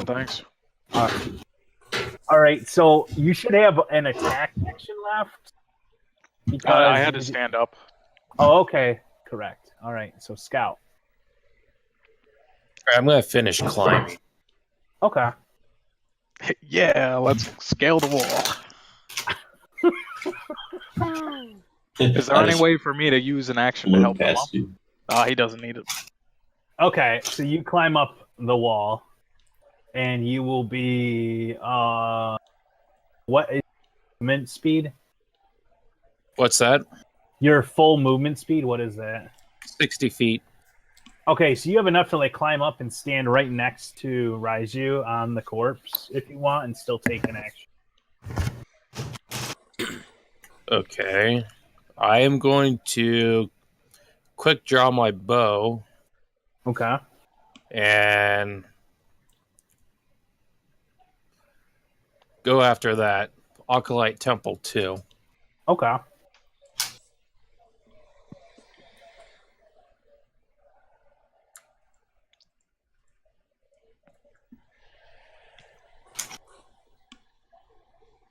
Awesome, thanks. All right, so you should have an attack action left. Because I had to stand up. Oh, okay. Correct. All right, so scout. I'm going to finish climbing. Okay. Yeah, let's scale the wall. Is there any way for me to use an action to help him up? He doesn't need it. Okay, so you climb up the wall, and you will be what is movement speed? What's that? Your full movement speed. What is that? 60 feet. Okay, so you have enough to like climb up and stand right next to Raiju on the corpse if you want, and still take an action. Okay. I am going to quick draw my bow. Okay. And go after that Acolyte Temple too. Okay.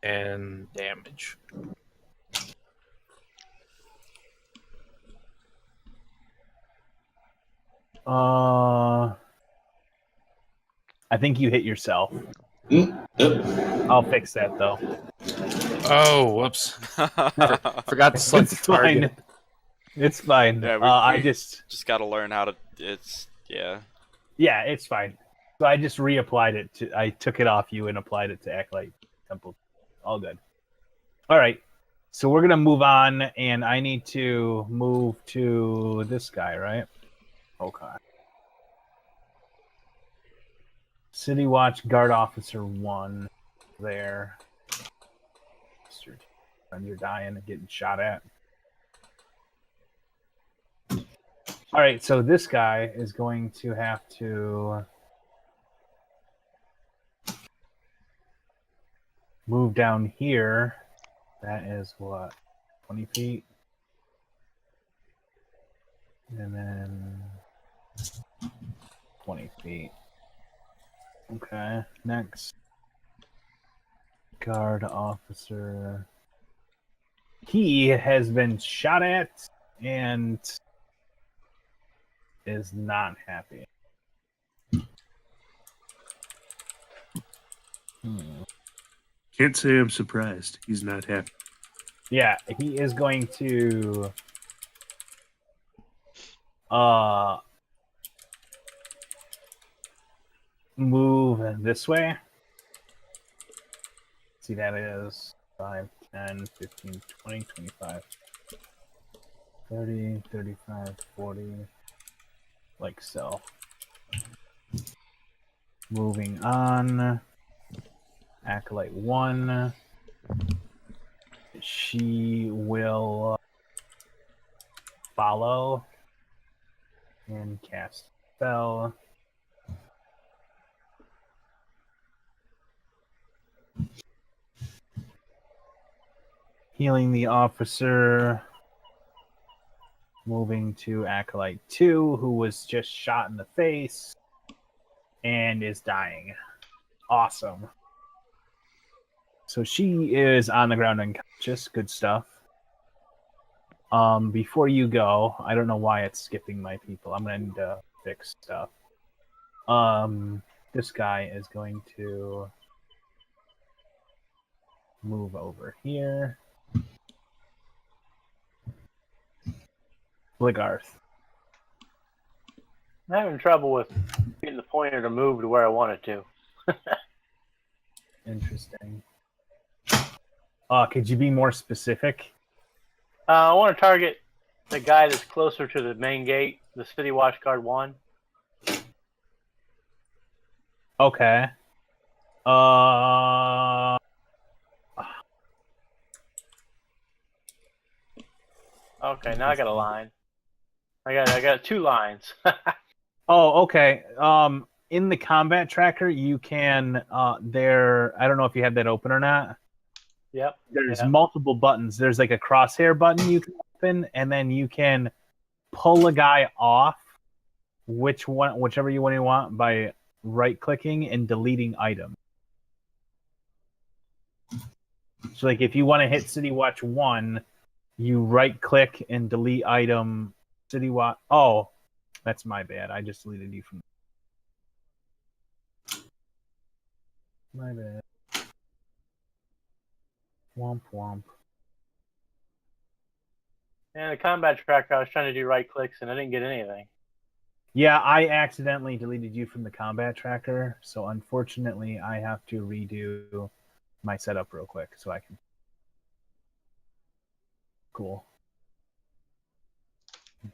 And damage. I think you hit yourself. I'll fix that though. Oh, whoops! Forgot to select the target. It's fine. Yeah, I just got to learn how to. Yeah, it's fine. So I just reapplied it. I took it off you and applied it to Acolyte Temple. All good. All right. So we're gonna move on, and I need to move to this guy, right? Okay. City Watch Guard Officer 1 there. And you're dying and getting shot at. All right, so this guy is going to have to move down here. That is what? 20 feet? And then 20 feet. Okay, next. Guard officer. He has been shot at and is not happy. Can't say I'm surprised. He's not happy. Yeah, he is going to move this way. See, that is 5, 10, 15, 20, 25, 30, 35, 40, like so. Moving on. Acolyte 1. She will follow and cast spell. Healing the officer. Moving to Acolyte 2, who was just shot in the face and is dying. Awesome. So she is on the ground unconscious. Good stuff. Before you go, I don't know why it's skipping my people. I'm going to need to fix stuff. This guy is going to move over here. Bligarth. I'm having trouble with getting the pointer to move to where I want it to. Interesting. Could you be more specific? I want to target the guy that's closer to the main gate, the City Watch Guard 1. Okay. Okay, now I got a line. I got 2 lines. Oh, okay. In the combat tracker, you can there. I don't know if you have that open or not. Yep. There's multiple buttons. There's like a crosshair button you can open, and then you can pull a guy off. Whichever one you want by right-clicking and deleting items. So, like, if you want to hit City Watch 1, you right-click and delete item City Watch. Oh, that's my bad. I just deleted you from. My bad. Womp womp. And the combat tracker, I was trying to do right clicks and I didn't get anything. Yeah, I accidentally deleted you from the combat tracker, so unfortunately I have to redo my setup real quick so I can. Cool.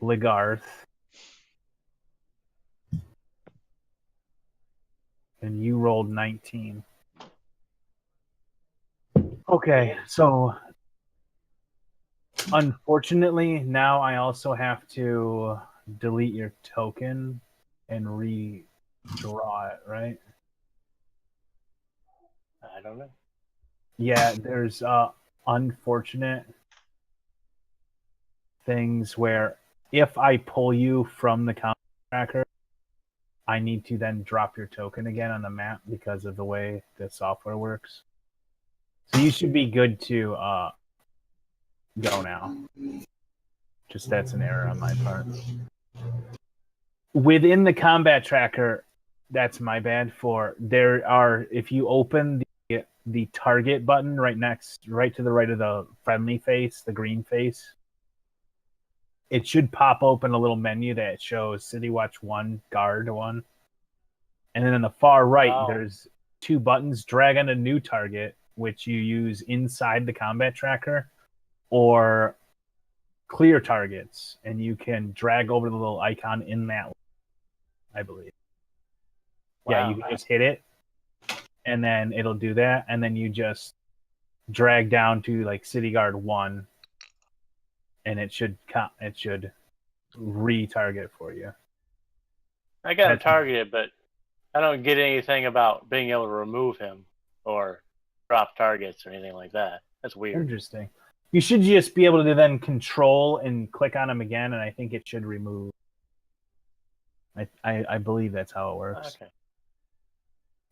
Bligarth. And you rolled 19. Okay, so unfortunately now I also have to delete your token and redraw it, right? I don't know. Yeah, there's unfortunate things where if I pull you from the combat tracker, I need to then drop your token again on the map because of the way the software works. So you should be good to go now. Just that's an error on my part. Within the combat tracker, that's my bad for there are if you open the target button right to the right of the friendly face, the green face, it should pop open a little menu that shows City Watch 1, Guard 1. And then on the far right, there's 2 buttons, drag on a new target, which you use inside the combat tracker, or clear targets, and you can drag over the little icon in that, I believe. Wow. Yeah, you can just hit it, and then it'll do that, and then you just drag down to like City Guard 1, and it should re-target for you. I got him targeted, but I don't get anything about being able to remove him or drop targets or anything like that. That's weird. Interesting. You should just be able to then control and click on him again, and I think it should remove. I believe that's how it works. Okay.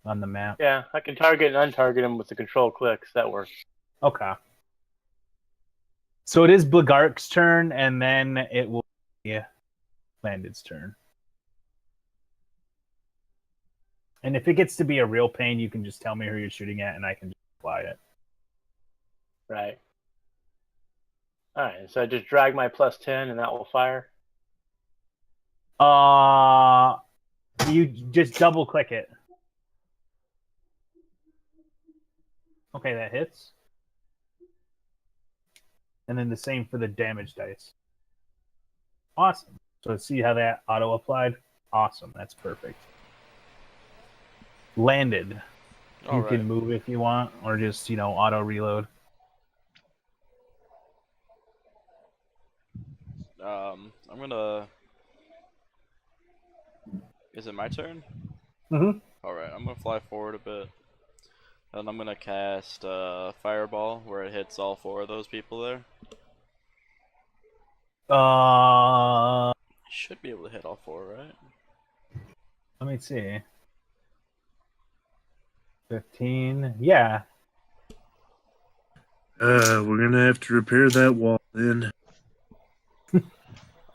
On the map. Yeah, I can target and untarget him with the control clicks. That works. Okay. So it is Blagark's turn, and then it will be Landed's turn. And if it gets to be a real pain, you can just tell me who you're shooting at, and I can just apply it. Right. All right, so I just drag my +10, and that will fire? You just double-click it. Okay, that hits. And then the same for the damage dice. Awesome. So see how that auto-applied? Awesome, that's perfect. Landed. All you right. can move if you want, or just, auto reload. I'm gonna. Is it my turn? Mm-hmm. Alright, I'm gonna fly forward a bit. And I'm gonna cast Fireball where it hits all 4 of those people there. Should be able to hit all 4, right? Let me see. 15. Yeah. We're gonna have to repair that wall then.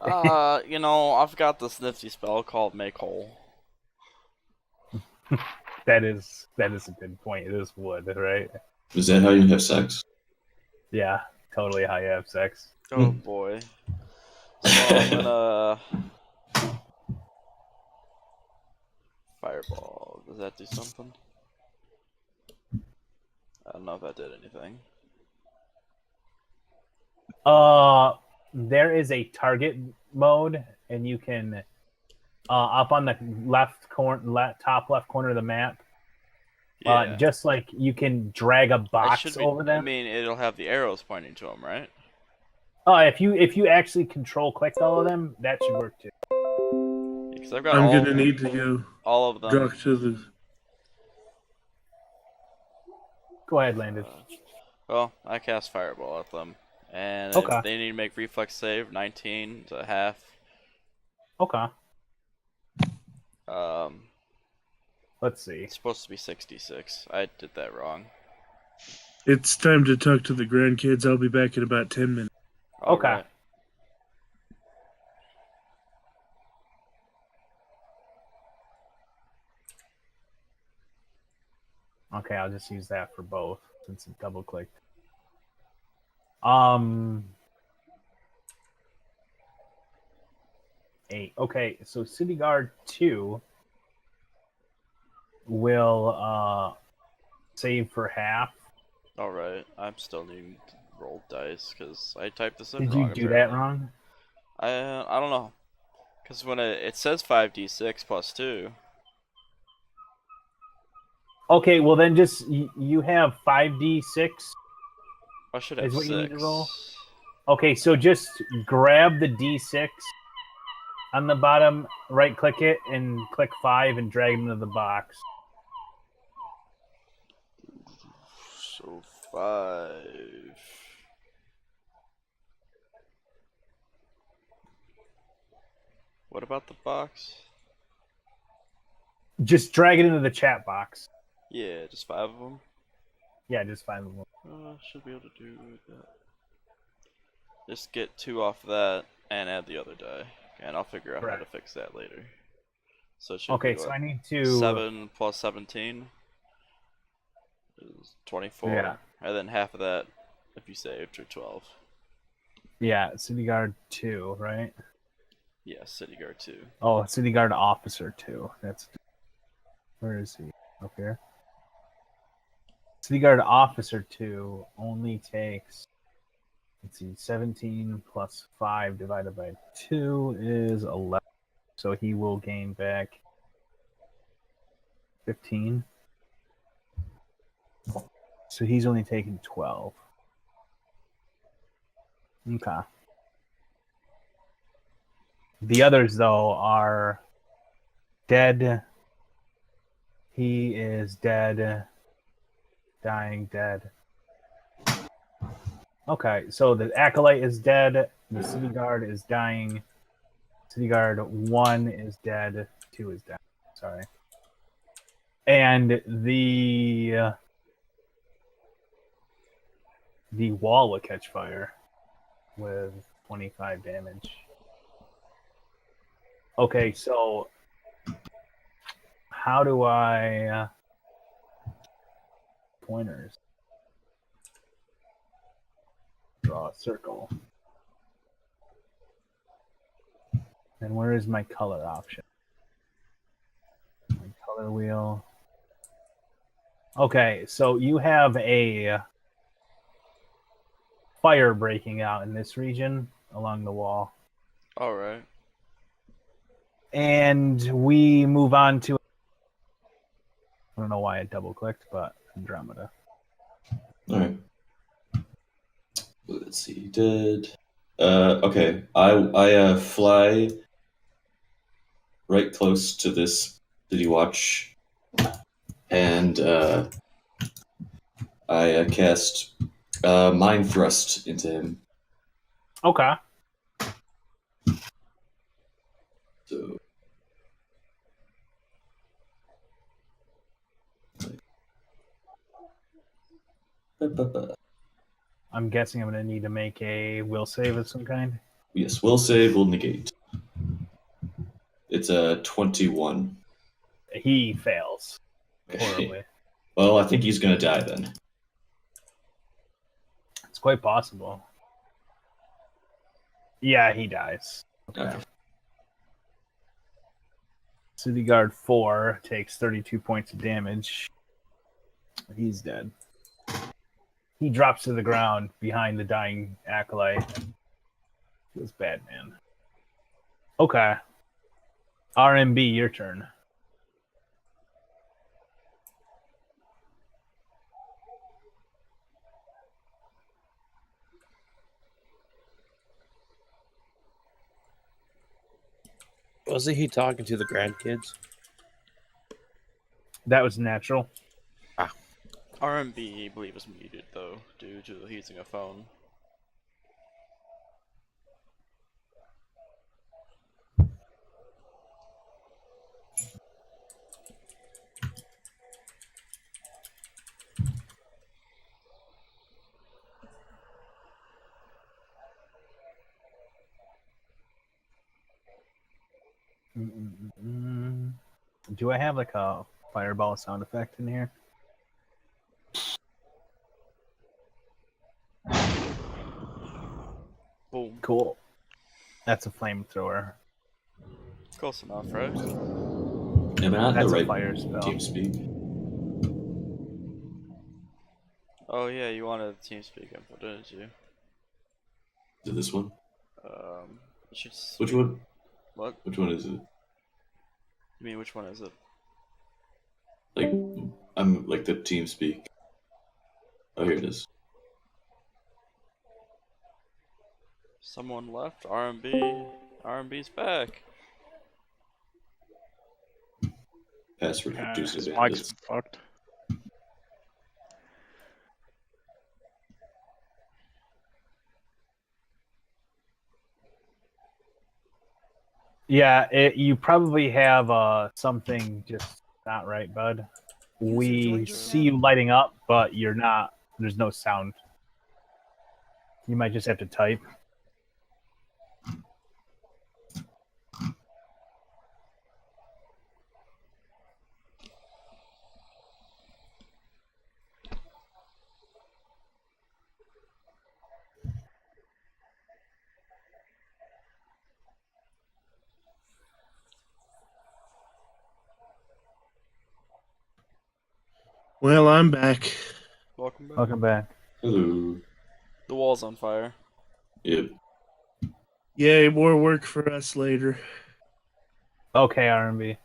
I've got this nifty spell called Make Whole. That is a good point. It is wood, right? Is that how you have sex? Yeah, totally how you have sex. Oh boy. So I'm gonna Fireball. Does that do something? I don't know if that did anything. There is a target mode, and you can up on the top left corner of the map. Yeah. Just like you can drag a box over them. I mean, it'll have the arrows pointing to them, right? If you actually control click all of them, that should work too. Because I've got I'm gonna need to go all of them. drop to the. Go ahead, Landon. Well, I cast Fireball at them, and Okay. they need to make reflex save 19 to half. Okay. Let's see. It's supposed to be 66. I did that wrong. It's time to talk to the grandkids. I'll be back in about 10 minutes. Okay. Alright. Okay, I'll just use that for both since it double clicked. Eight. Okay, so City Guard 2 will save for half. Alright. I'm still needing to roll dice because I typed this in Did wrong. you do that apparently. wrong? I don't know. Because when it says 5d6 plus 2. Okay, well then just you have 5d6 I should have is what 6. you need to roll. Okay, so just grab the d6 on the bottom, right click it, and click 5 and drag it into the box. So 5. What about the box? Just drag it into the chat box. Yeah, just 5 of them. Yeah, just 5 of them. Should be able to do that. Just get 2 off that and add the other die, and I'll figure out how to fix that later. So it should Okay, be so what, I need to 7 plus 17 is 24, Yeah. and then half of that if you saved or 12. Yeah, City Guard 2, right? Yeah, City Guard 2. Oh, City Guard Officer 2. Where is he? Up here. City Guard Officer 2 only takes, let's see, 17 plus 5 divided by 2 is 11. So he will gain back 15. So he's only taking 12. Okay. The others, though, are dead. He is dead. Dying, dead. Okay, so the Acolyte is dead. The City Guard is dying. City Guard 1 is dead. 2 is dead. Sorry. And the wall will catch fire with 25 damage. Okay, so how do I pointers? Draw a circle. And where is my color option? My color wheel. Okay, so you have a fire breaking out in this region along the wall. Alright. And we move on to, I don't know why I double clicked, but Andromeda. Alright. Let's see. Did okay. I fly right close to this city watch, and I cast mind thrust into him. Okay. So I'm guessing I'm going to need to make a will save of some kind. yes, will save, will negate. It's a 21. He fails Okay. horribly. Well, I think he's gonna die then. It's quite possible. Yeah, he dies. Okay. City Guard 4 takes 32 points of damage. He's dead. He drops to the ground behind the dying Acolyte. Feels bad, man. Okay. RMB, your turn. Wasn't he talking to the grandkids? That was natural. RMB, I believe, is muted though, due to using a phone. Do I have like a fireball sound effect in here? Boom. Cool. That's a flamethrower. Close enough, right? Yeah, but not That's the a right fire spell. team speak. Oh yeah, you wanted TeamSpeak info, didn't you? Is it this one? You should. Which one? What? Which one is it? You mean which one is it? Like, I'm like the team speak. Oh, here it is. Someone left. R&B. R&B's back. Password reduced His advantage. mic's fucked. Yeah, you probably have something just not right, bud. We see you lighting up, but you're not. There's no sound. You might just have to type. Well, I'm back. Welcome back. Welcome back. Hello. The wall's on fire. Yep. Yay, more work for us later. Okay, R&B.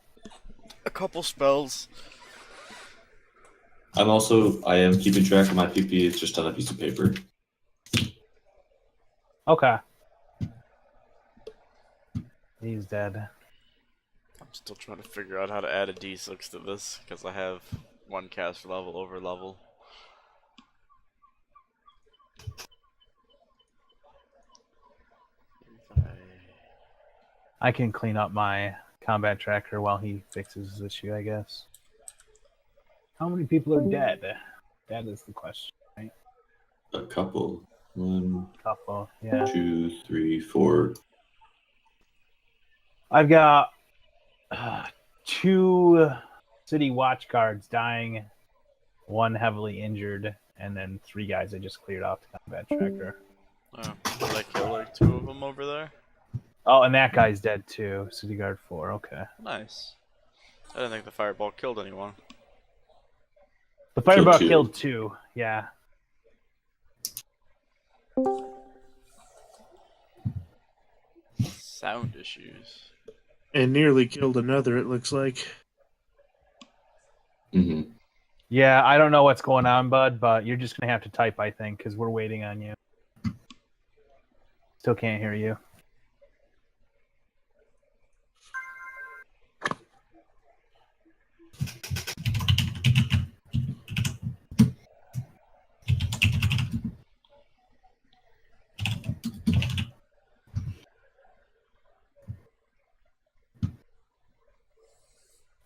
A couple spells. I am keeping track of my PP. It's just on a piece of paper. Okay. He's dead. I'm still trying to figure out how to add a D6 to this because I have one caster level over level. I can clean up my combat tracker while he fixes this issue, I guess. How many people are dead? That is the question, right? A couple. One, Couple, yeah. 2, 3, 4. I've got 2 city watch guards dying, 1 heavily injured, and then 3 guys I just cleared off the combat tracker. Oh, did I kill like 2 of them over there? Oh, and that guy's dead too. City guard 4. Okay. Nice. I didn't think the fireball killed anyone. The fireball two. killed 2. Yeah. Sound issues. And nearly killed another, it looks like. Mm-hmm. Yeah, I don't know what's going on, bud, but you're just gonna have to type, I think, because we're waiting on you. Still can't hear you.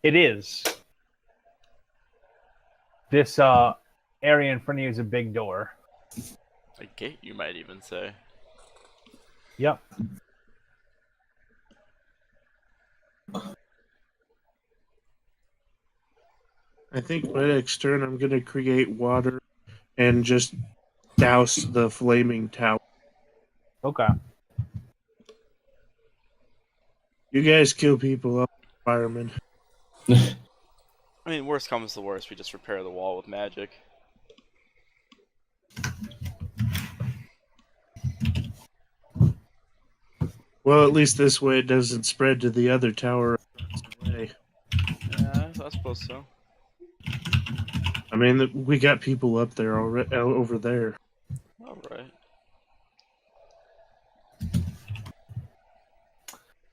It is. This area in front of you is a big door. A gate, you might even say. Yep. I think my next turn I'm going to create water and just douse the flaming tower. Okay. You guys kill people up, firemen. I mean, worst comes to worst, we just repair the wall with magic. Well, at least this way it doesn't spread to the other tower. Away. Yeah, I suppose so. I mean, we got people up there already, over there. Alright.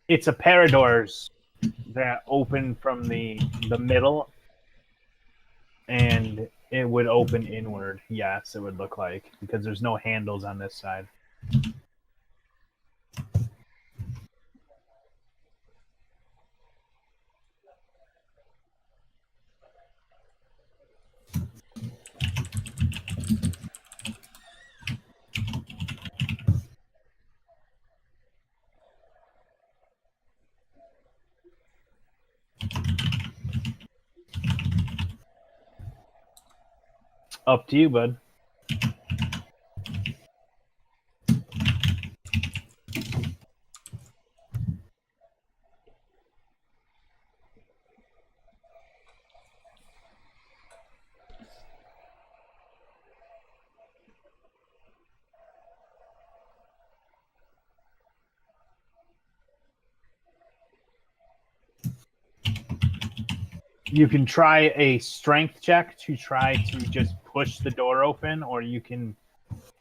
It's a pair of doors that open from the middle, and it would open inward. Yes, it would look like, because there's no handles on this side. Up to you, bud. You can try a strength check to try to just push the door open, or you can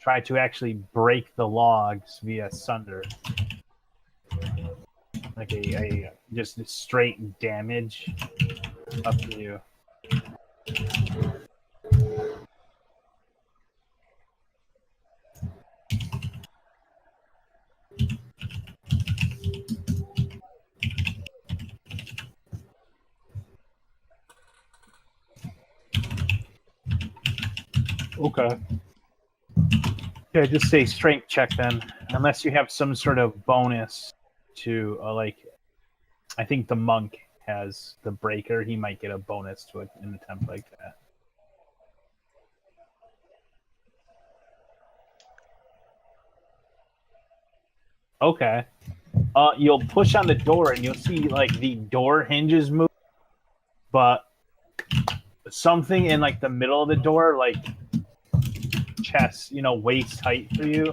try to actually break the logs via sunder. Like a just straight damage. Up to you. Okay. Yeah, just say strength check then. Unless you have some sort of bonus to, like, I think the monk has the breaker. He might get a bonus to an attempt like that. Okay. You'll push on the door and you'll see, like, the door hinges move, but something in, like, the middle of the door, like, chest, waist height for you,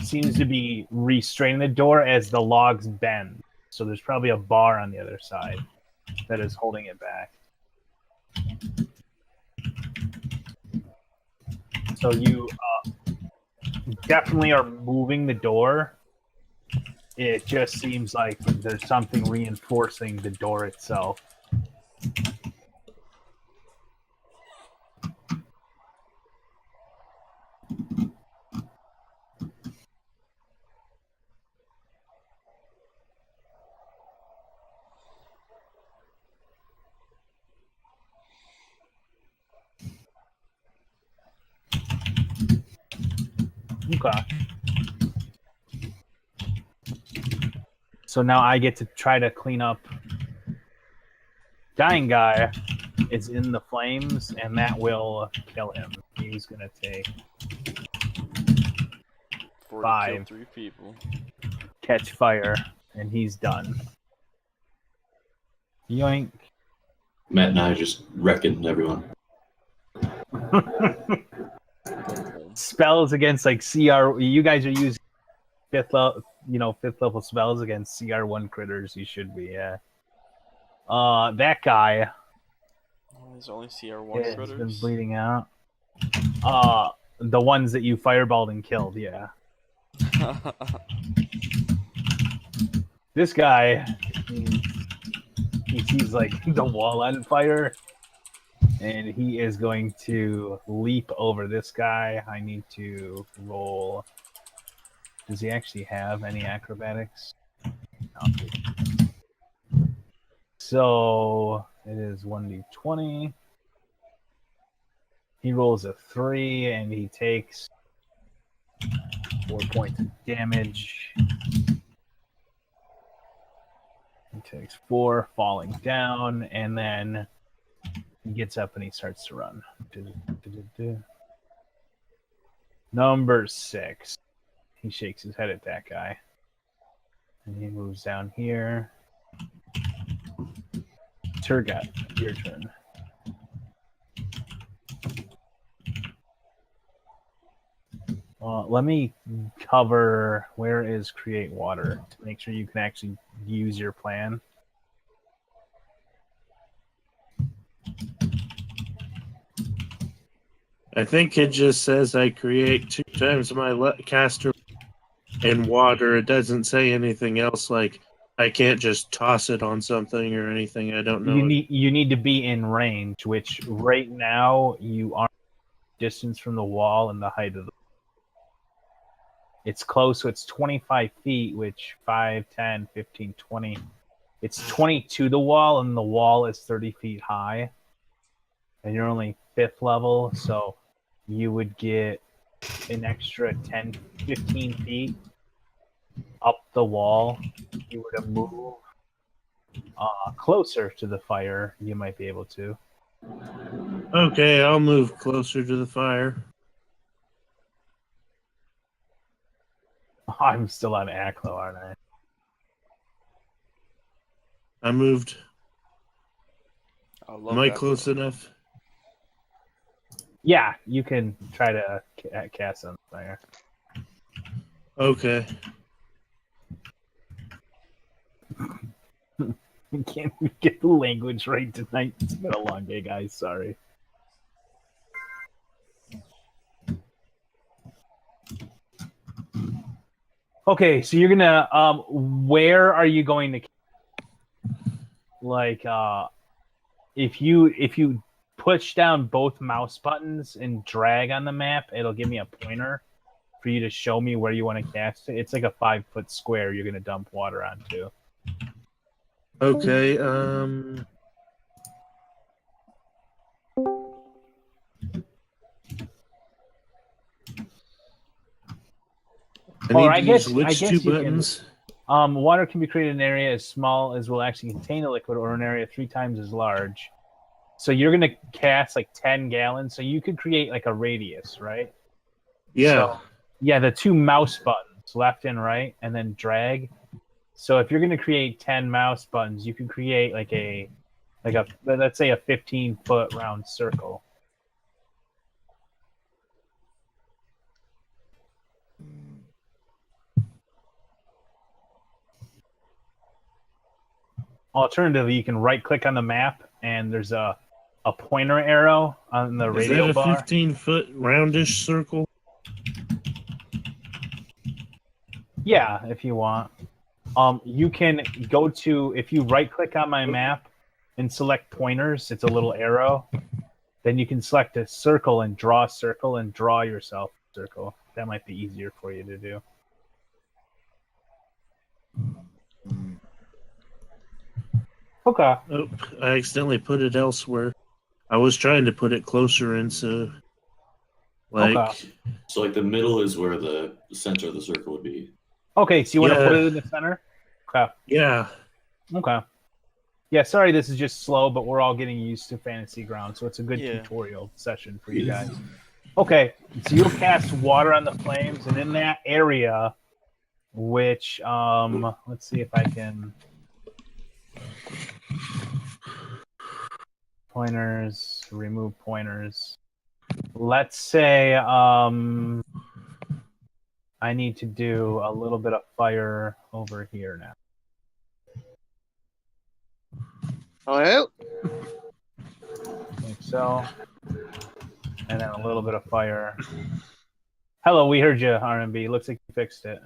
seems to be restraining the door as the logs bend. So there's probably a bar on the other side that is holding it back. So you definitely are moving the door. It just seems like there's something reinforcing the door itself. Okay. So now I get to try to clean up. Dying guy is in the flames, and that will kill him. He's gonna take 5. Kill 3 people. Catch fire, and he's done. Yoink. Matt and I are just wrecking everyone. Spells against like CR. You guys are using fifth level spells against CR1 critters. You should be, yeah. That guy. There's only CR1 critters. Has been bleeding out. The ones that you fireballed and killed, yeah. This guy, he sees like the wall on fire, and he is going to leap over this guy. I need to roll. Does he actually have any acrobatics? No. So it is 1d20. He rolls a 3, and he takes 4 points of damage. He takes 4, falling down, and then he gets up and he starts to run. Number 6. He shakes his head at that guy. And he moves down here. Turgot, your turn. Let me cover where is create water to make sure you can actually use your plan. I think it just says I create 2 times my caster in water. It doesn't say anything else like I can't just toss it on something or anything. I don't know. You need to be in range, which right now you are distance from the wall and the height of the. It's close, so it's 25 feet, which 5, 10, 15, 20. It's 20 to the wall, and the wall is 30 feet high. And you're only 5th level, so you would get an extra 10, 15 feet up the wall. If you were to move closer to the fire, you might be able to. Okay, I'll move closer to the fire. I'm still on Aklo, aren't I? I moved. I love Am I that close though. enough? Yeah, you can try to cast on fire. Okay. We can't get the language right tonight. It's been a long day, guys. Sorry. Okay, so you're gonna where are you going to like if you push down both mouse buttons and drag on the map, it'll give me a pointer for you to show me where you want to cast it. It's like a 5-foot square you're gonna dump water onto. Okay, I guess which two buttons? Water can be created in an area as small as will actually contain a liquid, or an area 3 times as large. So you're gonna cast like 10 gallons. So you could create like a radius, right? Yeah. So, yeah, the 2 mouse buttons, left and right, and then drag. So if you're gonna create 10 mouse buttons, you can create like a let's say a 15-foot round circle. Alternatively, you can right click on the map and there's a pointer arrow on the Is radio that a bar. 15-foot roundish circle? Yeah, if you want. You can go to, if you right click on my map and select pointers, it's a little arrow. Then you can select a circle and draw a circle and draw yourself a circle. That might be easier for you to do. Okay. Oh, I accidentally put it elsewhere. I was trying to put it closer into, like, Okay. So like the middle is where the center of the circle would be. Okay, so you want to put Yeah. it in the center? Okay. yeah. Okay. Yeah, sorry this is just slow, but we're all getting used to Fantasy Ground, so it's a good Yeah. tutorial session for you guys. Okay, so you'll cast water on the flames, and in that area, which, let's see if I can... Pointers, remove pointers. Let's say, I need to do a little bit of fire over here now. Hello? Like so. And then a little bit of fire. Hello, we heard you, R&B. Looks like you fixed it.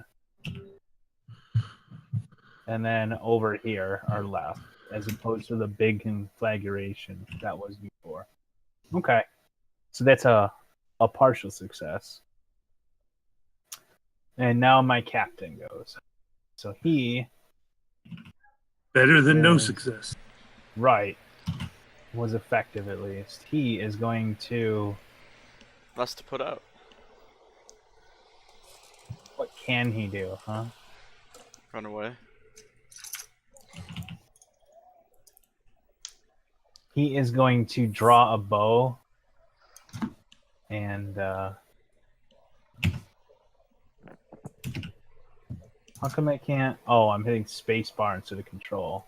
And then over here, our left, as opposed to the big conflagration that was before. Okay. So that's a partial success. And now my captain goes. So he... Better than no Yeah. success. Right. Was effective, at least. He is going to... Less to put out. What can he do, huh? Run away. He is going to draw a bow. And, how come I can't... Oh, I'm hitting spacebar instead of control.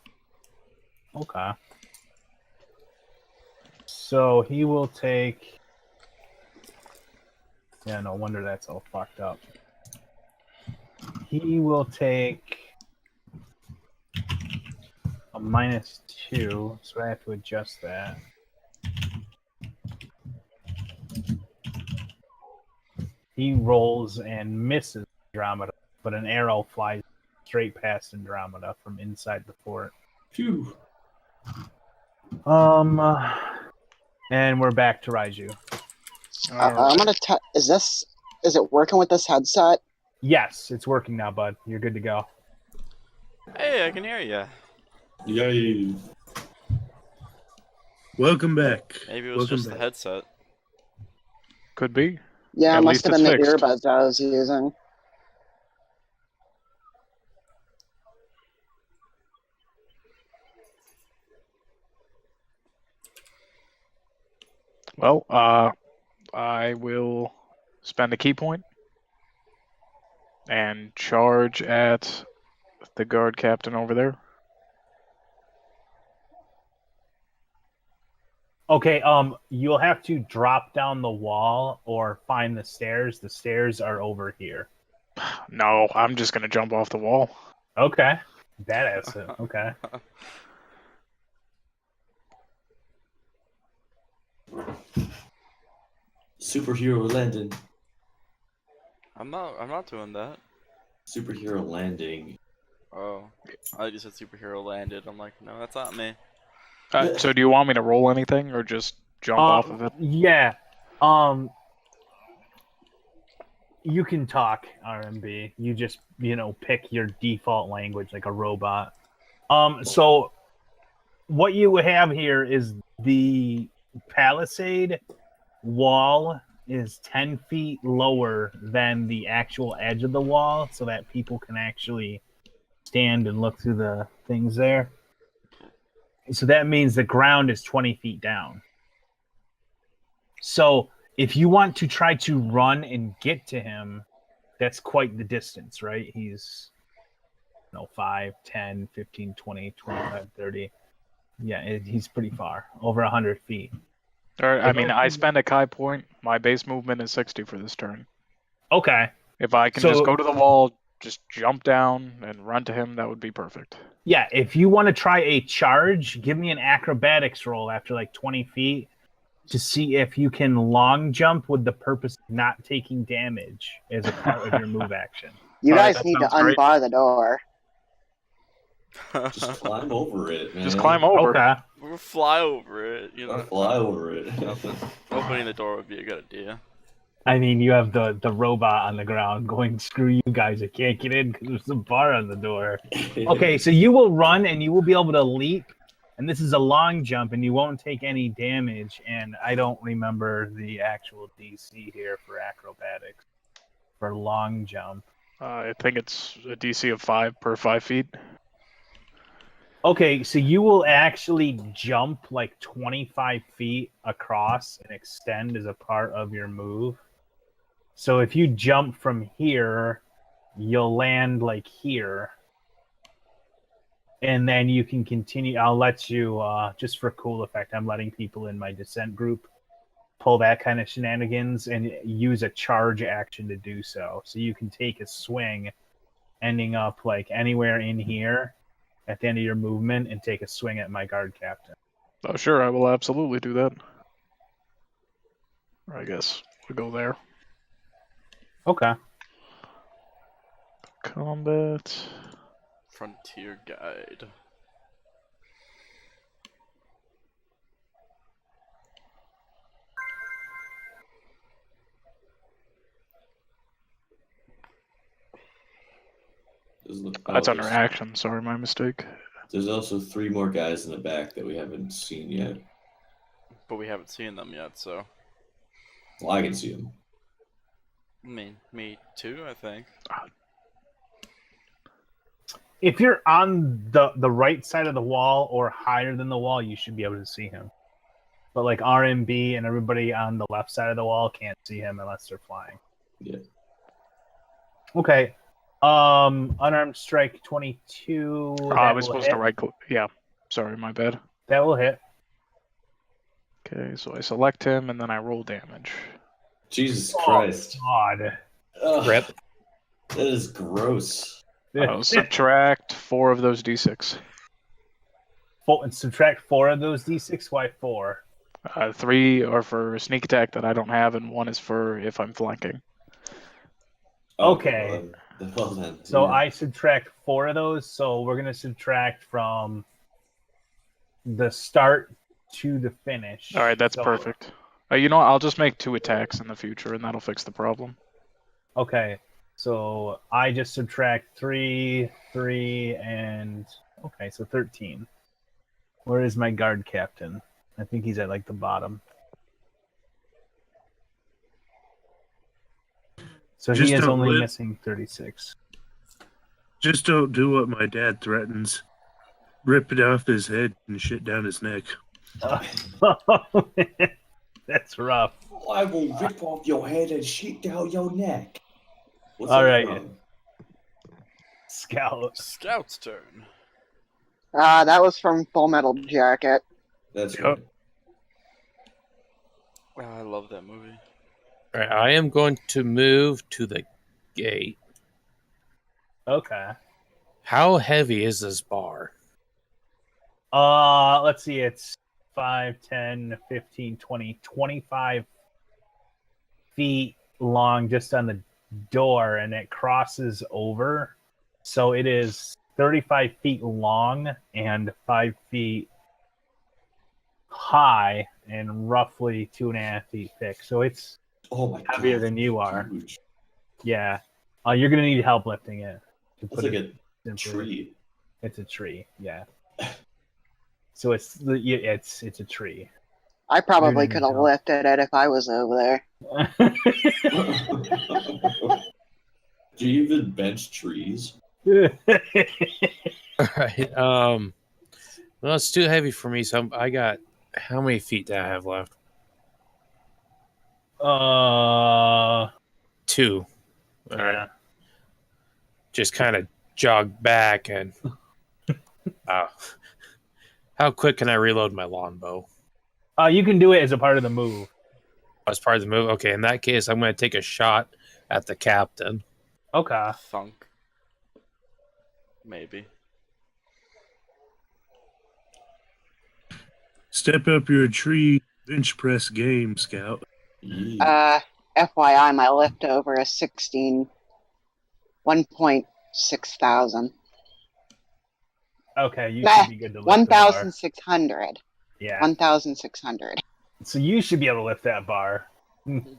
Okay. So he will take... Yeah, no wonder that's all fucked up. He will take a -2, so I have to adjust that. He rolls and misses Andromeda, but an arrow flies straight past Andromeda from inside the fort. Phew. And we're back to Raiju. I'm gonna is it working with this headset? Yes, it's working now, bud. You're good to go. Hey, I can hear you. Yay. Welcome back. Maybe it was Welcome just back. the headset. Could be. Yeah, it At must least have been the it's fixed. earbuds I was using. Well, I will spend a key point and charge at the guard captain over there. Okay, you'll have to drop down the wall or find the stairs. The stairs are over here. No, I'm just gonna jump off the wall. Okay. Badass. Okay. Superhero landing. I'm not doing that. Superhero landing. Oh, I just said superhero landed. I'm like, no, that's not me. So do you want me to roll anything or just jump off of it? Yeah. You can talk RMB. You just, pick your default language like a robot. So what you have here is the palisade wall is 10 feet lower than the actual edge of the wall so that people can actually stand and look through the things there. So that means the ground is 20 feet down. So if you want to try to run and get to him, that's quite the distance, right? He's 5, 10, 15, 20, 25, 30. Yeah, he's pretty far, over 100 feet. Or, I mean, I spend a Kai point. My base movement is 60 for this turn. Okay. If I can just go to the wall, just jump down and run to him, that would be perfect. Yeah, if you want to try a charge, give me an acrobatics roll after like 20 feet to see if you can long jump with the purpose of not taking damage as a part of your move action. You guys need to unbar the door. Just climb over it, man. Just climb over. Okay. We'll fly over it, Fly over it. Opening the door would be a good idea. I mean, you have the robot on the ground going, screw you guys, I can't get in because there's a bar on the door. Okay, so you will run and you will be able to leap, and this is a long jump, and you won't take any damage, and I don't remember the actual DC here for acrobatics. For long jump. I think it's a DC of 5 per 5 feet. Okay, so you will actually jump like 25 feet across and extend as a part of your move. So if you jump from here, you'll land like here. And then you can continue. I'll let you, just for cool effect, I'm letting people in my descent group pull that kind of shenanigans and use a charge action to do so. So you can take a swing, ending up like anywhere in here at the end of your movement and take a swing at my guard captain. Oh, sure, I will absolutely do that. I guess we'll go there. Okay. Combat. Frontier guide. That's under action. Sorry, my mistake. There's also 3 more guys in the back that we haven't seen yet. But we haven't seen them yet, so. Well, I can see them. I mean, me too, I think. If you're on the right side of the wall or higher than the wall, you should be able to see him. But like RMB and everybody on the left side of the wall can't see him unless they're flying. Yeah. Okay. Unarmed strike 22. I was supposed to right click. Yeah. Sorry, my bad. That will hit. Okay, so I select him and then I roll damage. Jesus Christ. God. Ugh, Rip. that is gross. I'll subtract 4 of those d6. And subtract 4 of those d6. Why 4? 3 are for sneak attack that I don't have, and 1 is for if I'm flanking. Okay. Well then, So yeah. I subtract 4 of those. So we're going to subtract from the start to the finish. All right, that's perfect. You know what? I'll just make 2 attacks in the future, and that'll fix the problem. Okay. So I just subtract 3, and... Okay, so 13. Where is my guard captain? I think he's at, like, the bottom. So Just he is don't only live- missing 36. Just don't do what my dad threatens. Rip it off his head and shit down his neck. That's rough. I will rip off your head and shit down your neck. What's All that right. from? Scout. Scout's turn. That was from Full Metal Jacket. That's Yep. right. I love that movie. All right, I am going to move to the gate. Okay. How heavy is this bar? Let's see. It's 5, 10, 15, 20, 25 feet long just on the door, and it crosses over. So it is 35 feet long and 5 feet high and roughly 2.5 feet thick. So it's Oh my god. heavier than you are. Huge. Yeah. You're going to need help lifting it. To That's put like it a simply. tree. It's a tree, yeah. So it's a tree. I probably You're could gonna have help. lifted it if I was over there. Do you even bench trees? All right. Well, it's too heavy for me. So I got. How many feet do I have left? 2. All right. Yeah. Just kind of jog back and. How quick can I reload my longbow? You can do it as a part of the move. As part of the move. Okay, in that case, I'm going to take a shot at the captain. Okay. Thunk. Maybe. Step up your tree bench press game, Scout. Yeah. FYI, my leftover is 1.6 thousand. Okay, you Nah, should be good to lift the bar. 1,600. Yeah. 1,600. So you should be able to lift that bar.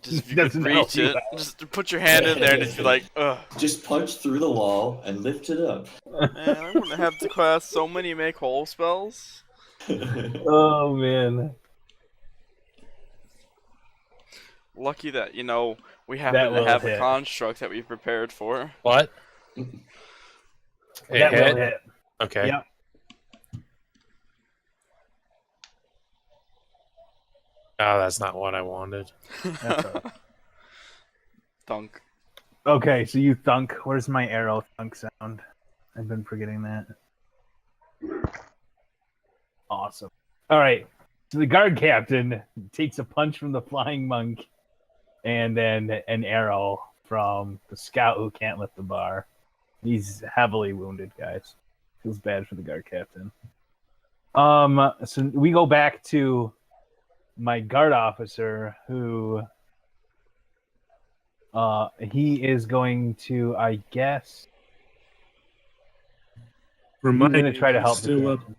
Just if you could Doesn't help reach you it, out. just put your hand in there and just be like, ugh. Just punch through the wall and lift it up. Man, I wouldn't have to cast so many make whole spells. Oh man. Lucky that, we That happen to will have a hit. construct that we prepared for. What? That will hit. Okay. Yep. Oh, that's not what I wanted. That's all right. Thunk. Okay, so you thunk. Where's my arrow thunk sound? I've been forgetting that. Awesome. All right. So the guard captain takes a punch from the flying monk and then an arrow from the scout who can't lift the bar. He's heavily wounded, guys. Feels bad for the guard captain. So we go back to my guard officer who he is going to, I guess, From he's my going to end, try to he's help the still up. captain.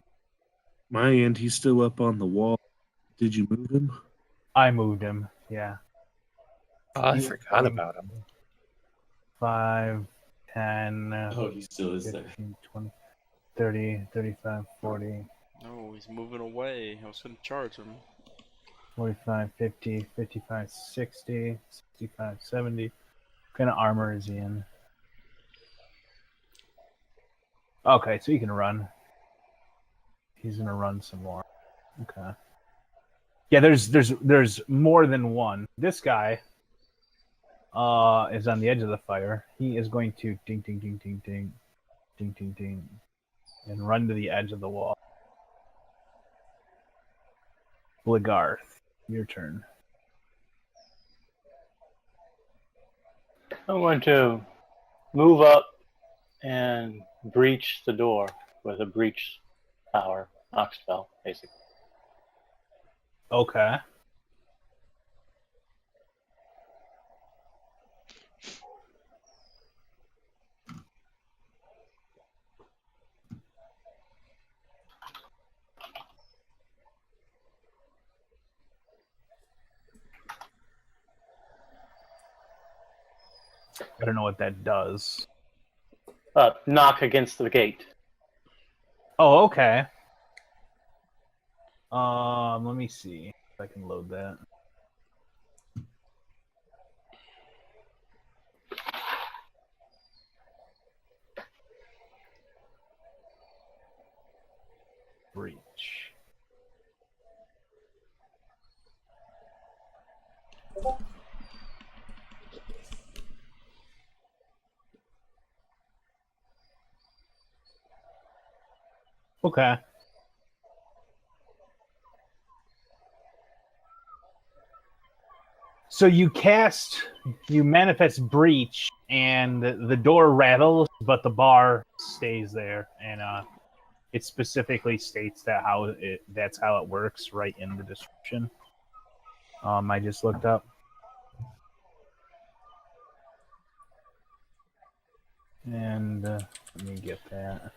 My end, he's still up on the wall. Did you move him? I moved him. Yeah. Oh, I forgot about him. 5, 10, Oh, he still is there. 15, 20, 30, 35, 40, No, he's moving away. I was going to charge him. 45, 50, 55, 60, 65, 70. What kind of armor is he in? Okay, so he can run. He's going to run some more. Okay. Yeah, there's more than one. This guy is on the edge of the fire. He is going to ding ding ding ding ding ding ding ding and run to the edge of the wall. Blagarth, your turn. I'm going to move up and breach the door with a breach power knock spell, basically. Okay. I don't know what that does. Knock against the gate. Oh, okay. Let me see if I can load that. Breach. Okay. So you manifest breach, and the door rattles, but the bar stays there, and it specifically states that's how it works right in the description. I just looked up. And let me get that.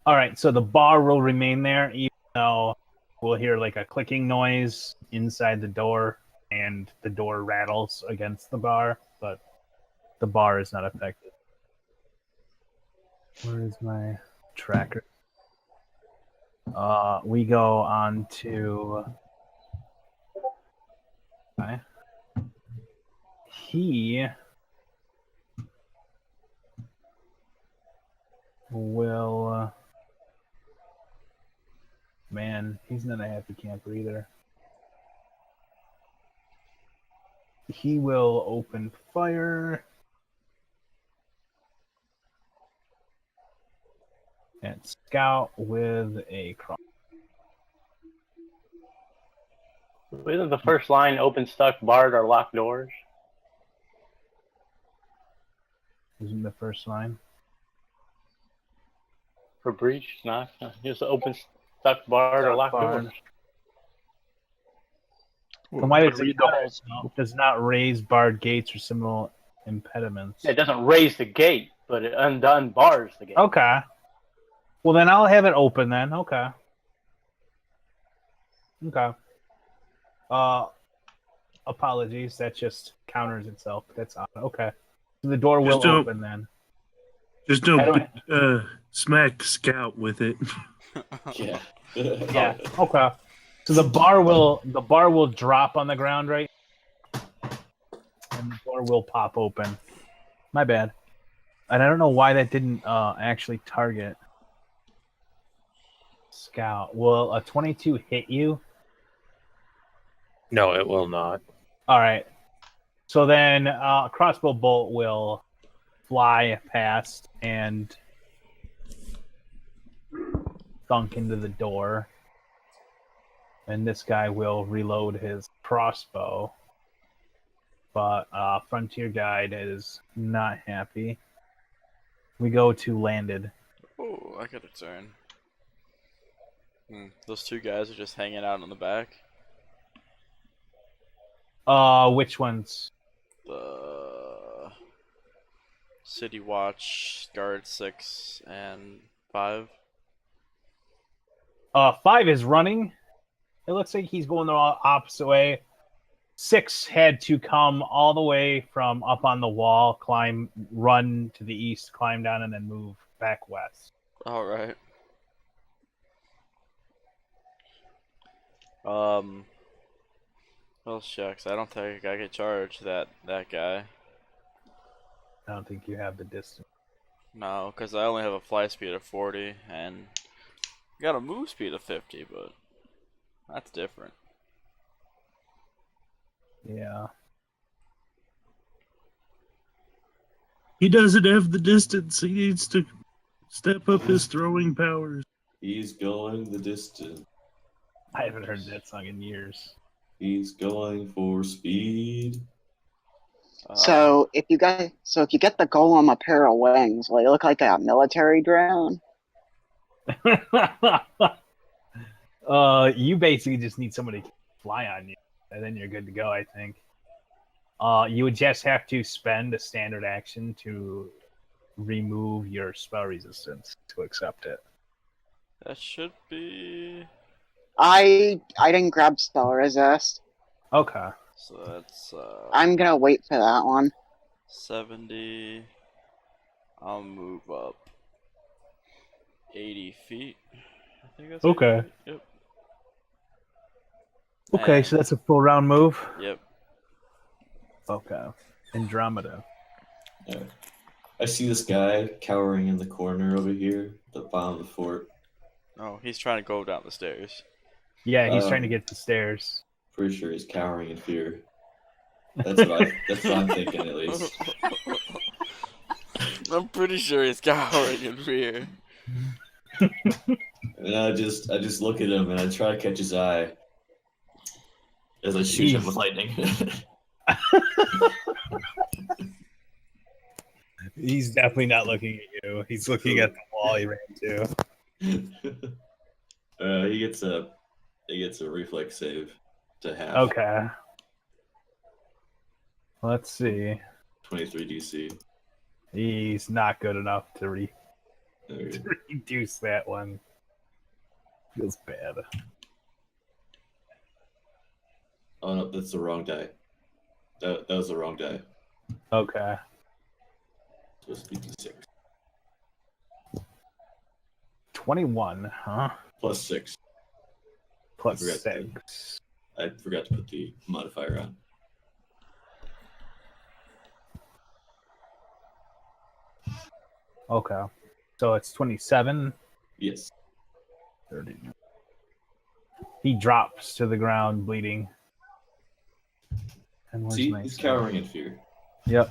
All right, so the bar will remain there, even though we'll hear like a clicking noise inside the door, and the door rattles against the bar, but the bar is not affected. Where is my tracker? We go on to. Okay. He will. Man, he's not a happy camper either. He will open fire and scout with a cross. Isn't the first line open, stuck, barred, or locked doors? Isn't the first line? For breach, not just open, stuck, barred, or locked Barred. doors. Then why does Read it the not, whole spell. it does not raise barred gates or similar impediments? It doesn't raise the gate, but it unbars the gate. Okay. Well, then I'll have it open then. Okay. Okay. Apologies. That just counters itself. That's odd. Okay. So the door will Just don't- open then. Just don't smack Scout with it. Yeah. Yeah. Okay. So the bar will drop on the ground, right? And the door will pop open. My bad. And I don't know why that didn't actually target Scout. Will a 22 hit you? No, it will not. All right. So then a crossbow bolt will fly past and thunk into the door. And this guy will reload his crossbow. But Frontier Guide is not happy. We go to landed. Oh, I got a turn. Those two guys are just hanging out in the back. Which ones? The City Watch, Guard 6, and 5. 5 is running. It looks like he's going the opposite way. 6 had to come all the way from up on the wall, run to the east, climb down, and then move back west. Alright. Well, shucks, I don't think I could charge that guy. I don't think you have the distance. No, because I only have a fly speed of 40, and got a move speed of 50, but that's different. Yeah. He doesn't have the distance. He needs to step up his throwing powers. He's going the distance. I haven't heard that song in years. He's going for speed. So if you get the golem a pair of wings, will it look like a military drone? You basically just need somebody to fly on you, and then you're good to go, I think. You would just have to spend a standard action to remove your spell resistance to accept it. That should be... I didn't grab spell resist. Okay. So that's I'm gonna wait for that one. 70. I'll move up 80 feet. I think that's 80 Okay. feet. Yep. Okay, And- so that's a full round move. Yep. Okay. Andromeda. I see this guy cowering in the corner over here, the bottom of the fort. Oh, he's trying to go down the stairs. Yeah, he's trying to get the stairs. Pretty sure he's cowering in fear. That's what I'm thinking at least. I'm pretty sure he's cowering in fear. And I just look at him and I try to catch his eye as I shoot him with lightning. He's definitely not looking at you. He's looking at the wall he ran to. He gets a reflex save to half. Okay. Let's see. 23 DC. He's not good enough to Okay. reduce that one. Feels bad. Oh no, that's the wrong die. That was the wrong die. Okay. Supposed to be D6. 21, huh? Plus 6. Plus I forgot 6. I forgot to put the modifier on. Okay. So it's 27. Yes. 30. He drops to the ground bleeding. And where's See, my he's save? cowering in fear. Yep.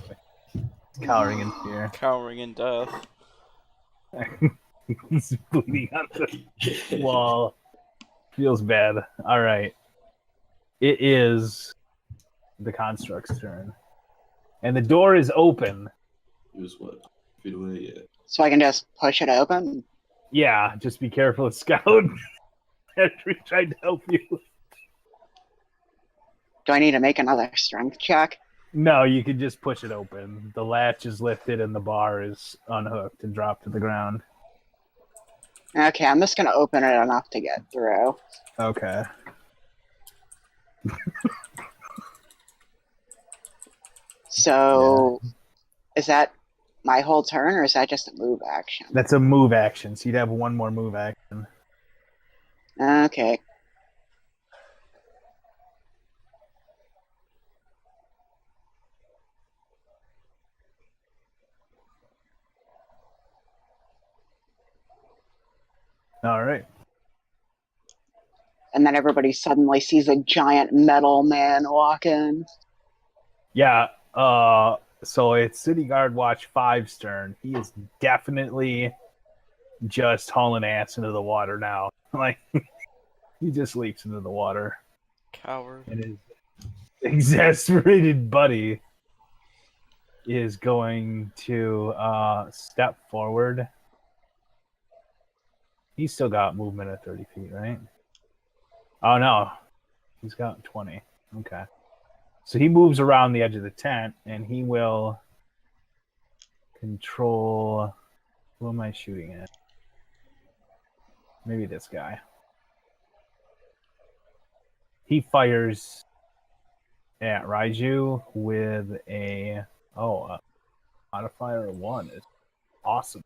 Cowering in fear. Cowering in death. He's bleeding on the wall. Feels bad. All right. It is the construct's turn. And the door is open. He was what? Feet away? Yeah. So I can just push it open? Yeah, just be careful of Scout. After he tried to help you. Do I need to make another strength check? No, you could just push it open. The latch is lifted and the bar is unhooked and dropped to the ground. Okay, I'm just gonna open it enough to get through. Okay. So, is that my whole turn, or is that just a move action? That's a move action, so you'd have one more move action. Okay. All right. And then everybody suddenly sees a giant metal man walk in. Yeah, so it's City Guard Watch 5's turn. He is definitely just hauling ass into the water now. Like, he just leaps into the water. Coward. And his exasperated buddy is going to step forward. He's still got movement at 30 feet, right? Oh, no. He's got 20. Okay. So he moves around the edge of the tent, and he will control... Who am I shooting at? Maybe this guy. He fires at Raiju with a modifier of 1. It's awesome.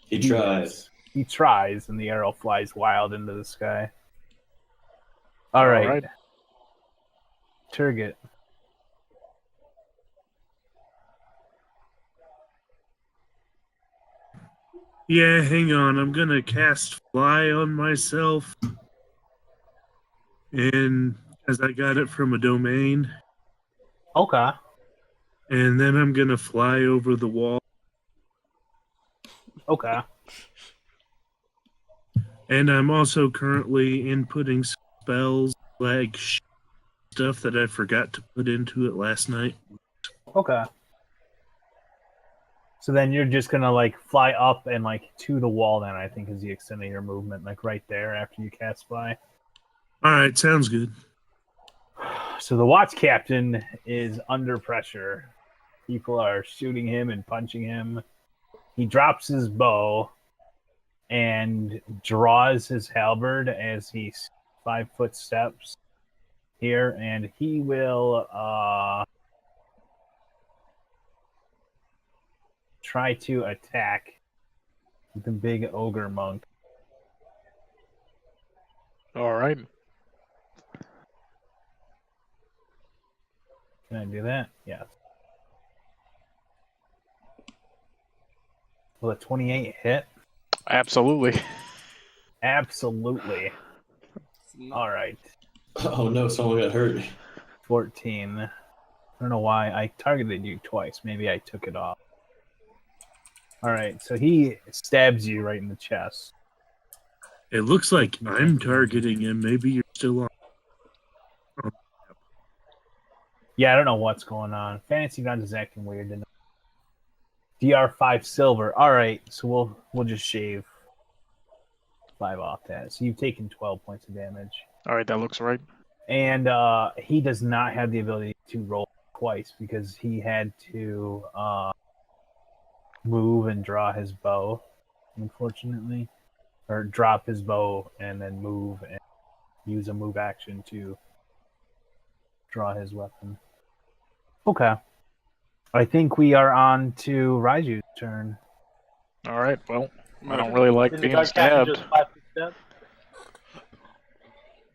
He tries. He tries, and the arrow flies wild into the sky. All right. Turget. Yeah, hang on. I'm gonna cast Fly on myself, and as I got it from a domain, Okay. and then I'm gonna fly over the wall. Okay. And I'm also currently inputting spells like stuff that I forgot to put into it last night. Okay. So then you're just gonna like fly up and like to the wall. Then I think is the extent of your movement, like right there after you cast Fly. All right, sounds good. So the watch captain is under pressure. People are shooting him and punching him. He drops his bow and draws his halberd as he 5-foot steps here, and he will try to attack the big ogre monk. All right. Can I do that? Yes. Will a 28 hit? Absolutely. Absolutely. All right. Oh no, someone got hurt. 14. I don't know why I targeted you twice. Maybe I took it off. All right. So he stabs you right in the chest. It looks like I'm targeting him. Maybe you're still on. Yeah, I don't know what's going on. Fantasy Guns is acting weird tonight. DR5 silver. All right, so we'll just shave 5 off that. So you've taken 12 points of damage, All right, that looks right. and he does not have the ability to roll twice because he had to move and draw his bow, unfortunately, or drop his bow and then move and use a move action to draw his weapon. Okay. I think we are on to Raiju's turn. All right, well, I don't really like Didn't the being guard captain stabbed. just 5 foot step?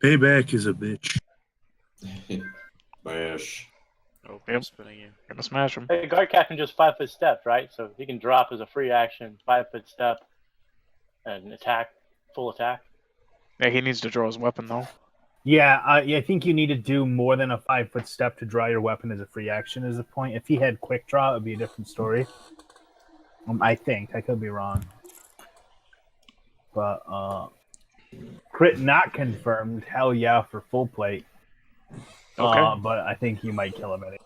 Payback is a bitch. Mash. Oh, I'm yep, spinning you. gonna smash him. Hey, guard captain just 5 foot step, right? So he can drop as a free action, 5 foot step, and attack, full attack. Yeah, he needs to draw his weapon though. Yeah, I think you need to do more than a 5-foot step to draw your weapon as a free action. Is the point? If he had quick draw, it would be a different story. I think I could be wrong, but crit not confirmed. Hell yeah for full plate. Okay. But I think you might kill him anyway.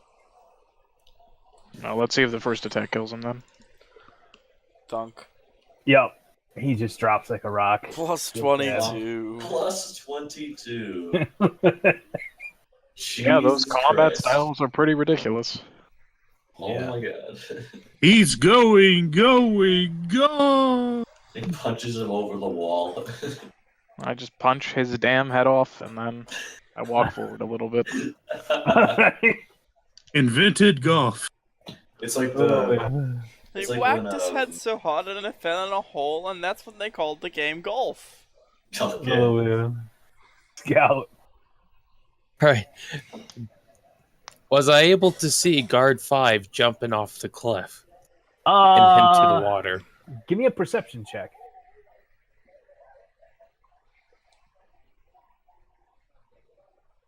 Now let's see if the first attack kills him then. Dunk. Yep, he just drops like a rock. Plus Good 22. Plus 22. Yeah, those Jesus combat Christ. styles are pretty ridiculous. Oh Yeah. my god. He's going. He punches him over the wall. I just punch his damn head off, and then I walk forward a little bit. Invented golf. It's like Oh, the. yeah. He It's like whacked when, his head so hard and it fell in a hole, and that's what they called the game golf. Okay. Oh, yeah. Scout. All right. Was I able to see guard 5 jumping off the cliff and into the water? Give me a perception check.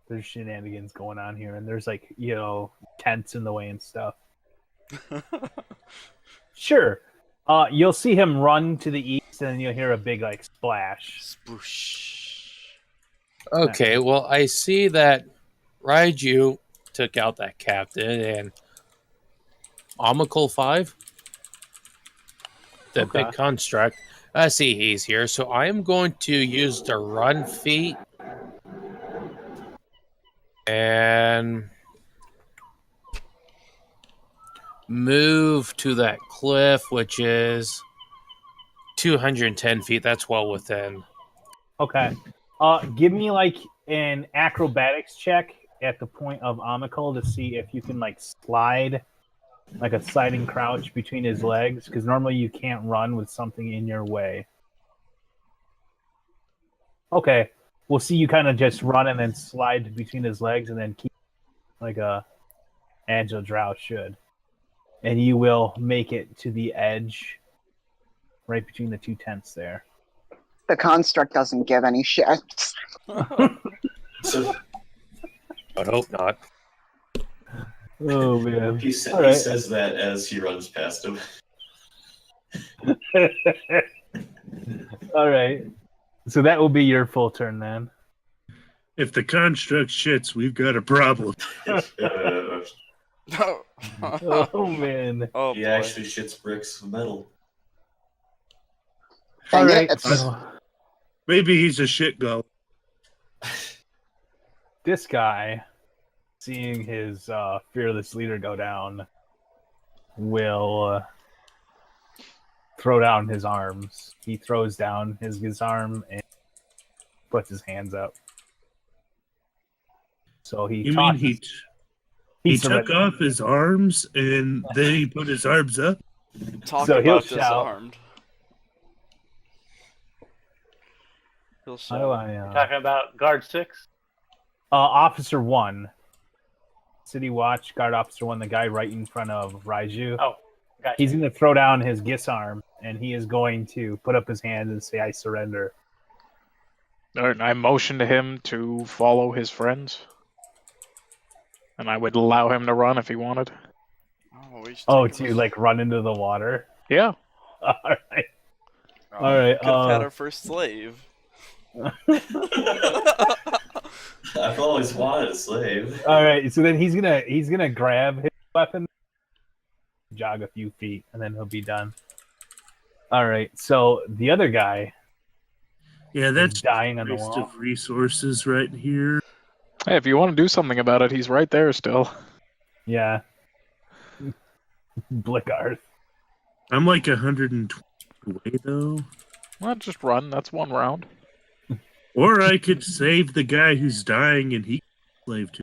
There's shenanigans going on here, and there's like, tents in the way and stuff. Sure. You'll see him run to the east, and then you'll hear a big like splash. Sploosh. Okay, well, I see that Raiju took out that captain, and Omicol 5, the Okay. big construct, I see he's here, so I am going to use the run feat and move to that cliff, which is 210 feet. That's well within. Okay. Give me like an acrobatics check at the point of Amical to see if you can like slide like a sliding crouch between his legs, because normally you can't run with something in your way. Okay. We'll see you kind of just run and then slide between his legs and then keep like a agile drow should. And you will make it to the edge right between the two tents there. The construct doesn't give any shits. So I hope not. Oh man. he All right. says that as he runs past him. All right. So that will be your full turn then. If the construct shits, we've got a problem. No. Oh man. Oh He boy. actually shits bricks of metal. All Dang it, right. it's- So Maybe he's a shit go. this guy, seeing his fearless leader go down, will throw down his arms. He throws down his arm and puts his hands up. So he You mean tosses- he surrendered. took off his arms and then he put his arms up? Talk So he'll about shout. disarmed. He'll How do shout. I? Talking about guard 6? Officer 1. City Watch, Guard Officer 1, the guy right in front of Raiju. Oh, gotcha. He's going to throw down his disarm, and he is going to put up his hand and say, I surrender. Alright, I motion to him to follow his friends. And I would allow him to run if he wanted. Oh, we should Oh, take to like run into the water? Yeah. All right. Oh, All right. Could have had our first slave. I've always wanted a slave. All right. So then he's gonna grab his weapon, jog a few feet, and then he'll be done. All right. So the other guy, Yeah, that's dying on the waste wall. of resources right here. Hey, if you want to do something about it, he's right there still. Yeah. Blickarth. I'm like 120 away though. Well, just run. That's one round. Or I could save the guy who's dying and he slave to.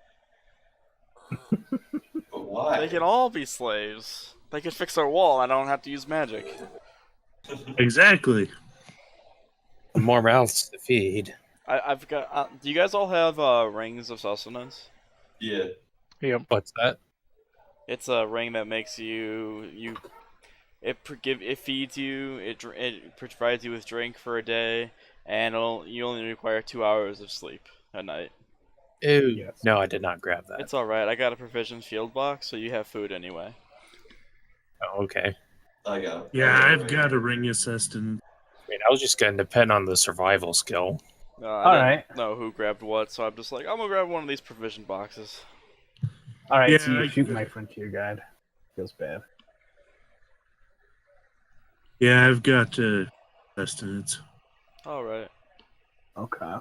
But why? They can all be slaves. They can fix our wall. I don't have to use magic. Exactly. More mouths to feed. I've got. Do you guys all have rings of sustenance? Yeah. Yep. What's that? It's a ring that makes it feeds you. It provides you with drink for a day, and you only require 2 hours of sleep at night. Ew. Yes. No, I did not grab that. It's all right. I got a provision field box, so you have food anyway. Oh, okay. I got it. Yeah, I've got a ring of sustenance. I mean, I was just going to depend on the survival skill. I All didn't right. know who grabbed what, so I'm just like, I'm gonna grab one of these provision boxes. All right. Yeah, So you I- shoot my frontier guide. Feels bad. Yeah, I've got sustenance. All right. Okay.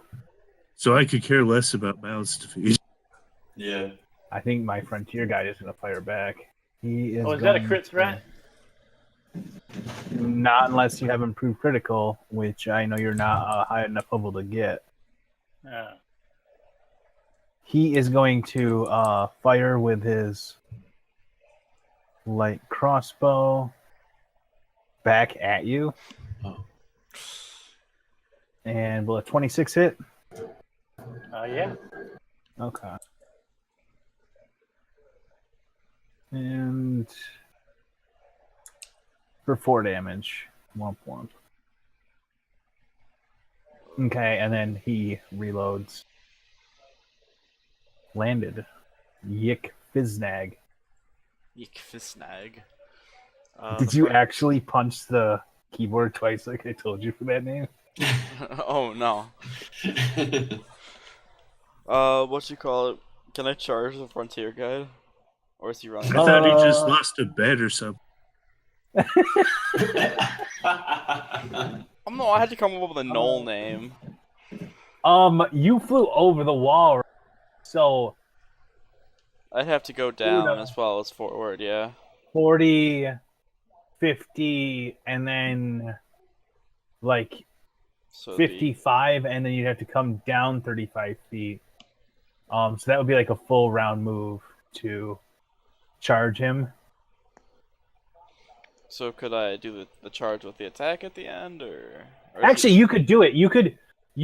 So I could care less about mouths to feed. Yeah. I think my frontier guide is going to fire back. He is. Oh, is that a going crit to- threat? Not unless you have improved critical, which I know you're not a high enough level to get. Yeah. He is going to fire with his light crossbow back at you. Oh. And will a 26 hit? Yeah. Okay. And for 4 damage. Womp womp. Okay, and then he reloads. Landed. Yick Fiznag. Yeek Fisnag. Did you actually punch the keyboard twice like I told you for that name? Oh no. What you call it? Can I charge the frontier guide? Or is he running? I thought he just lost a bet or something. No, I had to come up with a null name. You flew over the wall, so I'd have to go down as well as forward, yeah. 40, 50, and then like So it'd be- 55, and then you'd have to come down 35 feet. So that would be like a full round move to charge him. So could I do the charge with the attack at the end, or is Actually, you could do it. You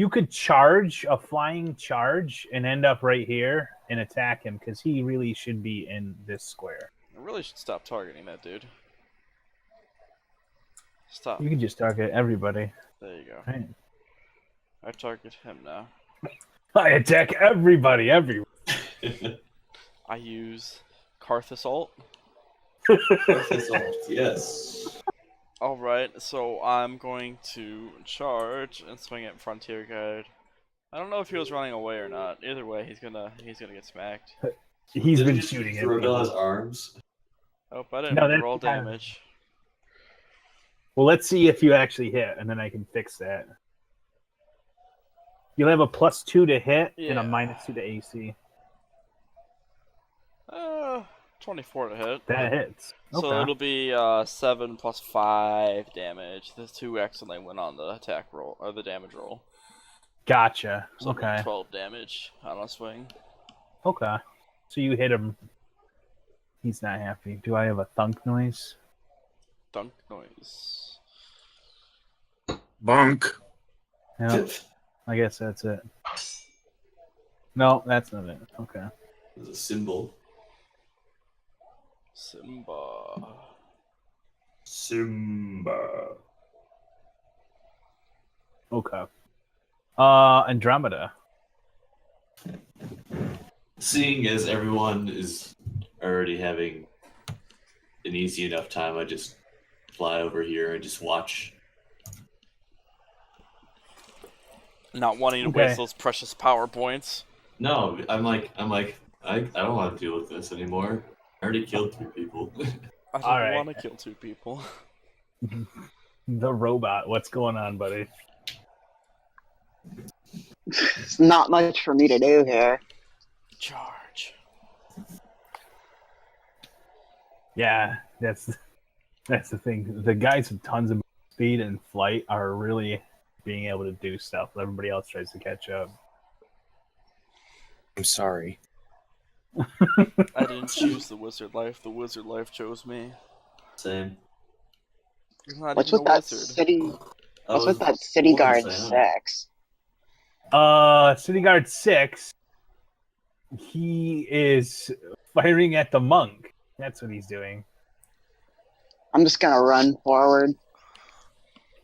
could charge a flying charge and end up right here and attack him because he really should be in this square. I really should stop targeting that dude. Stop. You can just target everybody. There you go. Right. I target him now. I attack everybody everywhere. I use Karth Assault. Yes. Alright, so I'm going to charge and swing at Frontier Guide. I don't know if he was running away or not. Either way, he's gonna get smacked. He's Did been he shooting at throw down his people. arms. Oh, I didn't No, that's roll kind of- damage. Well, let's see if you actually hit, and then I can fix that. You'll have a +2 to hit and a Yeah. -2 to AC. 24 to hit. That hits. So Okay. it'll be 7 plus 5 damage. The 2 accidentally went on the attack roll, or the damage roll. Gotcha. So it'll be Okay. 12 damage on a swing. Okay. So you hit him. He's not happy. Do I have a thunk noise? Dunk noise. Bonk. Yeah. I guess that's it. No, that's not it. Okay. There's a symbol. Simba. Simba. Okay. Andromeda. Seeing as everyone is already having an easy enough time, I just fly over here and just watch. Not wanting to Okay. waste those precious power points. No, I'm like, I don't want to deal with this anymore. I already killed 3 people. I don't Alright. want to kill 2 people. The robot. What's going on, buddy? It's not much for me to do here. Charge. Yeah, that's the thing. The guys with tons of speed and flight are really being able to do stuff. Everybody else tries to catch up. I'm sorry. I didn't choose the wizard life. The wizard life chose me. Same. You're not What's even with a that wizard. city? I What's was with that City born Guard psionic. 6? City Guard 6. He is firing at the monk. That's what he's doing. I'm just gonna run forward.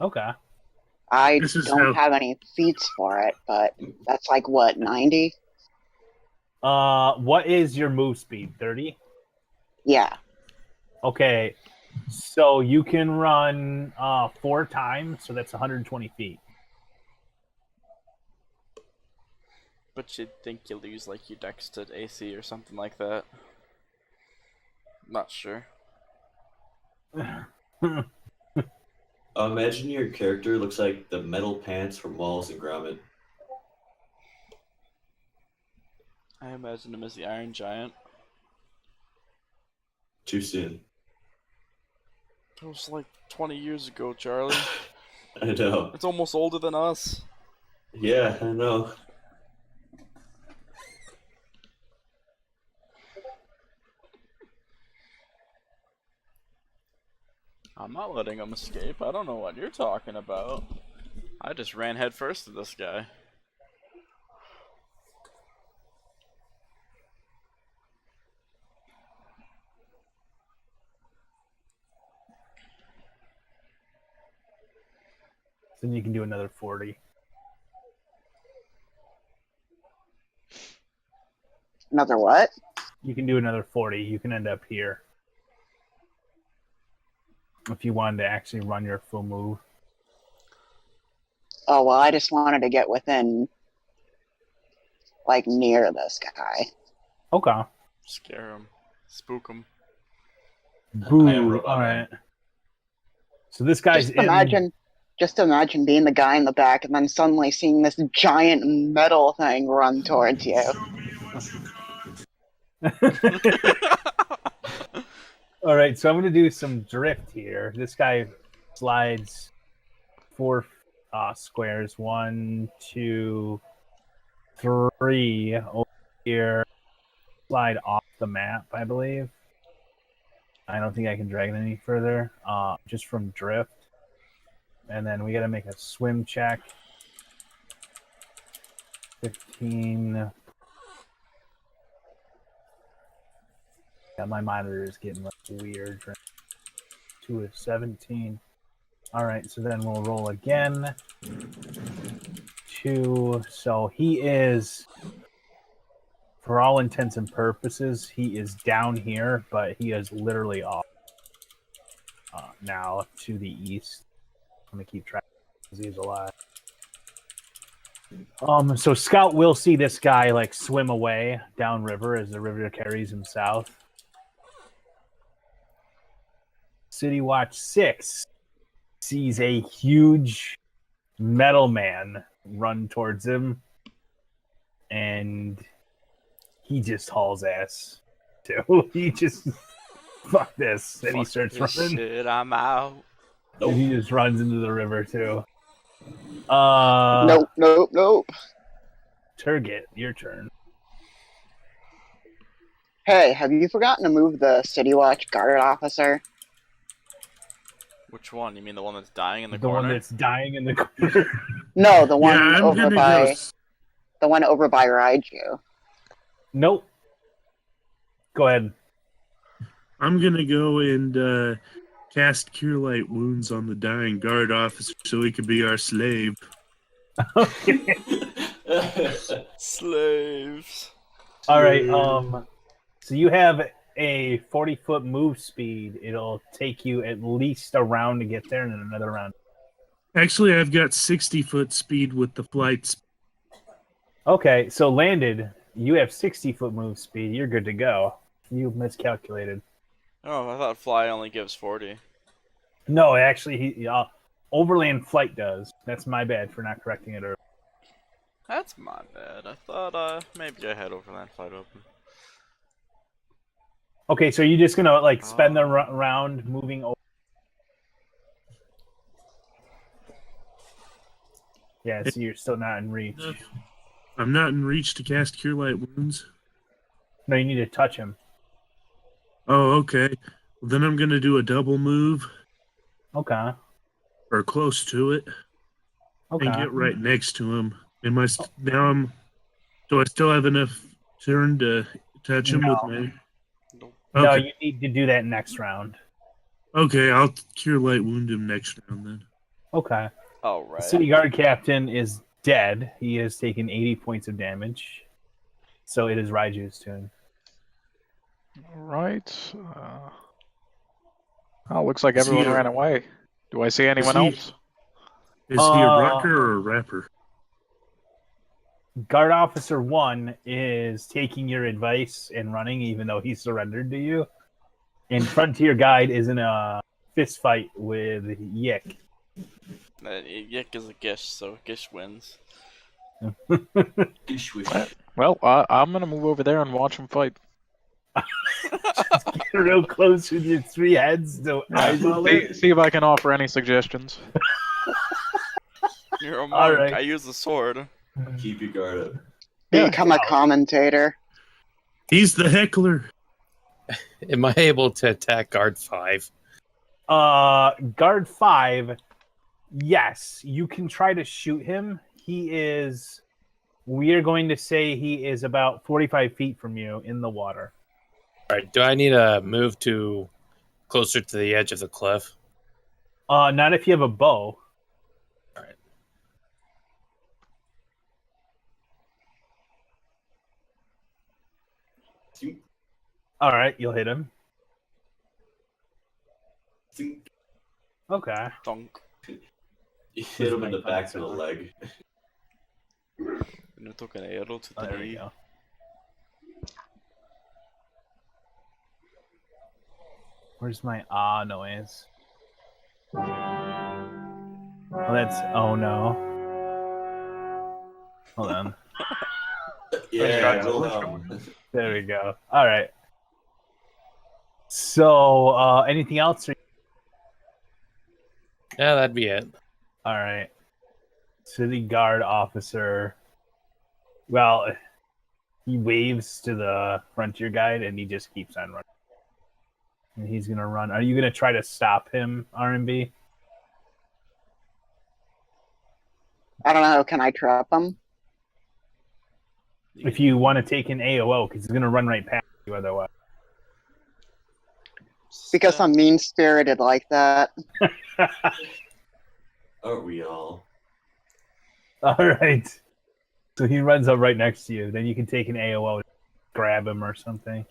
Okay. I This is don't how- have any feats for it, but that's like what, 90? What is your move speed? 30? Yeah. Okay. So you can run 4 times, so that's 120 feet. But you'd think you lose like your dex to AC or something like that. Not sure. Imagine your character looks like the metal pants from Wallace and Gromit. I imagine him as the Iron Giant. Too soon. It was like 20 years ago, Charlie. I know. It's almost older than us. Yeah, I know. I'm not letting him escape. I don't know what you're talking about. I just ran head first to this guy. Then you can do another 40. Another what? You can do another 40. You can end up here. If you wanted to actually run your full move. Oh, well, I just wanted to get within, like, near this guy. Okay. Scare him. Spook him. Boo. I am robot All man. right. So this guy's Just imagine being the guy in the back and then suddenly seeing this giant metal thing run towards you. All right, so I'm going to do some drift here. This guy slides 4 squares. 1, 2, 3 over here. Slide off the map, I believe. I don't think I can drag it any further. Just from drift. And then we got to make a swim check. 15. Yeah, my monitor is getting like weird. 2 is 17. All right, so then we'll roll again. 2. So he is, for all intents and purposes, he is down here, but he is literally off now to the east. I'm gonna keep track because he's alive. So Scout will see this guy like swim away downriver as the river carries him south. City Watch 6 sees a huge metal man run towards him, and he just hauls ass too. He just fuck this, and he Fuck starts this running. shit, I'm out. And he just runs into the river too. Nope. Turget, your turn. Hey, have you forgotten to move the City Watch guard officer? Which one? You mean the one that's dying in the The corner? one that's dying in the corner. No, the one Yeah, I'm over gonna by go. the one over by Raiju. Nope. Go ahead. I'm gonna go and cast Cure Light Wounds on the dying guard officer so he could be our slave. Slaves. All right. So you have a 40-foot move speed. It'll take you at least a round to get there, and then another round. Actually, I've got 60-foot speed with the flights. Okay, so landed. You have 60-foot move speed. You're good to go. You miscalculated. Oh, I thought fly only gives 40. No, actually, overland flight does. That's my bad for not correcting it earlier. That's my bad. I thought maybe I had overland flight open. Okay, so you're just gonna like spend the round moving over. Yeah, so you're still not in reach. I'm not in reach to cast Cure Light Wounds. No, you need to touch him. Oh, okay. Well, then I'm gonna do a double move. Okay. Or close to it. Okay. And get right next to him. Am I do I still have enough turn to touch him with my? No, Okay. you need to do that next round. Okay, I'll Cure Light Wound him next round then. Okay. All right. The city guard captain is dead. He has taken 80 points of damage. So it is Raiju's turn. All right. Looks like everyone ran away. Do I see anyone else? Is he a rocker or a rapper? Guard Officer 1 is taking your advice and running, even though he surrendered to you. And Frontier Guide is in a fist fight with Yik. Yik is a Gish, so Gish wins. Gish wish. Well, I'm gonna move over there and watch him fight. Just get real close with your three heads. So See if I can offer any suggestions. You're a monk. All right. I use the sword. Keep your guard up. Become a commentator. He's the heckler. Am I able to attack guard 5? Guard 5, yes, you can try to shoot him. We are going to say he is about 45 feet from you in the water. All right. Do I need to move to closer to the edge of the cliff? Not if you have a bow. All right. All right, you'll hit him. Think Okay. Donk. you hit him in the back of the leg. Nu took an arrow to the There we knee. go. Where's my noise? Oh, that's no. Hold on. Yeah, There we go. All right. So, anything else? Yeah, that'd be it. All right. City guard officer. Well, he waves to the frontier guide and he just keeps on running. And he's gonna run. Are you gonna try to stop him, RMB? I don't know. Can I trap him? If you want to take an AOO, because he's gonna run right past you otherwise. Because I'm mean-spirited like that. Aren't we all? All right. So he runs up right next to you. Then you can take an AOO, grab him or something.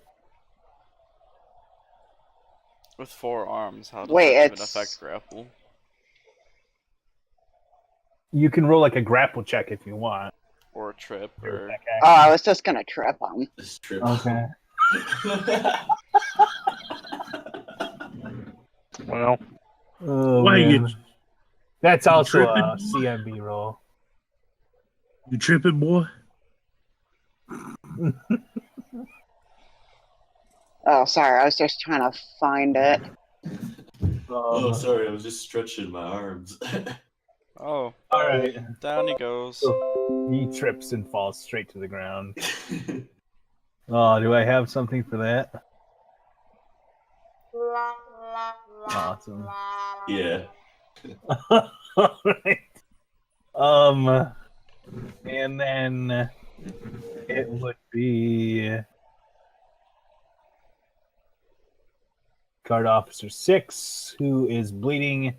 With 4 arms, how does Wait, that even it's- affect grapple? You can roll like a grapple check if you want. Or a trip, or... Oh, I was just gonna trip him. This trip. Okay. Well, Oh, Why man. you That's also tripping? a CMB roll. tripping, boy? Oh, sorry. I was just trying to find it. Oh, sorry, I was just stretching my arms. Oh, All right. down he goes. He trips and falls straight to the ground. Oh, do I have something for that? Awesome. Yeah. All right. And then it would be Guard Officer 6, who is bleeding.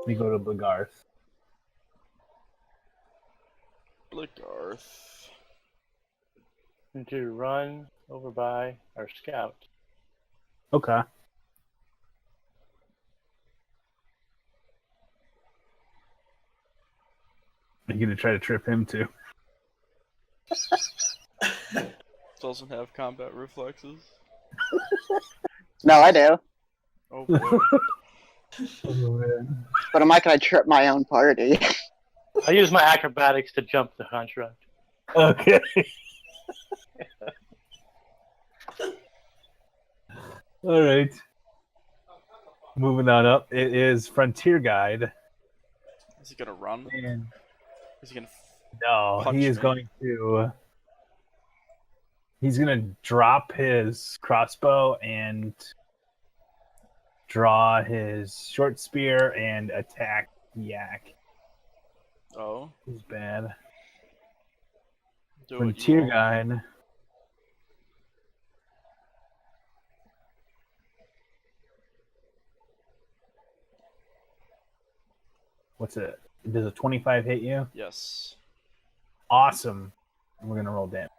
We go to Blagarth. Bligarth. And to run over by our scout. Okay. Are you gonna try to trip him too? Doesn't have combat reflexes. No, I do. Oh boy. But am I gonna trip my own party? I use my acrobatics to jump the construct. Okay. All right. Moving on up, it is Frontier Guide. Is he gonna run? And Is he gonna? no, Punch he is me. going to. He's gonna drop his crossbow and draw his short spear and attack Yak. Oh, He's bad. do it. Frontier Guide. What's it? Does a 25 hit you? Yes. Awesome. We're gonna roll damage.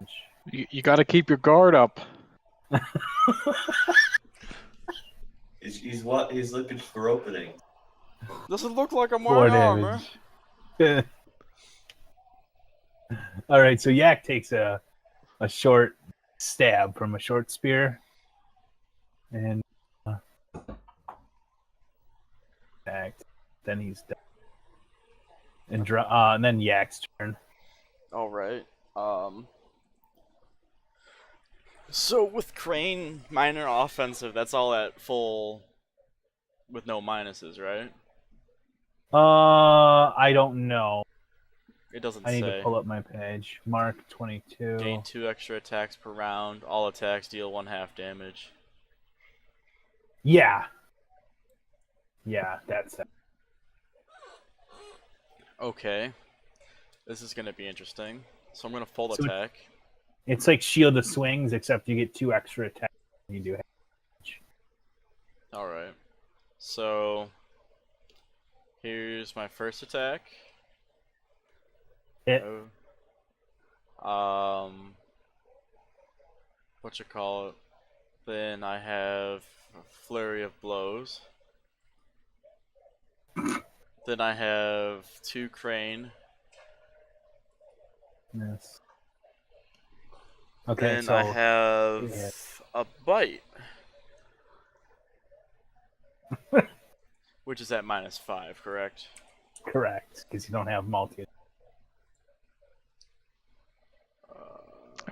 You got to keep your guard up. He's what? He's looking for opening. Doesn't look like I'm 4 wearing armor. damage. All right, so Yak takes a short stab from a short spear, and attacked. Then he's done. And then Yak's turn. All right. So with Crane, minor offensive, that's all at full, with no minuses, right? I don't know. It doesn't I need say. to pull up my page. Mark 22. Gain 2 extra attacks per round. All attacks deal 1/2 damage. Yeah. Yeah, that's it. Okay. This is going to be interesting. So I'm going to full So attack. It's like Shield of Swings, except you get 2 extra attacks when you do damage. Alright. So here's my first attack. Hit. What you call it? Then I have a flurry of blows. Then I have 2 crane. Yes. Okay, Then so I have yeah. a bite. Which is at -5, correct? correct, because you don't have multi.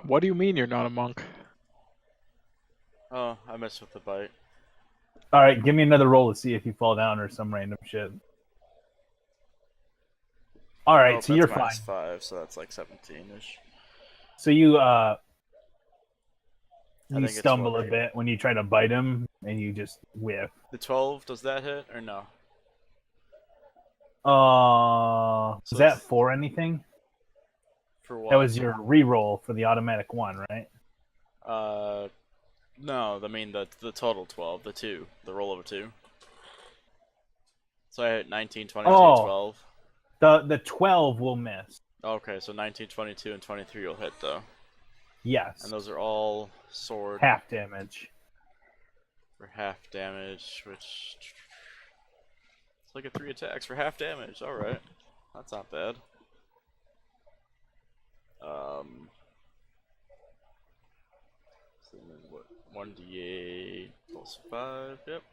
What do you mean you're not a monk? Oh, I messed with the bite. All right, give me another roll to see if you fall down or some random shit. All right, Oh, so that's you're fine. -5, so that's like 17-ish. So you think it's stumble what? a bit when you try to bite him, and you just whiff. The 12, does that hit or no? Is So that it's- for anything? For what? That was your re-roll for the automatic one, right? No, I mean the total 12, the 2, the roll of a 2. So I hit 19, 22, Oh. 12. The 12 will miss. Okay, so 19, 22, and 23 will hit though. Yes. And those are all sword Half damage. for half damage, which it's like a 3 attacks for half damage. All right, that's not bad. So then what? 1d8 plus 5. Yep.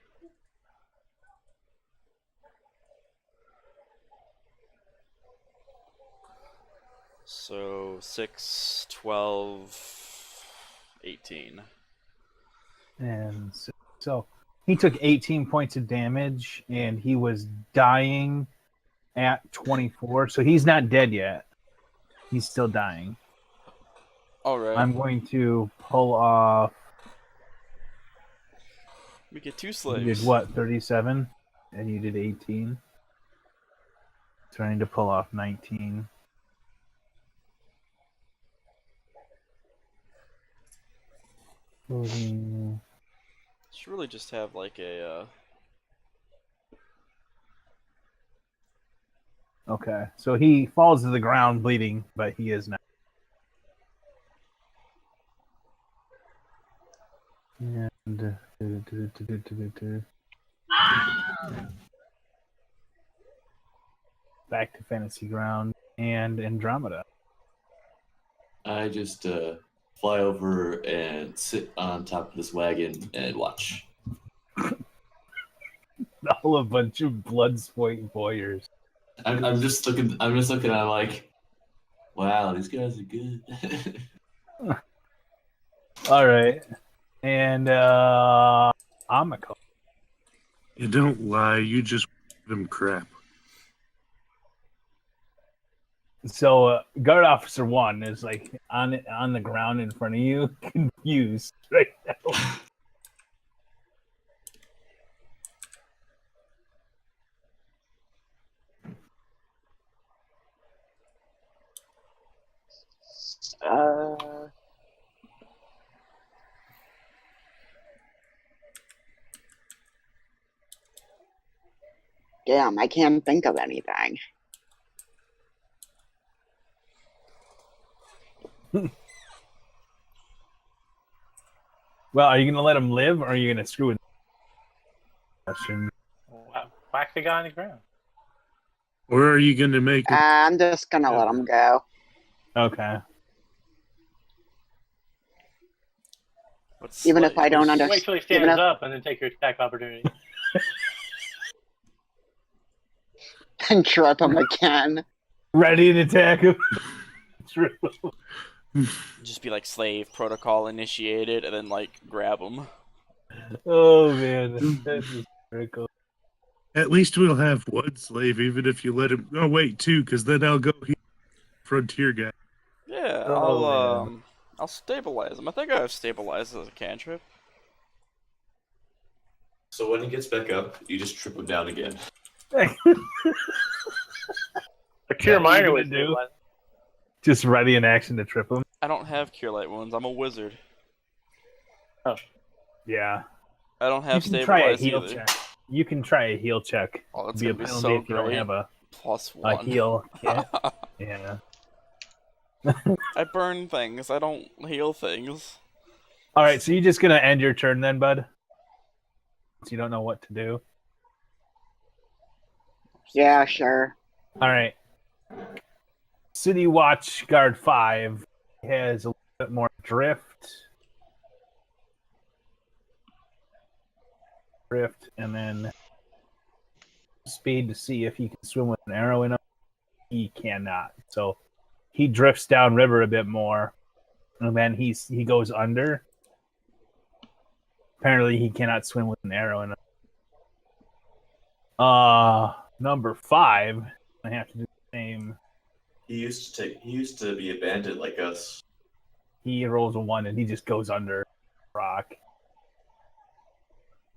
So 6, 12, 18. And so he took 18 points of damage, and he was dying at 24. So he's not dead yet. He's still dying. All right. I'm going to pull off. We get 2 You slaves. did what? 37, and you did 18. Trying to pull off 19. Should really just have like a. Okay, so he falls to the ground bleeding, but he is not. And back to Fantasy Ground and Andromeda. I just fly over and sit on top of this wagon and watch. All a bunch of blood-sport voyeurs. I'm just looking. I'm just looking. I'm like, wow, these guys are good. All right, and Amiko. You don't lie. You just give him crap. So guard officer 1 is like on the ground in front of you, confused right now. Damn, I can't think of anything. Well, are you gonna let him live, or are you gonna screw with? Question. Whack the guy on the ground. Or are you going to make it? I'm just gonna let him go. Okay. Even if I don't Wait understand. till he stands up and then take your attack opportunity. And trip him again. Ready to attack him. True. Just be like slave protocol initiated, and then like grab him. Oh man, that's just very cool. At least we'll have one slave, even if you let him. Oh wait, two, because then I'll go frontier guy. Yeah, Oh, I'll stabilize him. I think I have stabilize as a cantrip. So when he gets back up, you just trip him down again. A cure minor would do. do. Just ready in action to trip him. I don't have cure light wounds. I'm a wizard. Yeah. I don't have You can try a stabilize heal either. check. You can try a heal check. Oh, that's Be a gonna be penalty so if you don't great. have a +1. heal kit. Yeah. I burn things. I don't heal things. All right, so you're just gonna end your turn then, bud. So you don't know what to do. Yeah, sure. All right. City Watch Guard 5 has a little bit more drift. And then speed to see if he can swim with an arrow in him. He cannot. So he drifts downriver a bit more. And then he goes under. Apparently he cannot swim with an arrow in him. Number 5. I have to do the same. He used to be a bandit like us. He rolls a 1 and he just goes under rock.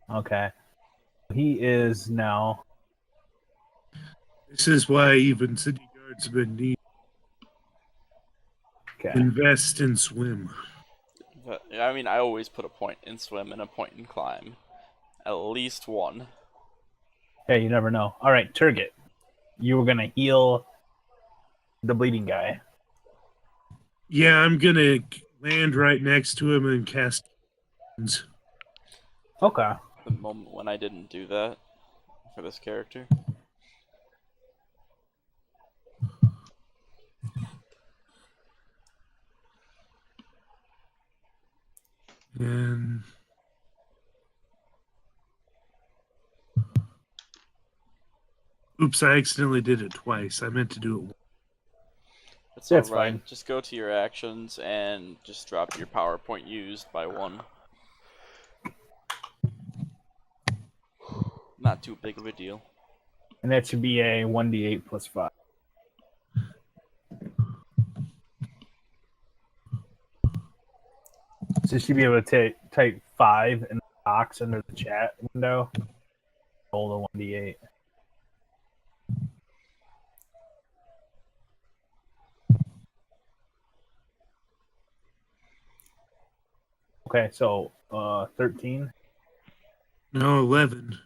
Okay. He is now. This is why even city guardsmen need Okay. invest in swim. But, I mean, I always put a point in swim and a point in climb. At least one. Hey, you never know. All right, Turget. You were going to heal the bleeding guy. Yeah, I'm gonna land right next to him and cast. Okay. The moment when I didn't do that for this character. And oops, I accidentally did it twice. I meant to do it once. That's That's alright. fine. Just go to your actions and just drop your PowerPoint used by 1. Not too big of a deal. And that should be a 1d8 plus 5. So you should be able to type 5 in the box under the chat window. Roll the 1d8. Okay, so 13. No, 11.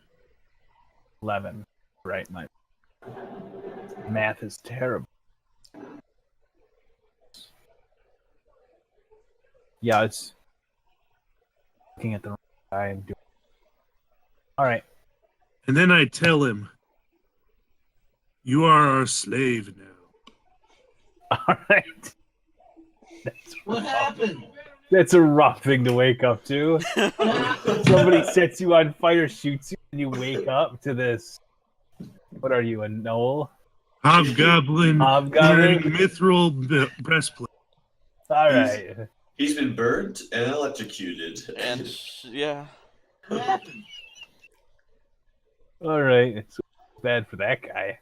11. Right, my math is terrible. Yeah, it's looking at the wrong guy and doing. All right. And then I tell him, "You are our slave now." All right. What happened? That's a rough thing to wake up to. Somebody sets you on fire, shoots you, and you wake up to this. What are you, a knoll? Hobgoblin Hobgoblin? wearing mithril breastplate. All right. He's been burnt and electrocuted. And yeah, What happened? All right. It's bad for that guy.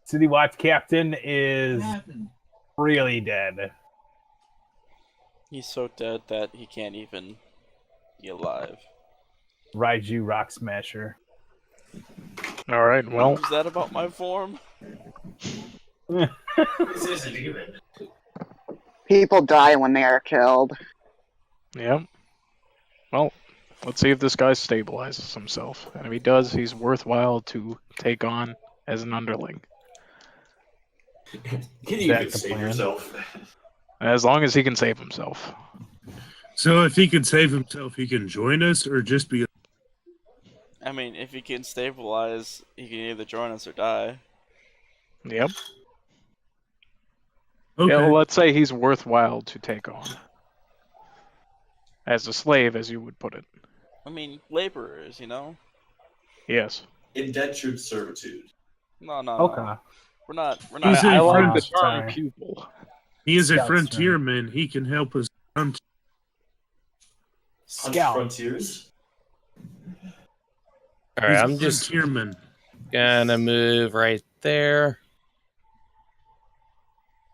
City Watch Captain is What happened? really dead. he's so dead that he can't even be alive. Raiju Rock Smasher. All right. Well, What was that about my form? This isn't even. People die when they are killed. yeah. Well, let's see if this guy stabilizes himself. And if he does, he's worthwhile to take on as an underling. Can you even That's the save plan. yourself? As long as he can save himself. So if he can save himself, he can join us or just be. I mean, if he can stabilize, he can either join us or die. Yep. Okay. Yeah, well, let's say he's worthwhile to take on. As a slave, as you would put it. I mean, laborers, you know? Yes. Indentured servitude. No, no, Okay. no. We're not. He's I a like the friend. term Sorry. pupil. He is a Scouts, frontierman. He can help us hunt. Hunt Scout. frontiers. All right, He's a I'm just frontierman. gonna move right there.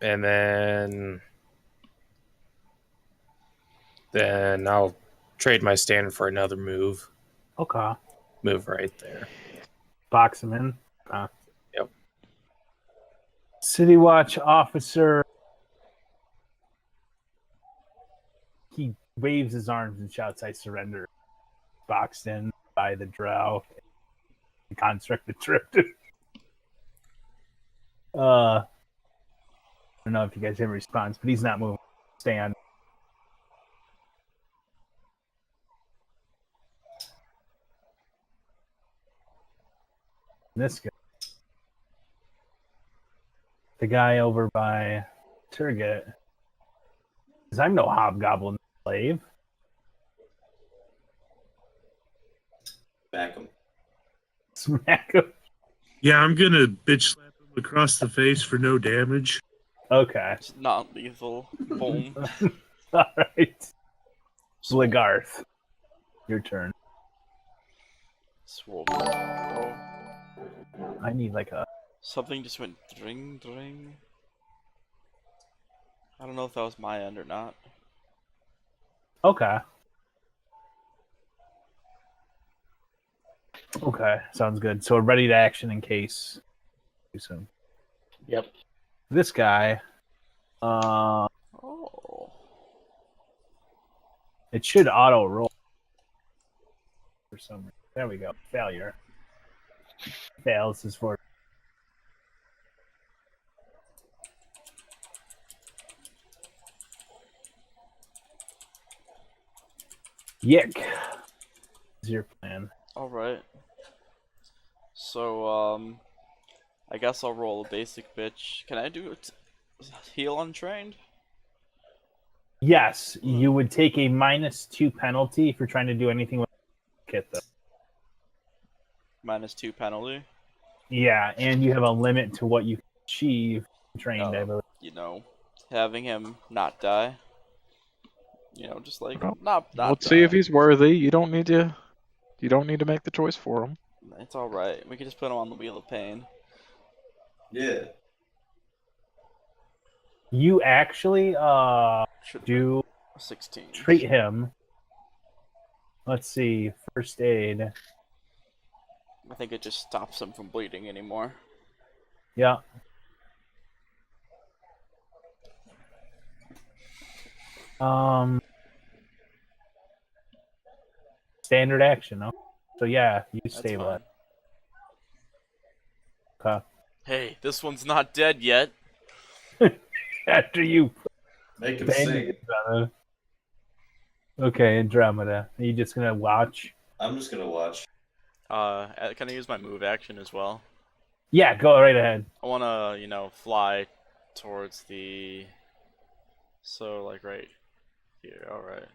And then I'll trade my stand for another move. Okay. Move right there. Box him in. Yep. City Watch officer. He waves his arms and shouts, "I surrender." Boxed in by the drow. The construct of Drift. I don't know if you guys have a response, but he's not moving. Stand. This guy. The guy over by Turget. Because I'm no hobgoblin slave. Back him. Smack him. Yeah, I'm gonna bitch slap him across the face for no damage. Okay. It's not lethal. Boom. All right. Lagarth. Your turn. Swole. Oh, I need like a. something just went dring dring. I don't know if that was my end or not. Okay. Okay. Sounds good. So ready to action in case. Too soon. Yep. This guy. Oh. It should auto roll. For some reason. There we go. Failure. Fails his for. Yick. Is your plan? Alright. So, I guess I'll roll a basic bitch. Can I do it? Heal untrained? Yes, you would take a -2 penalty if you're trying to do anything with kit though. -2 penalty. Yeah, and you have a limit to what you can achieve trained, I Oh. believe. You know, having him not die. You know, just like Well, not Let's die. see if he's worthy. You don't need to make the choice for him. It's all right. We can just put him on the wheel of pain. Yeah. You actually Should do 16. treat him. Let's see, first aid. I think it just stops him from bleeding anymore. Yeah. standard action. No? So yeah, you That's stabilize. fine. Okay. Hey, this one's not dead yet. After you Make him bandage sing. it on it. Okay, Andromeda. Are you just gonna watch? I'm just gonna watch. Can I use my move action as well? Yeah, go right ahead. I wanna, fly towards the. So like right here. All right.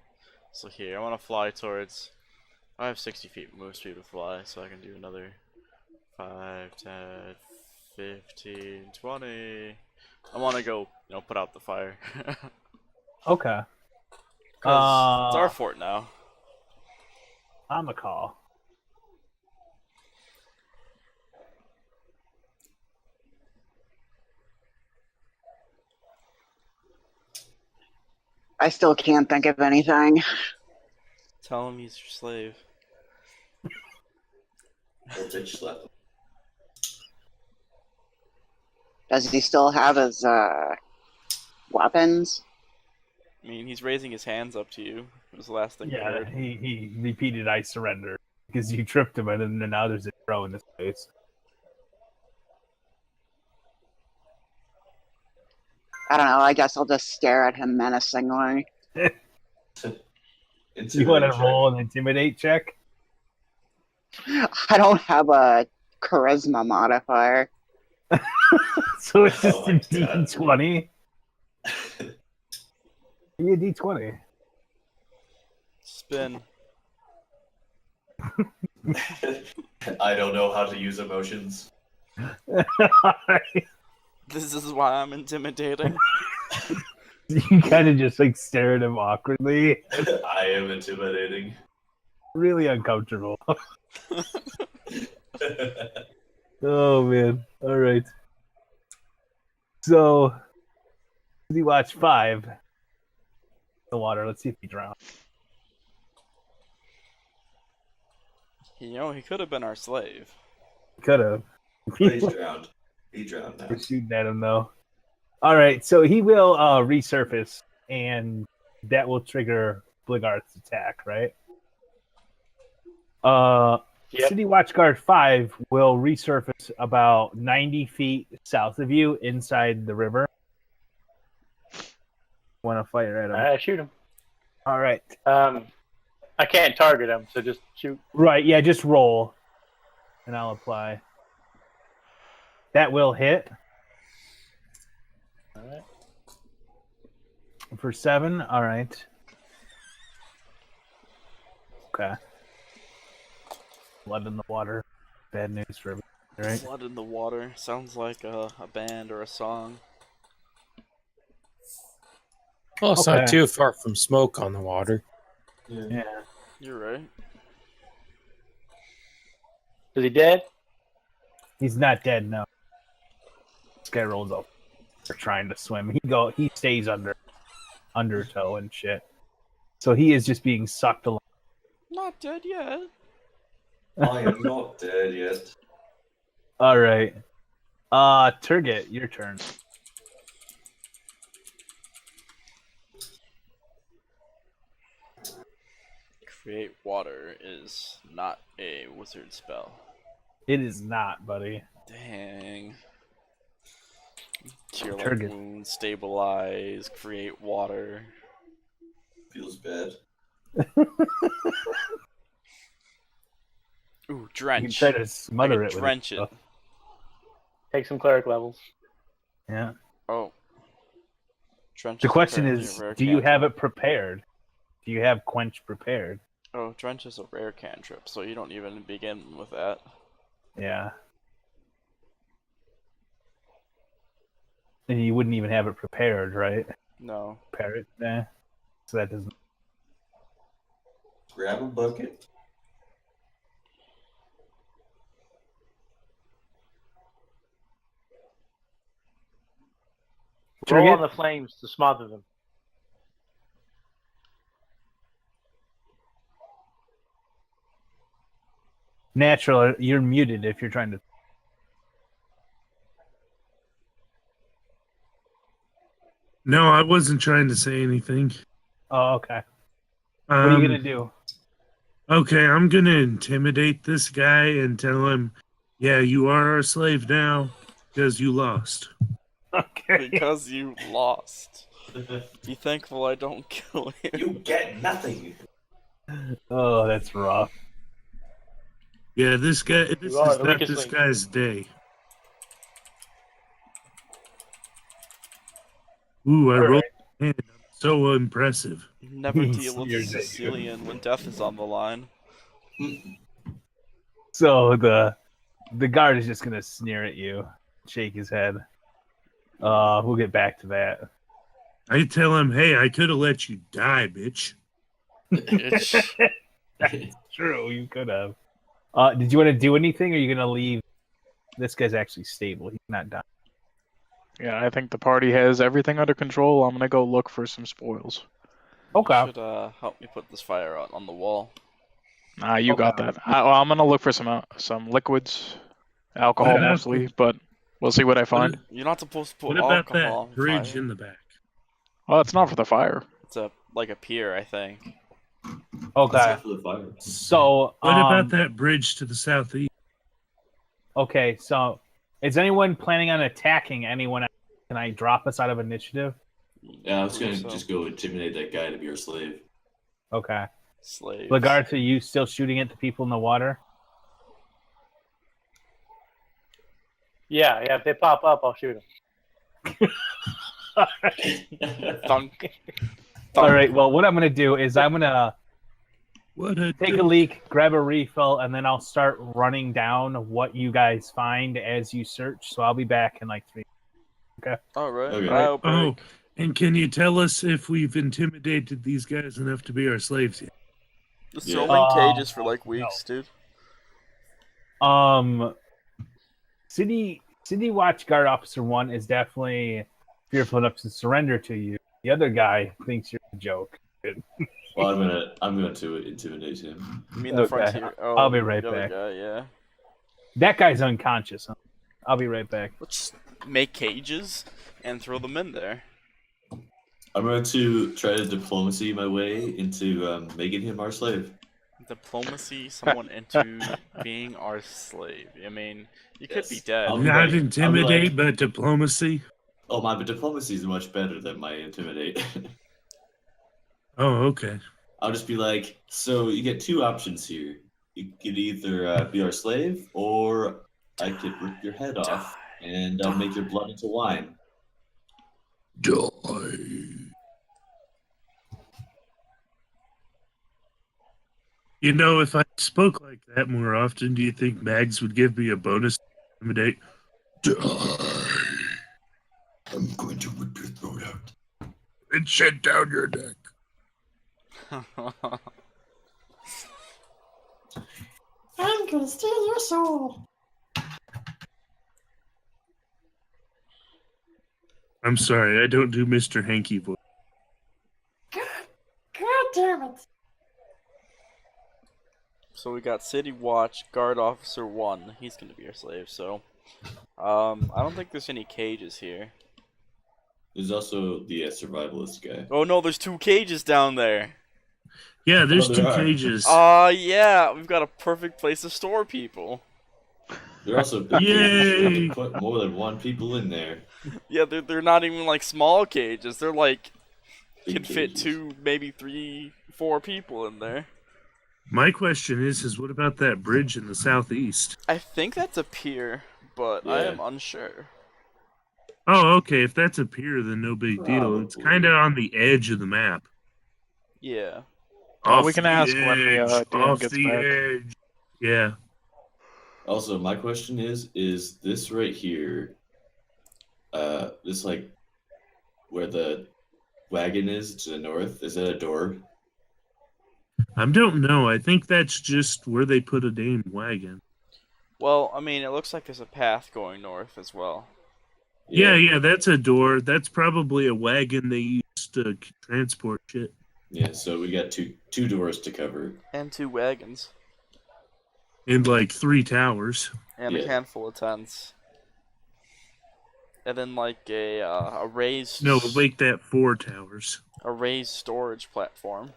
So here, I wanna fly towards. I have 60 feet move speed to fly, so I can do another 5, 10, 15, 20. I want to go, put out the fire. Okay. Because it's our fort now. I'm a call. I still can't think of anything. Tell him he's your slave. Or bitch slap him. Does he still have his weapons? I mean, he's raising his hands up to you. It was the last thing I Yeah, heard. he repeated, "I surrender," because you tripped him, and then now there's a throw in his face. I don't know. I guess I'll just stare at him menacingly. You Intimidate want to check. roll an intimidate check? I don't have a charisma modifier. So it's just Oh a my God. D20. Give me a D20. Spin. I don't know how to use emotions. This is why I'm intimidating. You kind of just like stare at him awkwardly. I am intimidating. Really uncomfortable. Oh man. All right. So we watch 5. The water. Let's see if he drowns. He could have been our slave. Could have. He's drowned. He drowned now. We're shooting at him though. All right, so he will resurface, and that will trigger Bligart's attack, right? Yep. City Watchguard 5 will resurface about 90 feet south of you inside the river. Want to fire at him? Shoot him. All right. I can't target him, so just shoot. Right, yeah, just roll, and I'll apply. That will hit. All right. For 7, all right. Okay. Blood in the water. Bad news for everybody, right? Blood in the water. Sounds like a band or a song. Well, it's Okay. not too far from smoke on the water. Yeah. You're right. Is he dead? He's not dead, no. This guy rolls up. They're trying to swim. He stays undertow and shit. So he is just being sucked along. Not dead yet. I am not dead yet. All right. Turget, your turn. Create water is not a wizard spell. It is not, buddy. Dang. Cure Turget. like wounds, stabilize, create water. Feels bad. Ooh, You can drench. try to smother I it can with drench it. stuff. Take some cleric levels. Yeah. Oh. Drench The is question apparently is, a rare do you have cantrip. it prepared? Do you have Quench prepared? Oh, drench is a rare cantrip, so you don't even begin with that. Yeah. And you wouldn't even have it prepared, right? No. Prepare it? Nah. So that doesn't... Grab a bucket. Roll Turget? on the flames to smother them. Natural, you're muted if you're trying to... No, I wasn't trying to say anything. Oh, okay. What are you going to do? Okay, I'm gonna intimidate this guy and tell him, yeah, you are our slave now because you lost. Okay. Because you lost. Be thankful I don't kill you. You get nothing. Oh, that's rough. Yeah, this guy. This is are the not weakest this link. guy's day. Ooh, I All rolled. right. Man, I'm so impressive. Never deal with a You're dead. Sicilian when death is on the line. So the guard is just gonna sneer at you, shake his head. We'll get back to that. I tell him, hey, I could have let you die, bitch. Bitch. That's true. You could have. Did you want to do anything, or are you gonna leave? This guy's actually stable. He's not dying. Yeah, I think the party has everything under control. I'm gonna go look for some spoils. Okay. Should help me put this fire out on the wall. Ah, you got that. I'm gonna look for some liquids, alcohol What about mostly, but we'll see what I find. You're not supposed to put What about alcohol that on bridge fire. in the back? Well, it's not for the fire. It's like a pier, I think. Okay. Except for the fire. So, What about that bridge to the southeast? Okay, so is anyone planning on attacking anyone? Can I drop us out of initiative? Yeah, I was gonna So, just go intimidate that guy to be our slave. Okay. slaves. Lagarde, are you still shooting at the people in the water? Yeah, if they pop up, I'll shoot them. Thunk. All right. Well, what I'm gonna do is I'm gonna What a take a leak, grab a refill, and then I'll start running down what you guys find as you search. So I'll be back in like 3. All right. Okay. I'll break. Oh, and can you tell us if we've intimidated these guys enough to be our slaves yet? Just Yeah. throw them in cages for like weeks, dude. City Watch Guard Officer 1 is definitely fearful enough to surrender to you. The other guy thinks you're a joke. Well, I'm going to intimidate him. You mean the Okay. frontier? Oh, I'll be right the other back. guy, yeah. That guy's unconscious. Huh? I'll be right back. Let's make cages and throw them in there. I'm going to try to diplomacy my way into making him our slave. Diplomacy someone into being our slave. I mean, you could be Yes. dead. I'll be Not like- intimidate, I'll be but diplomacy. Oh, my diplomacy is much better than my intimidate. Oh, okay. I'll just be like, so you get 2 options here. You could either be our slave, or I could rip your head off and make your blood into wine. Die. You know, if I spoke like that more often, do you think Mags would give me a bonus to intimidate? Die. I'm going to rip your throat out and shed down your neck. I'm gonna steal your soul. I'm sorry, I don't do Mr. Hanky voice. God damn it. So we got City Watch, Guard Officer 1. He's gonna be our slave, so. I don't think there's any cages here. There's also the survivalist guy. Oh no, there's 2 cages down there. Yeah, there's Oh, 2 there are. cages. Yeah, we've got a perfect place to store people. They're also big Yay! cages. You can put more than 1 people in there. Yeah, they're not even like small cages. They're like Big can fit cages. 2, maybe 3, 4 people in there. My question is what about that bridge in the southeast? I think that's a pier, but I Yeah. am unsure. Oh, okay. If that's a pier, then no big deal. It's Probably. kind of on the edge of the map. Yeah. Well, we Off can the ask when the edge, DM off gets the back. edge. Yeah. Also, my question is this right here, this like where the wagon is to the north, is that a door? I don't know. I think that's just where they put a damn wagon. Well, I mean, it looks like there's a path going north as well. Yeah, that's a door. That's probably a wagon they used to transport shit. Yeah, so we got two doors to cover. And 2 wagons. And like 3 towers. And a Yeah. handful of tents. And then like a raised No, make that 4 towers. a raised storage platform.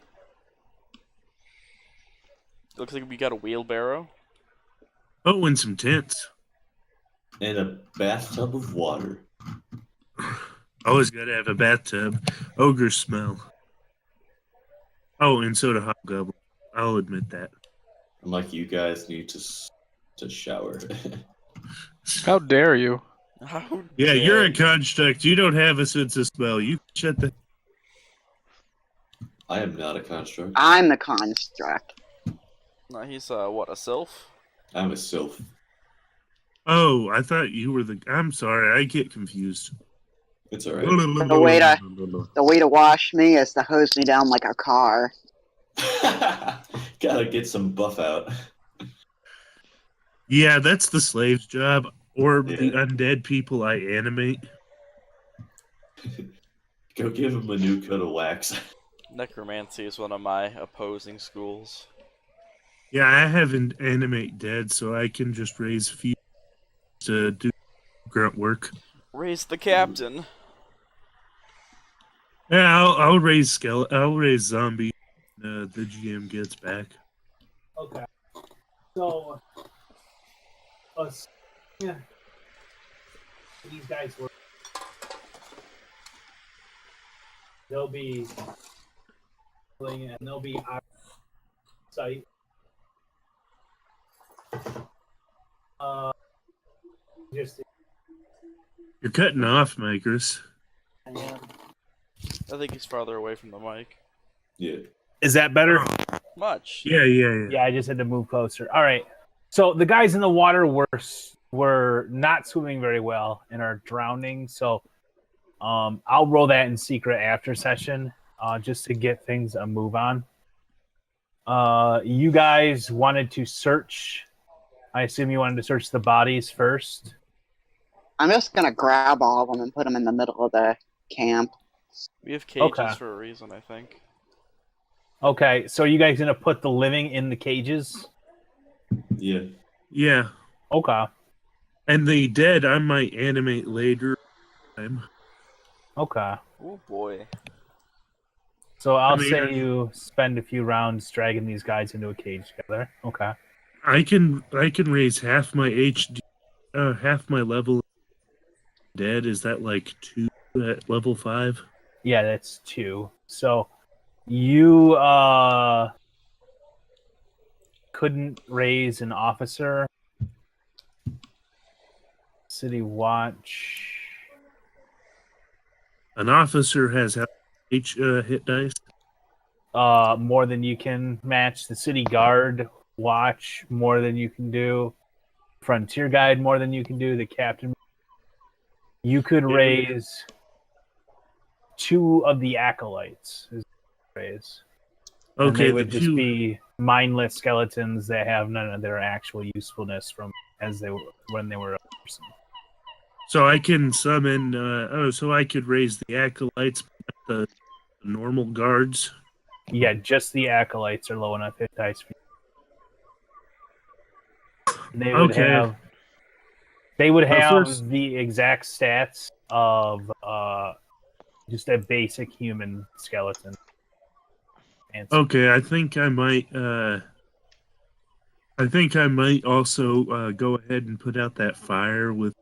Looks like we got a wheelbarrow. Oh, and some tents. And a bathtub of water. Always gotta have a bathtub. Ogre smell. Oh, and so do hobgoblins. I'll admit that. I'm like, you guys need to shower. How dare you? How Yeah, you're dare a you. construct. You don't have a sense of smell. You shut the. I am not a construct. I'm the construct. No, he's what, a sylph? I'm a sylph. Oh, I thought you were the. I'm sorry, I get confused. It's alright. The way to wash me is to hose me down like a car. Gotta get some buff out. Yeah, that's the slave's job, or the Yeah. undead people I animate. Go give him a new coat of wax. Necromancy is one of my opposing schools. Yeah, I haven't animate dead, so I can just raise few to do grunt work. Raise the captain. Yeah, I'll raise I'll raise zombie. The GM gets back. Okay. So, yeah. These guys were. They'll be. And they'll be out of sight. Just. You're cutting off, Makers. I think he's farther away from the mic. Yeah. Is that better? Much. Yeah. Yeah, I just had to move closer. All right. So the guys in the water were not swimming very well and are drowning. So I'll roll that in secret after session just to get things a move on. You guys wanted to search. I assume you wanted to search the bodies first. I'm just gonna grab all of them and put them in the middle of the camp. We have cages Okay. for a reason, I think. Okay, so you guys gonna put the living in the cages? Yeah. Yeah. Okay. And the dead, I might animate later. Okay. Oh boy. So I'll I mean, say you spend a few rounds dragging these guys into a cage together. Okay. I can raise half my HD, half my level. Dead, is that like 2 at level 5? Yeah, that's 2. So you couldn't raise an officer. City Watch. An officer has how H hit dice? More than you can match. The City Guard Watch, more than you can do. Frontier Guide, more than you can do. The Captain. You could raise 2 of the Acolytes. Raise. And Okay, they the would just two. be mindless skeletons that have none of their actual usefulness from as they were when they were a person. So I can summon. So I could raise the acolytes, but not the normal guards. Yeah, just the Acolytes are low enough hit dice. And they would Okay. have. They would Well, have first- the exact stats of just a basic human skeleton. And Okay, I think I might. I think I might also go ahead and put out that fire with the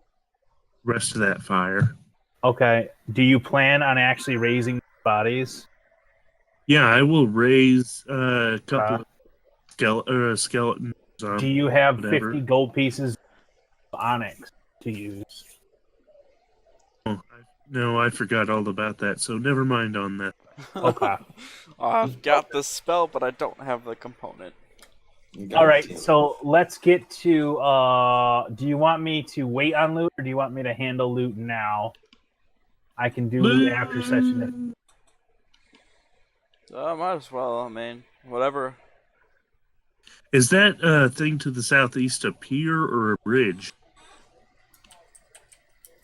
rest of that fire. okay, do you plan on actually raising bodies? Yeah, I will raise a couple of skeletons. Do you have whatever. 50 gold pieces of onyx to use? No, I forgot all about that, so never mind on that. Okay. I've got the spell, but I don't have the component. All right, so let's get to. Do you want me to wait on loot, or do you want me to handle loot now? I can do loot after session. Might as well. I mean, whatever. Is that thing to the southeast a pier or a bridge?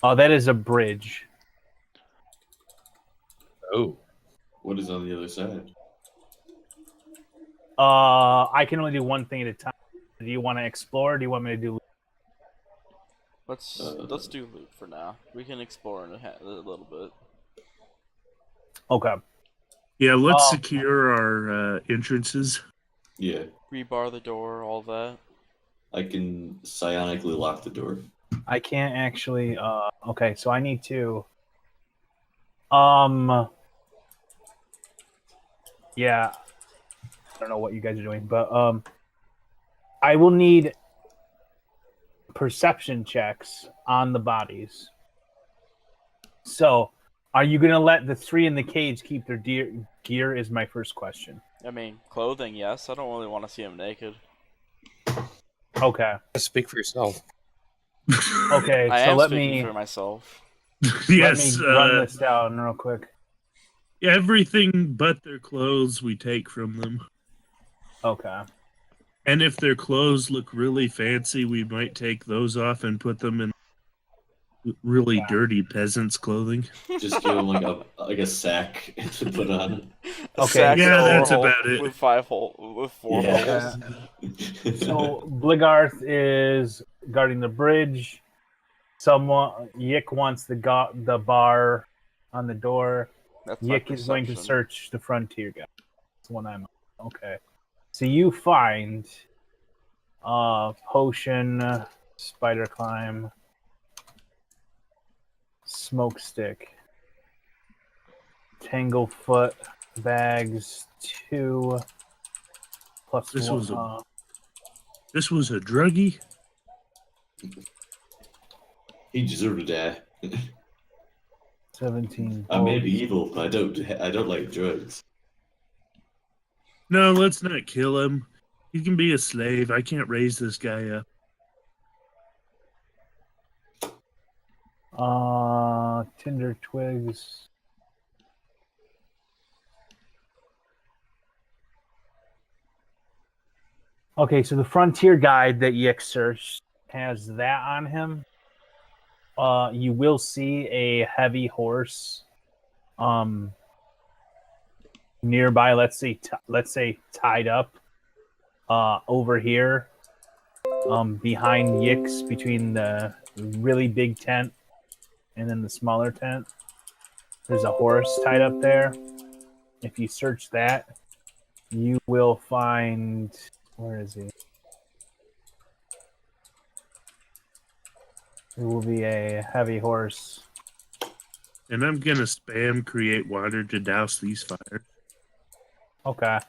Oh, that is a bridge. Oh. What is on the other side? I can only do one thing at a time. Do you want to explore? Or do you want me to do? Loot? Let's do loot for now. We can explore in a little bit. Okay. Yeah, let's secure our entrances. Yeah. rebar the door, all that. I can psionically lock the door. I can't actually. Okay, so I need to. Yeah, I don't know what you guys are doing, but I will need perception checks on the bodies. So, are you gonna let the 3 in the cage keep their gear? Is my first question. I mean, clothing, yes. I don't really want to see him naked. Okay. Speak for yourself. Okay. I So am let speaking me for myself. Yes, let me run this down real quick. everything but their clothes we take from them. Okay. And if their clothes look really fancy, we might take those off and put them in really dirty peasants' clothing. Just give him like a sack to put on. A Okay, sack yeah, with that's 4 about it. With 4 Yeah. holes. So Bligarth is guarding the bridge. Yik wants the bar on the door. That's my Yik is going to perception. search the frontier guy. That's the one I'm on. Okay. So you find potion, spider climb, smoke stick, tanglefoot, bags 2 plus This 1. was this was a druggie. He deserved to die. 17. I may be evil, but I don't like drugs. No, let's not kill him. He can be a slave. I can't raise this guy up. Tinder twigs. Okay, so the frontier guide that Yik searched has that on him. You will see a heavy horse nearby, let's say tied up over here behind Yik's, between the really big tent and then the smaller tent. There's a horse tied up there. If you search that, you will find, where is he? It will be a heavy horse. And I'm gonna spam create water to douse these fires. Okay.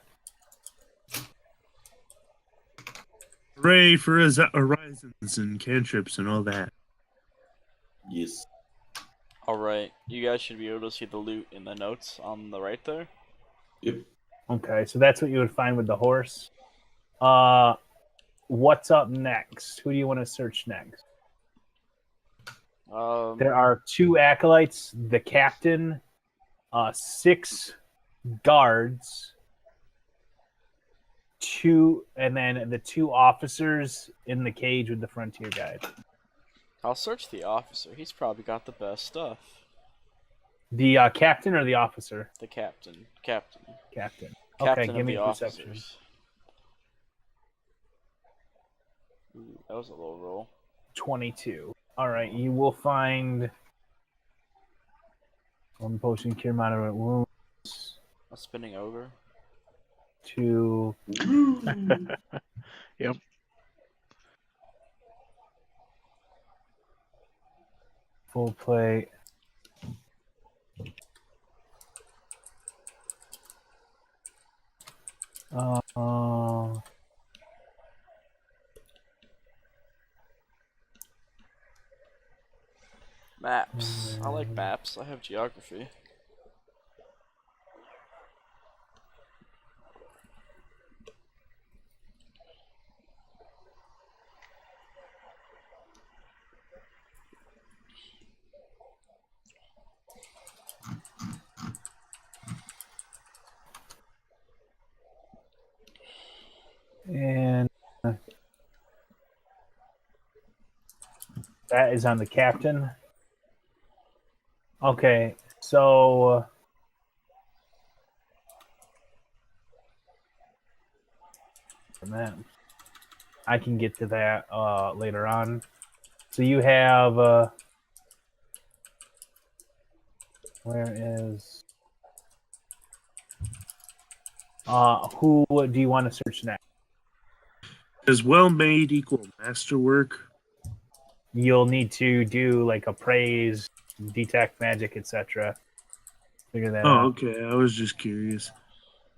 Hooray for horizons and cantrips and all that. Yes. Alright, you guys should be able to see the loot in the notes on the right there. Yep. Okay, so that's what you would find with the horse. What's up next? Who do you want to search next? There are 2 acolytes, the captain, 6 guards, 2, and then the 2 officers in the cage with the frontier guide. I'll search the officer. He's probably got the best stuff. The captain or the officer? The captain. Captain. Captain. Captain Okay, give of me the perception. officers. Ooh, that was a low roll. 22. All right, you will find 1 potion, cure moderate wounds. A spinning ogre. 2. Yep. Full plate. Maps. I like maps. I have geography. And that is on the captain. Okay, so man, I can get to that later on. So you have where is who do you want to search next? Does well made equal masterwork? You'll need to do like appraise, detect magic, etc. Figure that Oh, out. okay. I was just curious.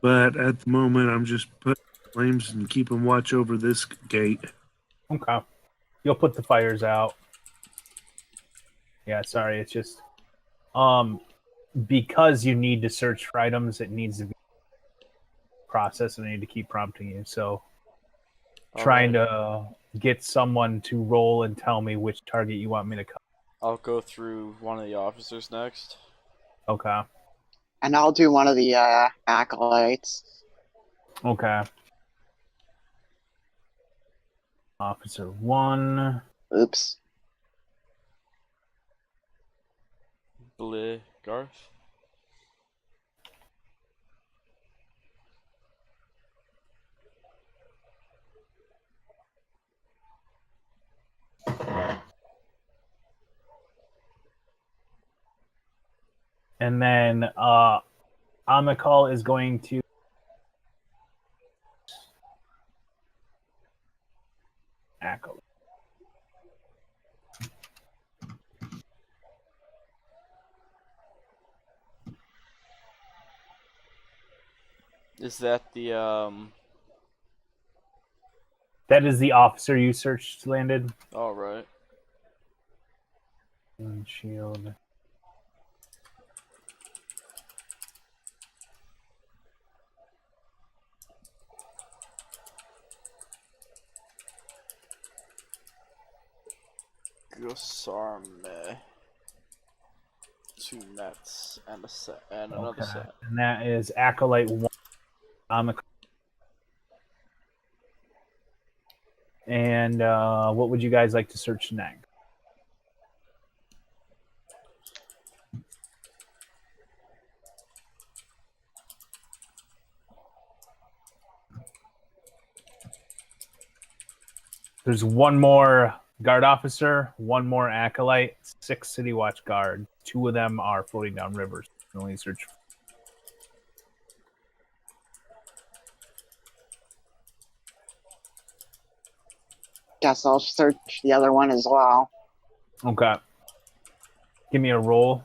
But at the moment, I'm just putting flames and keeping watch over this gate. Okay. You'll put the fires out. Yeah, sorry, it's just because you need to search for items, it needs to be processed and I need to keep prompting you. So trying to get someone to roll and tell me which target you want me to cover. I'll go through one of the officers next. Okay. And I'll do one of the acolytes. Okay. Officer 1. Oops. Bleh, Garth. And then Amikal is going to acolyte. Is that the That is the officer you searched landed. All right. Shield. Gosarme. 2 nets and a set and another Okay. set. And that is acolyte 1. Amikal. And what would you guys like to search next? There's one more guard officer, one more acolyte, 6 city watch guard. 2 of them are floating down rivers. You can only search. Guess I'll search the other one as well. Okay. Give me a roll.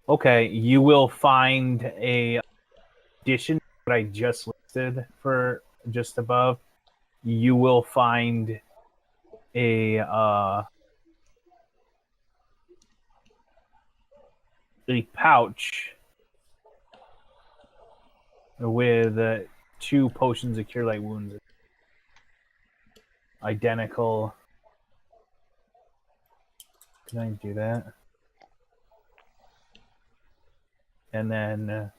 Okay, you will find a addition to what I just listed for just above. You will find a pouch with 2 potions of cure light wounds. Identical. Can I do that? And then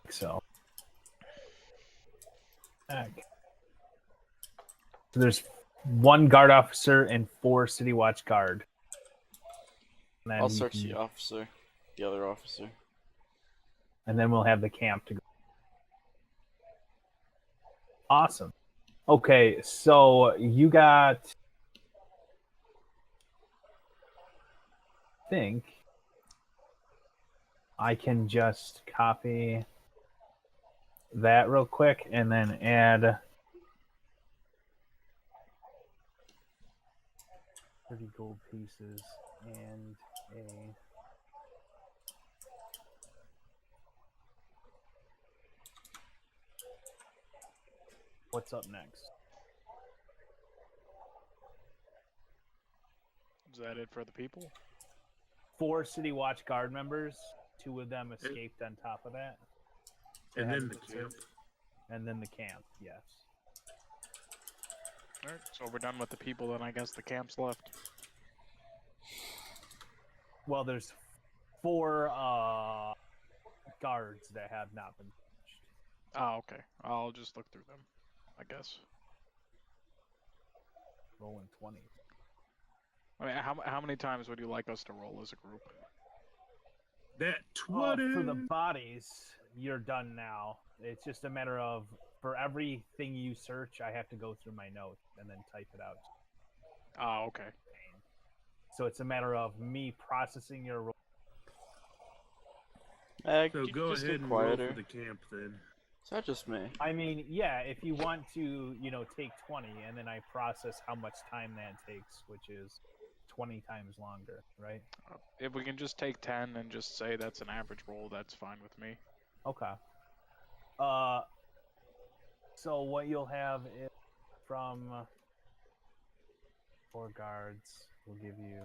so. Okay. So there's 1 guard officer and 4 city watch guard. And then I'll search the officer, the other officer. And then we'll have the camp to go. Awesome. Okay, so you got, I think I can just copy that real quick and then add 30 gold pieces and a what's up next? Is that it for the people? 4 city watch guard members, 2 of them escaped on top of that. And then the camp. And then the camp, yes. Alright, so we're done with the people, then I guess the camp's left. Well, there's 4 guards that have not been touched. Oh, okay. I'll just look through them, I guess. Rolling 20. I mean, how many times would you like us to roll as a group? That 20. For the bodies, you're done now. It's just a matter of, for everything you search, I have to go through my notes and then type it out. Oh, okay. So it's a matter of me processing your roll. So go ahead and roll for the camp then. Is that just me? I mean, yeah, if you want to, take 20, and then I process how much time that takes, which is 20 times longer, right? If we can just take 10 and just say that's an average roll, that's fine with me. Okay. So what you'll have is from 4 guards, we'll give you.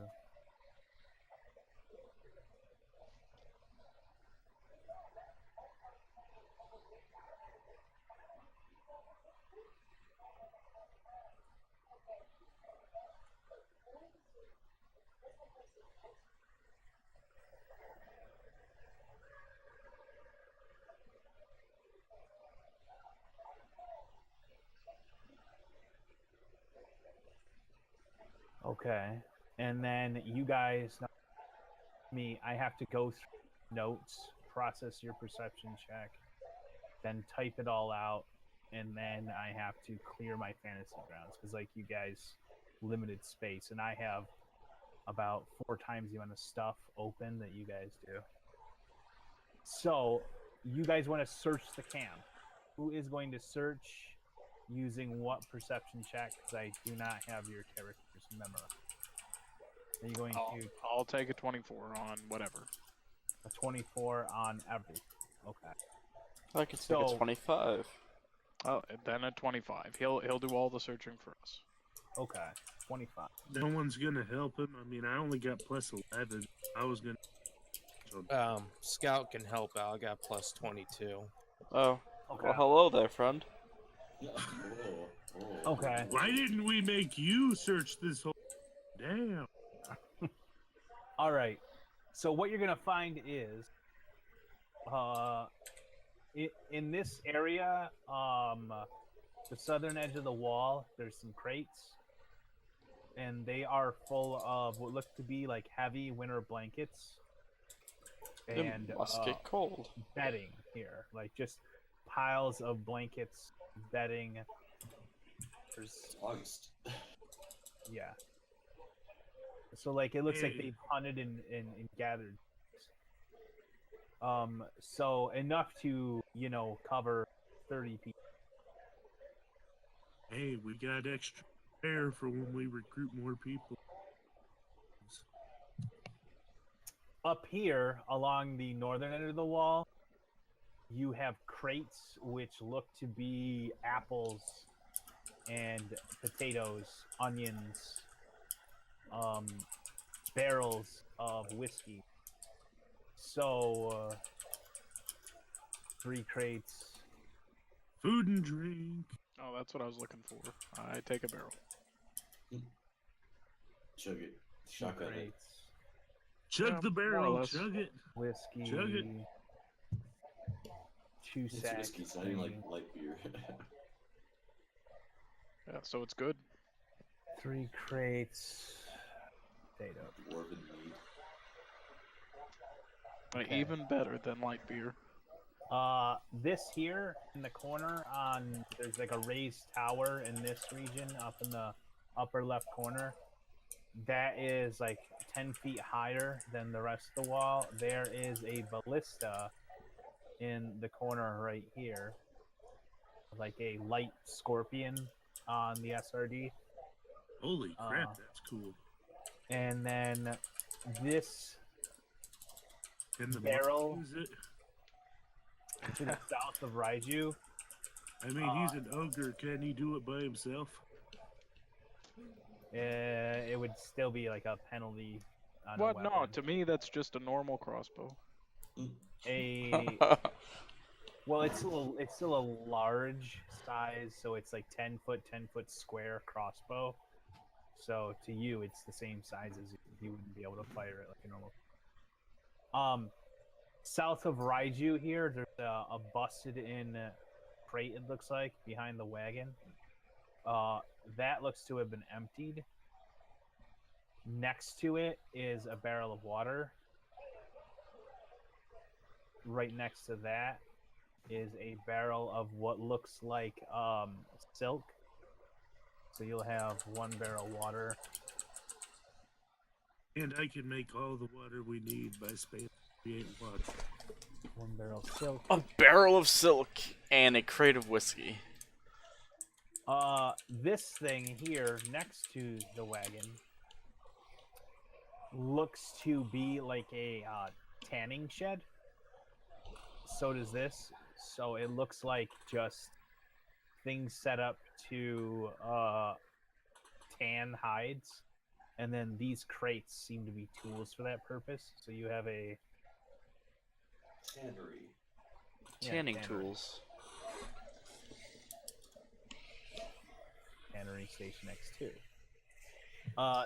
Okay, and then you guys, I have to go through notes, process your perception check, then type it all out, and then I have to clear my fantasy grounds because, you guys, limited space, and I have about 4 times the amount of stuff open that you guys do. So, you guys want to search the camp. Who is going to search using what perception check? Because I do not have your character's memory. Are you going to... I'll take a 24 on whatever. A 24 on everything. Okay. I could take a 25. Oh, then a 25. He'll do all the searching for us. Okay, 25. No one's gonna help him. I mean, I only got plus 11. I was gonna. Scout can help out. I got plus 22. Oh. Okay. Well, hello there, friend. Oh, oh. Okay. Why didn't we make you search this whole? Damn. All right. So what you're gonna find is, in this area, the southern edge of the wall, there's some crates, and they are full of what look to be like heavy winter blankets. And it must get cold. Bedding here, just piles of blankets, bedding. It's August. Yeah. So it looks like they've hunted and gathered. So enough to cover 30 people. Hey, we got extra air for when we recruit more people. Up here, along the northern end of the wall, you have crates which look to be apples and potatoes, onions, barrels of whiskey. So, 3 crates. Food and drink. Oh, that's what I was looking for. I take a barrel. Chug it. Shotgun it. Crates. Chug the more or barrel. less. Chug it. Whiskey. Chug it. 2 It's sacks. whiskey sounding like light beer. Yeah, so it's good. 3 crates. Potato. Dwarven mead. Okay. Even better than light beer. This here in the corner there's a raised tower in this region up in the upper left corner. That is 10 feet higher than the rest of the wall. There is a ballista in the corner right here. A light scorpion on the SRD. Holy crap, that's cool. And then this Can the barrel- monk use it? to the south of Raiju. I mean, he's an ogre. Can he do it by himself? It would still be a penalty on a What? weapon. No, to me that's just a normal crossbow. Well, it's still a large size, so it's 10 foot square crossbow. So to you, it's the same size as you wouldn't be able to fire it like a normal. South of Raiju here, there's a busted-in crate. It looks like behind the wagon. That looks to have been emptied. Next to it is a barrel of water. Right next to that is a barrel of what looks like silk. So you'll have 1 barrel water. And I can make all the water we need by spacing water. 1 barrel silk. A barrel of silk and a crate of whiskey. This thing here next to the wagon looks to be like a tanning shed. So does this. So it looks like just things set up to tan hides. And then these crates seem to be tools for that purpose. So you have a Tannery. Tanning tannery. tools. Tannery Station X2.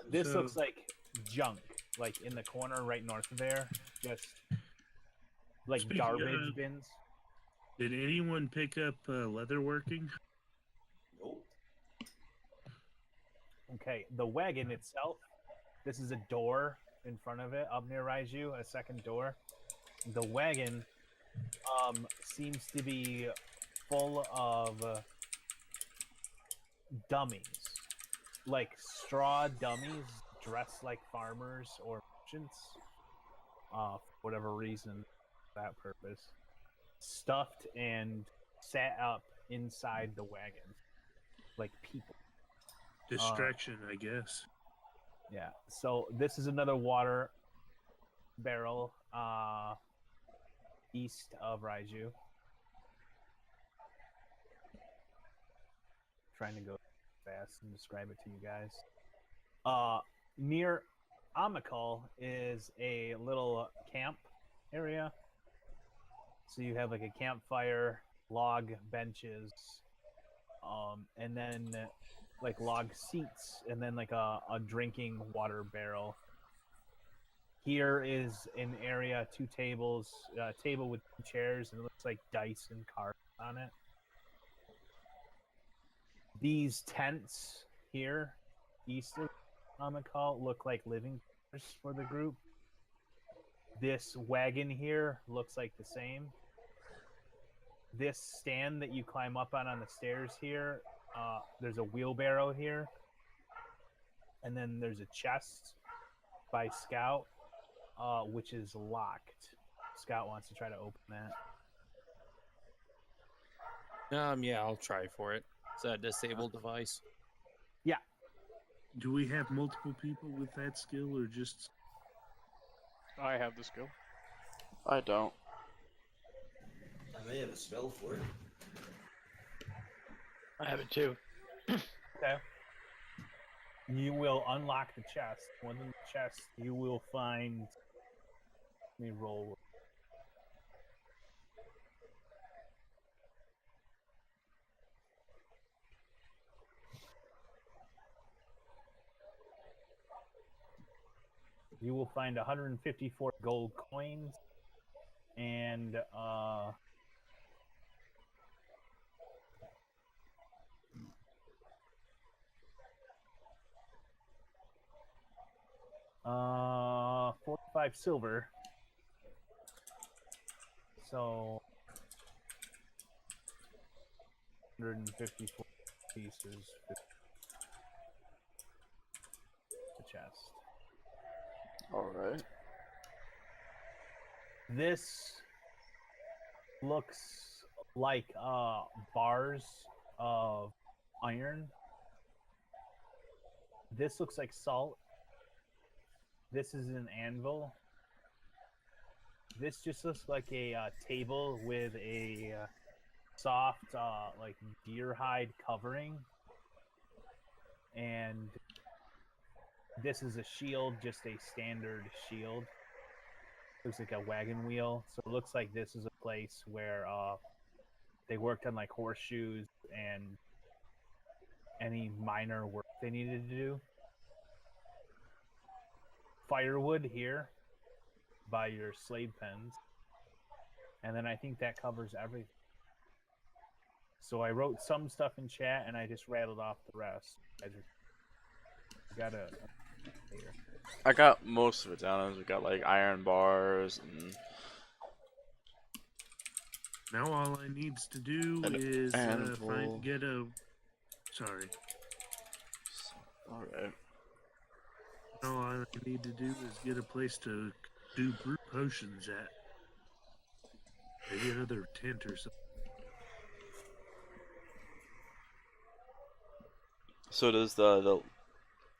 This So- looks like junk, like in the corner right north of there. Just like Speaking garbage of- bins. Did anyone pick up leatherworking? Nope. Okay, the wagon itself, this is a door in front of it, up near Raiju, a second door. The wagon seems to be full of dummies, like straw dummies dressed like farmers or merchants, for whatever reason, for that purpose, stuffed and sat up inside the wagon, like people. Distraction, I guess. Yeah. So this is another water barrel east of Raiju. Trying to go fast and describe it to you guys. Near Amikal is a little camp area. So you have like a campfire, log benches, and then like log seats, and then like a drinking water barrel. Here is an area, 2 tables, a table with 2 chairs, and it looks like dice and cards on it. These tents here, east of Amikal, look like living quarters for the group. This wagon here looks like the same. This stand that you climb up on the stairs here, there's a wheelbarrow here. And then there's a chest by Scout, which is locked. Scout wants to try to open that. Yeah, I'll try for it. It's a disabled device. Do we have multiple people with that skill, or just? I have the skill. I don't. I may have a spell for it. I have it too. Okay. You will unlock the chest. Within the chest, you will find. Let me roll. You will find 154 gold coins and 45 silver. So 154 pieces. The chest. Alright. This looks like bars of iron. This looks like salt. This is an anvil. This just looks like a table with a soft, like deer hide covering. And this is a shield, just a standard shield. Looks like a wagon wheel. So it looks like this is a place where they worked on like horseshoes and any minor work they needed to do. Firewood here by your slave pens. And then I think that covers everything. So I wrote some stuff in chat and I just rattled off the rest. I got a here. I got most of it down. We got like iron bars and Now all I needs to do An is anvil. get a. Sorry. Alright. All I need to do is get a place to do brew potions at. Maybe another tent or something. So does the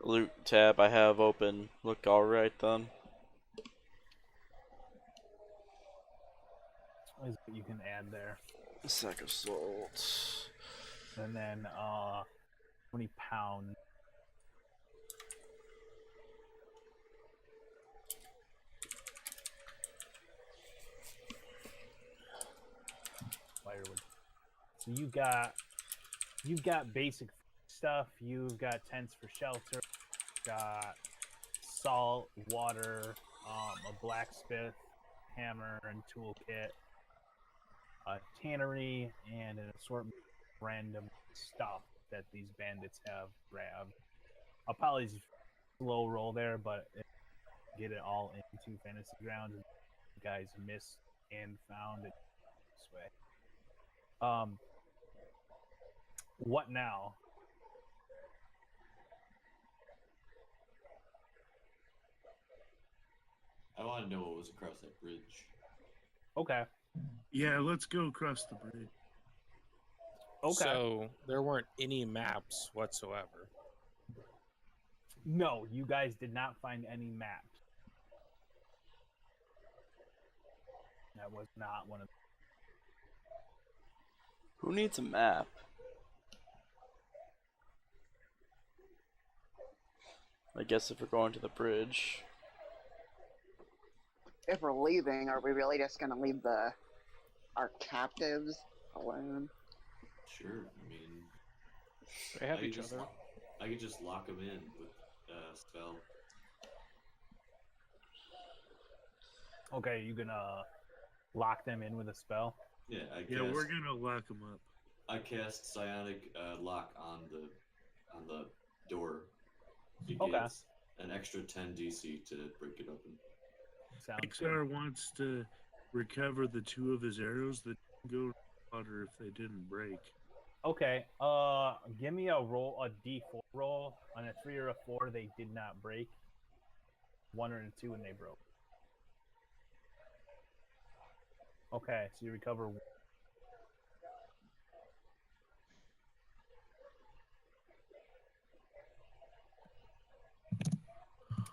loot tab I have open look alright then? Is what you can add there. Sack of salt. And then 20 pounds. Firewood. So you've got basic stuff. You've got tents for shelter. Got salt, water, a blacksmith, hammer and toolkit, a tannery, and an assortment of random stuff that these bandits have grabbed. I'll probably slow roll there, but get it all into Fantasy Grounds, and you guys missed and found it this way. What now? I want to know what was across that bridge. Okay. Yeah, let's go across the bridge. Okay. So there weren't any maps whatsoever. No, you guys did not find any maps. That was not one of. Who needs a map? I guess if we're going to the bridge. If we're leaving, are we really just going to leave our captives alone? Sure, I mean, They have I could each just other. I could just lock them in with spell. Okay, you gonna lock them in with a spell? Yeah, Yeah, we're gonna lock them up. I cast psionic lock on the door. It Okay. gets an extra 10 DC to break it open. Sounds good. XR wants to recover the 2 of his arrows that didn't go to the water if they didn't break. Okay, give me a roll, a D4 roll. On a 3 or a 4, they did not break. 1 or a 2, and they broke. Okay, so you recover.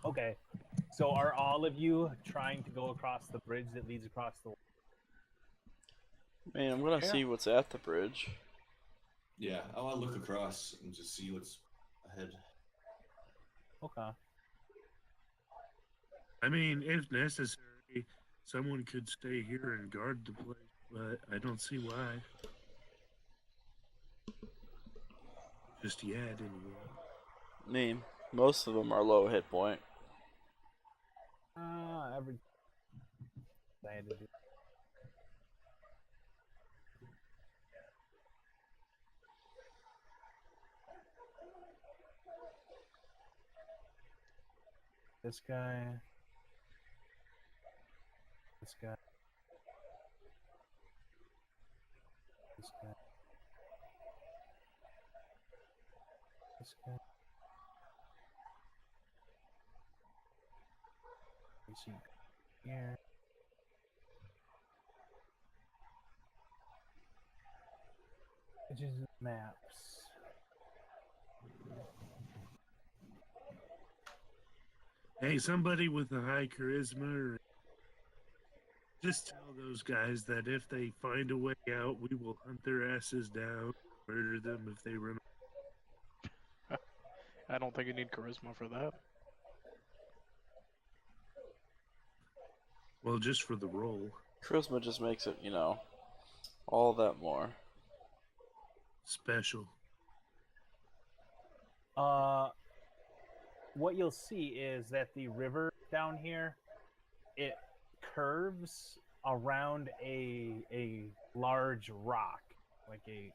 Okay, so are all of you trying to go across the bridge that leads across the? Man, I'm gonna see what's at the bridge. Yeah, I want to look across and just see what's ahead. Okay. I mean, if necessary, someone could stay here and guard the place, but I don't see why. Just yet, anyway. I mean, most of them are low hit point. Every. I had to do. This guy. This guy. This guy. This guy. You see here. Pages and maps. Hey, somebody with a high charisma, or just tell those guys that if they find a way out, we will hunt their asses down, murder them if they run. I don't think you need charisma for that. Well, just for the roll. Charisma just makes it, you know, all that more. Special. What you'll see is that the river down here, it curves around a large rock, like a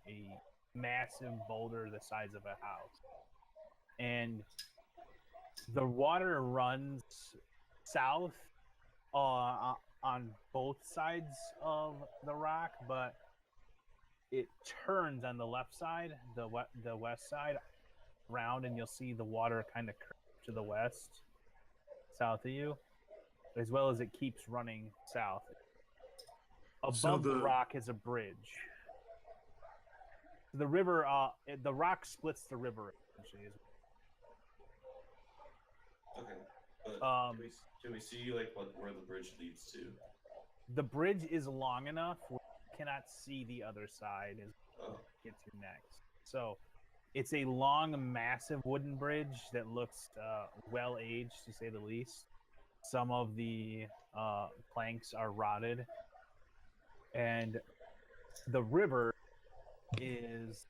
massive boulder the size of a house. And the water runs south on both sides of the rock, but it turns on the left side, the west side, round, and you'll see the water kind of curve to the west, south of you, as well as it keeps running south. Above the the- rock is a bridge. The river, the rock splits the river. Essentially. Okay. But can we see like where the bridge leads to? The bridge is long enough where you cannot see the other side as Oh. it gets you next. So it's a long, massive wooden bridge that looks well aged, to say the least. Some of the planks are rotted, and the river is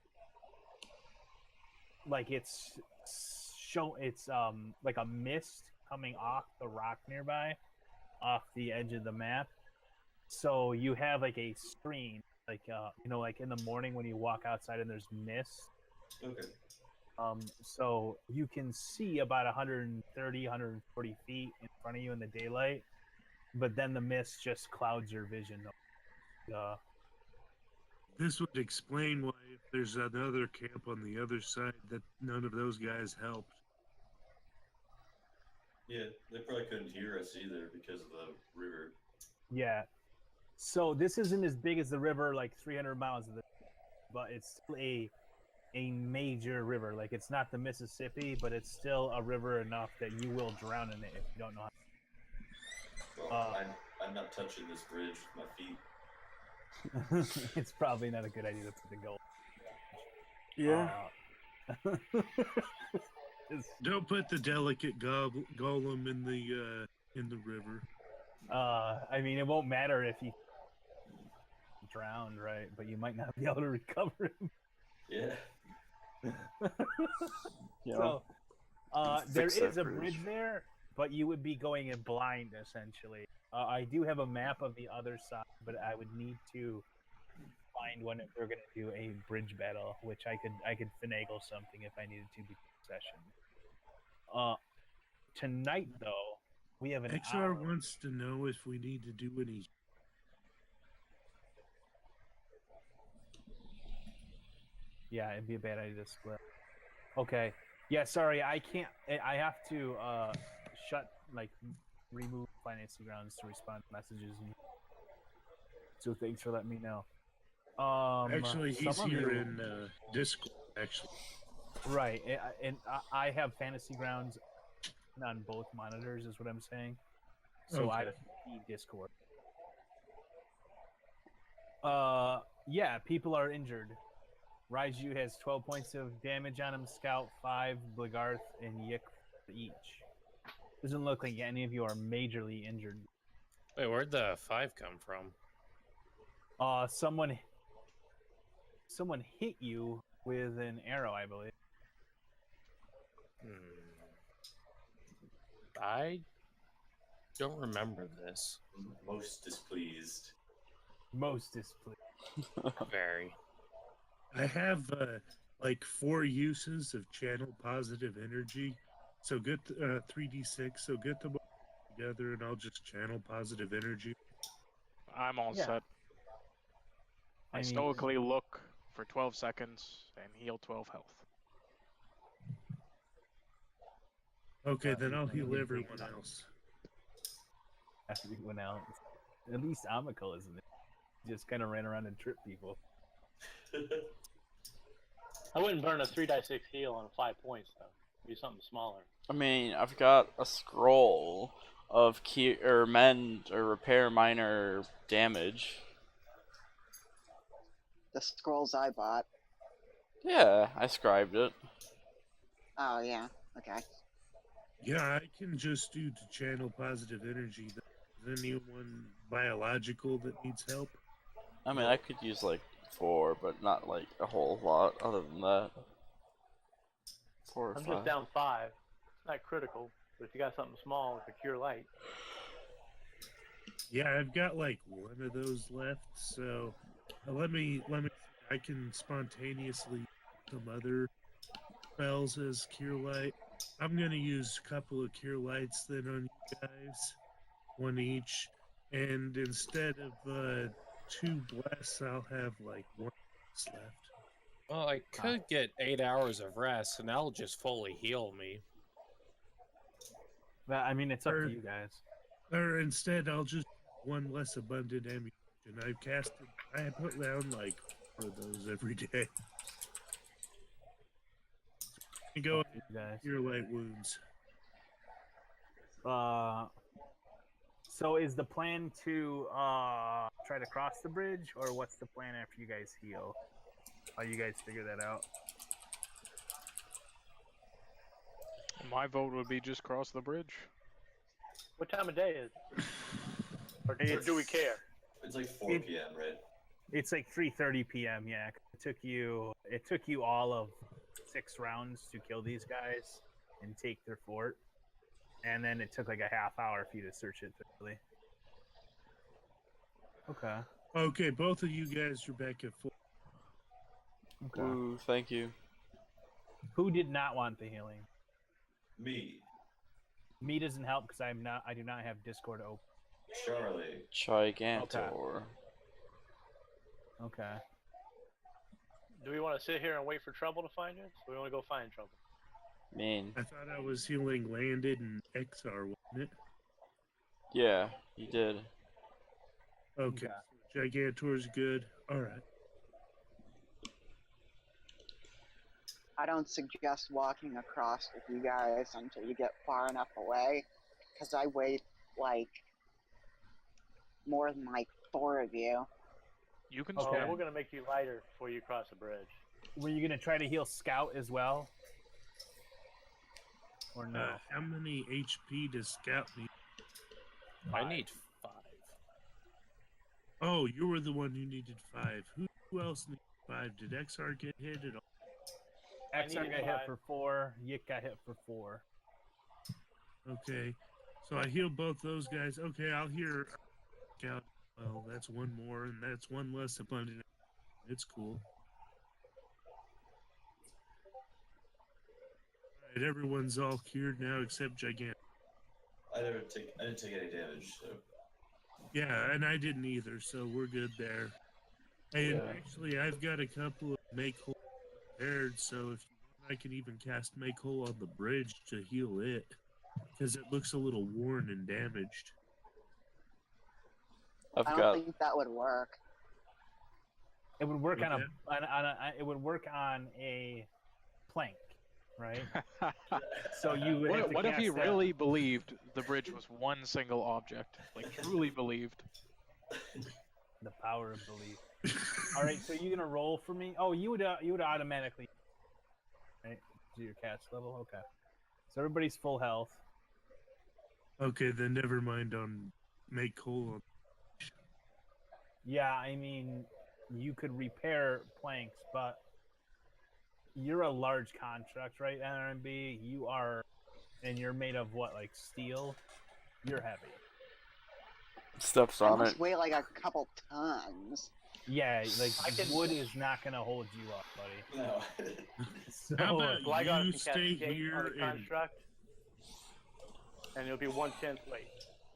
like it's like a mist coming off the rock nearby, off the edge of the map. So you have like a screen, like like in the morning when you walk outside and there's mist. Okay. So you can see about 130, 140 feet in front of you in the daylight, but then the mist just clouds your vision. This would explain why, if there's another camp on the other side, that none of those guys helped. Yeah, they probably couldn't hear us either because of the river. Yeah. So this isn't as big as the river, like 300 miles of the, but it's still a major river. Like it's not the Mississippi, but it's still a river enough that you will drown in it if you don't know how. Well, I'm not touching this bridge with my feet. It's probably not a good idea to put the gold. Yeah. Don't put the delicate golem in the river. I mean, it won't matter if you drowned, right? But you might not be able to recover him. Yeah. So, there Fix is that a bridge. bridge there, but you would be going in blind essentially. I do have a map of the other side, but I would need to find one if we're going to do a bridge battle, which I could finagle something if I needed to before session. Tonight though, we have an XR hour. wants to know if we need to do any. Yeah, it'd be a bad idea to split. Okay. Yeah, sorry, I can't. I have to remove financing grounds to respond to messages. So thanks for letting me know. Actually, he's some of here you- in Discord. Actually, Right, and I have fantasy grounds on both monitors, is what I'm saying. So I Okay. see Discord. Yeah, people are injured. Raiju has 12 points of damage on him, Scout 5, Blagarth, and Yik each. Doesn't look like any of you are majorly injured. Wait, where'd the 5 come from? Someone hit you with an arrow, I believe. I don't remember this. Most displeased. Most displeased. Very. I have like 4 uses of channel positive energy. So get 3d6. So get them all together, and I'll just channel positive energy. I'm all Yeah. set. I I mean- stoically look for 12 seconds and heal 12 health. Okay, then I'll you heal did everyone take it. else. Everyone else. At least Amical isn't it? Just kind of ran around and tripped people. I wouldn't burn a 3d6 heal on 5 points though. Do something smaller. I mean, I've got a scroll of mend or repair minor damage. The scrolls I bought. Yeah, I scribed it. Oh yeah. Okay. Yeah, I can just do to channel positive energy. Is anyone biological that needs help? I mean, I could use like 4, but not like a whole lot other than that. 4 or I'm 5. just down 5. It's not critical, but if you got something small like a cure light, Yeah, I've got like 1 of those left. So let me. I can spontaneously some other spells as cure light. I'm gonna use a couple of cure lights then on you guys, 1 each, and instead of 2 bless, I'll have like 1 left. Well, I could get 8 hours of rest, and that'll just fully heal me. But I mean, it's up Or- to you guys. Or instead, I'll just 1 less abundant ammunition and I've casted. I put down like 4 of those every day. And go Okay, guys. your light wounds. So is the plan to try to cross the bridge, or what's the plan after you guys heal? How you guys figure that out? My vote would be just cross the bridge. What time of day is it? Or do we care? It's like 4 p.m., right? It's like 3:30 p.m. Yeah, it took you all of 6 rounds to kill these guys and take their fort, and then it took like a half hour for you to search it thoroughly. Okay. Okay, both of you guys are back at 4. Okay. Ooh, thank you. Who did not want the healing? Me, Me doesn't help because I do not have Discord open. Charlie. Gigantor. Okay. Do we want to sit here and wait for trouble to find us? Or we want to go find trouble? Mean. I thought I was healing Landed and XR, wasn't it? Yeah, you did. Okay. So Gigantor's good. All right. I don't suggest walking across with you guys until you get far enough away, because I wait like more than like 4 of you. You can Oh, Okay. spam. we're gonna make you lighter before you cross the bridge. Were you gonna try to heal Scout as well, or no? How many HP does Scout need? I need 5. Oh, you were the one who needed 5. Who else needed 5? Did XR get hit at all? XR needed got hit 5. for 4. Yik got hit for 4. Okay. So I heal both those guys. Okay, I'll hear Scout. Well, that's 1 more, and that's 1 less abundant. It's cool. Alright, everyone's all cured now except Gigant. I didn't take any damage, so Yeah, and I didn't either, so we're good there. And actually, I've got a couple of make hole prepared, so if you want, I can even cast make hole on the bridge to heal it, because it looks a little worn and damaged. I've I don't got. think that would work. It would work Okay. it would work on a plank, right? So you would have to What if he cast that- really believed the bridge was one single object? Like, truly believed. the power of belief? All right, so you're gonna roll for me. Oh, you would automatically, right? Do your cast level. Okay. So everybody's full health. Okay, then never mind on make hole on. Yeah, I mean, you could repair planks, but you're a large construct, right? NRMB, you are, and you're made of what, like steel? You're heavy. Steps I on must it. weigh like a couple tons. Yeah, like I can- wood is not gonna hold you up, buddy. no. So, How about Gligar you can stay cascade here on a and construct, and it'll be 1/10 weight.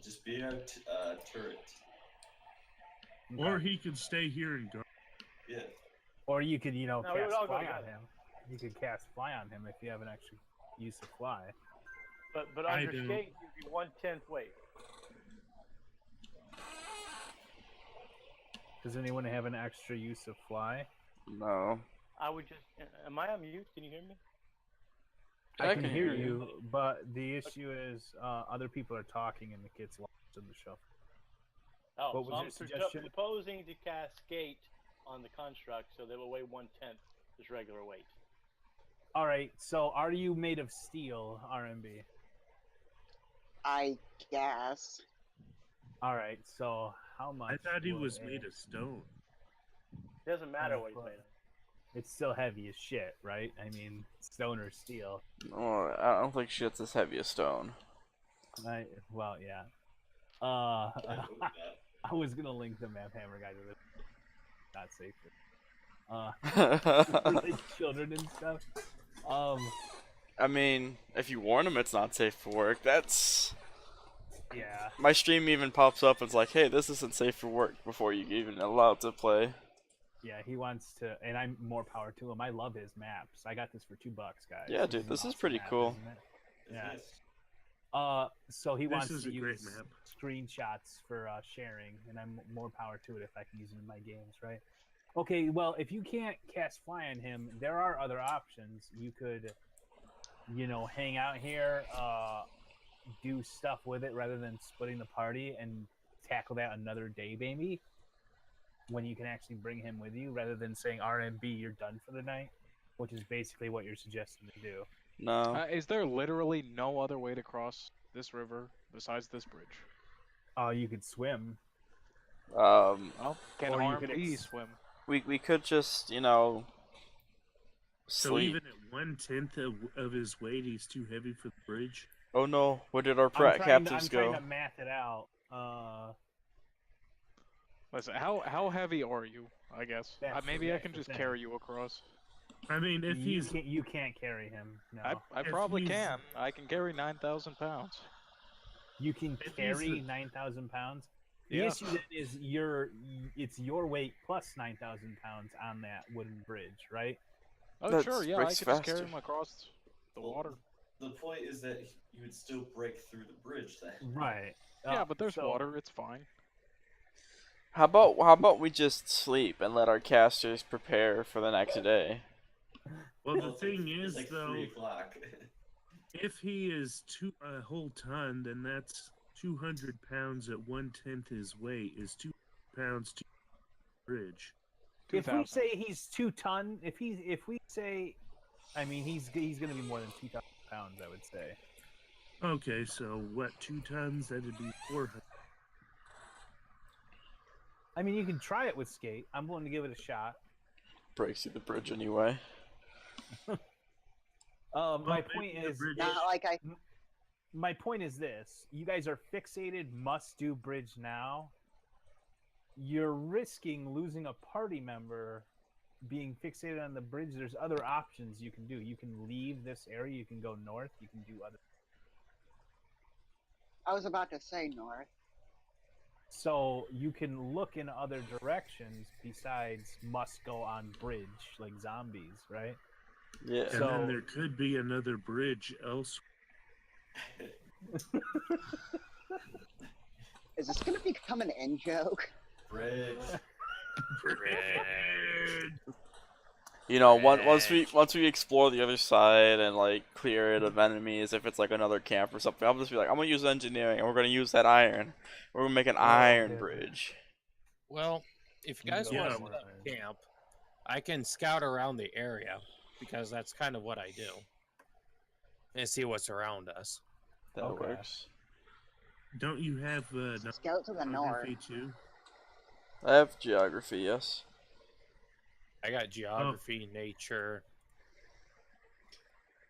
Just be a turret. or he could stay here and guard. Yeah. or you could, No, we would cast all go fly on together. him. You could cast fly on him if you have an extra use of fly. But I on your do. skate, it'll be 1/10 weight. Does anyone have an extra use of fly? No. I would just. Am I on mute? Can you hear me? I can hear you, but the issue is other people are talking and the kid's lost in the shuffle. Oh, What so was I'm your suggestion? proposing to cascade on the construct so they will weigh 1/10 as regular weight. All right, so are you made of steel, RMB? I guess. All right, so how much? I thought he would was a- made of stone. It doesn't matter what he's made of. It's still heavy as shit, right? I mean, stone or steel. Oh, I don't think shit's as heavy as stone. Well, yeah. I hope not. I was gonna link the map hammer guy to this. Not safe. For like children and stuff. I mean, if you warn him it's not safe for work, that's... Yeah. My stream even pops up and it's like, hey, this isn't safe for work before you even allowed to play. Yeah, he wants to, and I'm more power to him. I love his maps. I got this for $2, guys. Yeah, dude, this is awesome pretty cool. isn't it? Yeah. Yes. So he This wants is to a great use map. screenshots for sharing, and I'm more power to it if I can use it in my games, right? Okay, well, if you can't cast fly on him, there are other options. You could, hang out here, do stuff with it rather than splitting the party and tackle that another day, maybe. When you can actually bring him with you, rather than saying RMB, you're done for the night, which is basically what you're suggesting to do. No. Is there literally no other way to cross this river besides this bridge? You could swim. Well, can Or you could RMB swim? We could just, So sleep. even at 1/10 of his weight, he's too heavy for the bridge. Oh no, where did our I'm captives trying go? to math it out. Listen, how heavy are you? I guess maybe I that's can the just thing. carry you across. I mean, if you can't carry him. No, I If probably he's- can. I can carry 9,000 pounds. you can if he's carry a- 9,000 pounds. The Yeah. issue then is it's your weight plus 9,000 pounds on that wooden bridge, right? Oh That sure, yeah, I breaks could just carry faster. him across the water. The point is that you would still break through the bridge then. Right. Yeah, but there's so- water. It's fine. How about we just sleep and let our casters prepare for the next day? Well, the it's thing like, is, it's like though, 3 o'clock. if he is a whole ton, then that's 200 pounds at 1/10 his weight is 2 pounds to bridge. If we 2,000. say he's 2 ton, if we say, I mean, he's going to be more than 2,000 pounds, I would say. Okay, so what? 2 tons? That'd be 400. I mean, you can try it with skate. I'm willing to give it a shot. Breaks through the bridge anyway. My Well, point maybe the is, bridge- Not like I. my point is this: you guys are fixated, must do bridge now. You're risking losing a party member being fixated on the bridge. There's other options you can do. You can leave this area. You can go north. You can do other. I was about to say north. So you can look in other directions besides must go on bridge, like zombies, right? Yeah. And So- then there could be another bridge elsewhere. Is this going to become an in joke? Bridge. Once we explore the other side and like clear it of enemies, if it's like another camp or something, I'll just be like, I'm gonna use engineering and we're gonna use that iron. We're gonna make an iron yeah. bridge. Well, if you guys Yeah. want to set up camp, I can scout around the area because that's kind of what I do, and see what's around us. That Okay. works. Don't you have Scout to the north. geography too? I have geography, yes. I got geography, nature.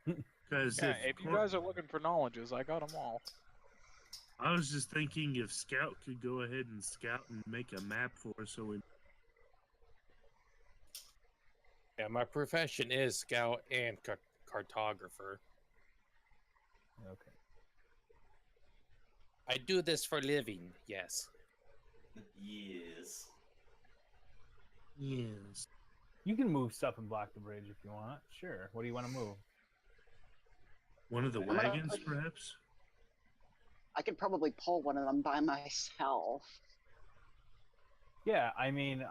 Because Yeah, if you guys are looking for knowledges, I got them all. I was just thinking if Scout could go ahead and scout and make a map for us, so we. Yeah, my profession is scout and cartographer. Okay. I do this for living. Yes. Yes. Yes. You can move stuff and block the bridge if you want. Sure. What do you want to move? One of the gonna wagons, put- perhaps? I could probably pull one of them by myself. Yeah, I mean,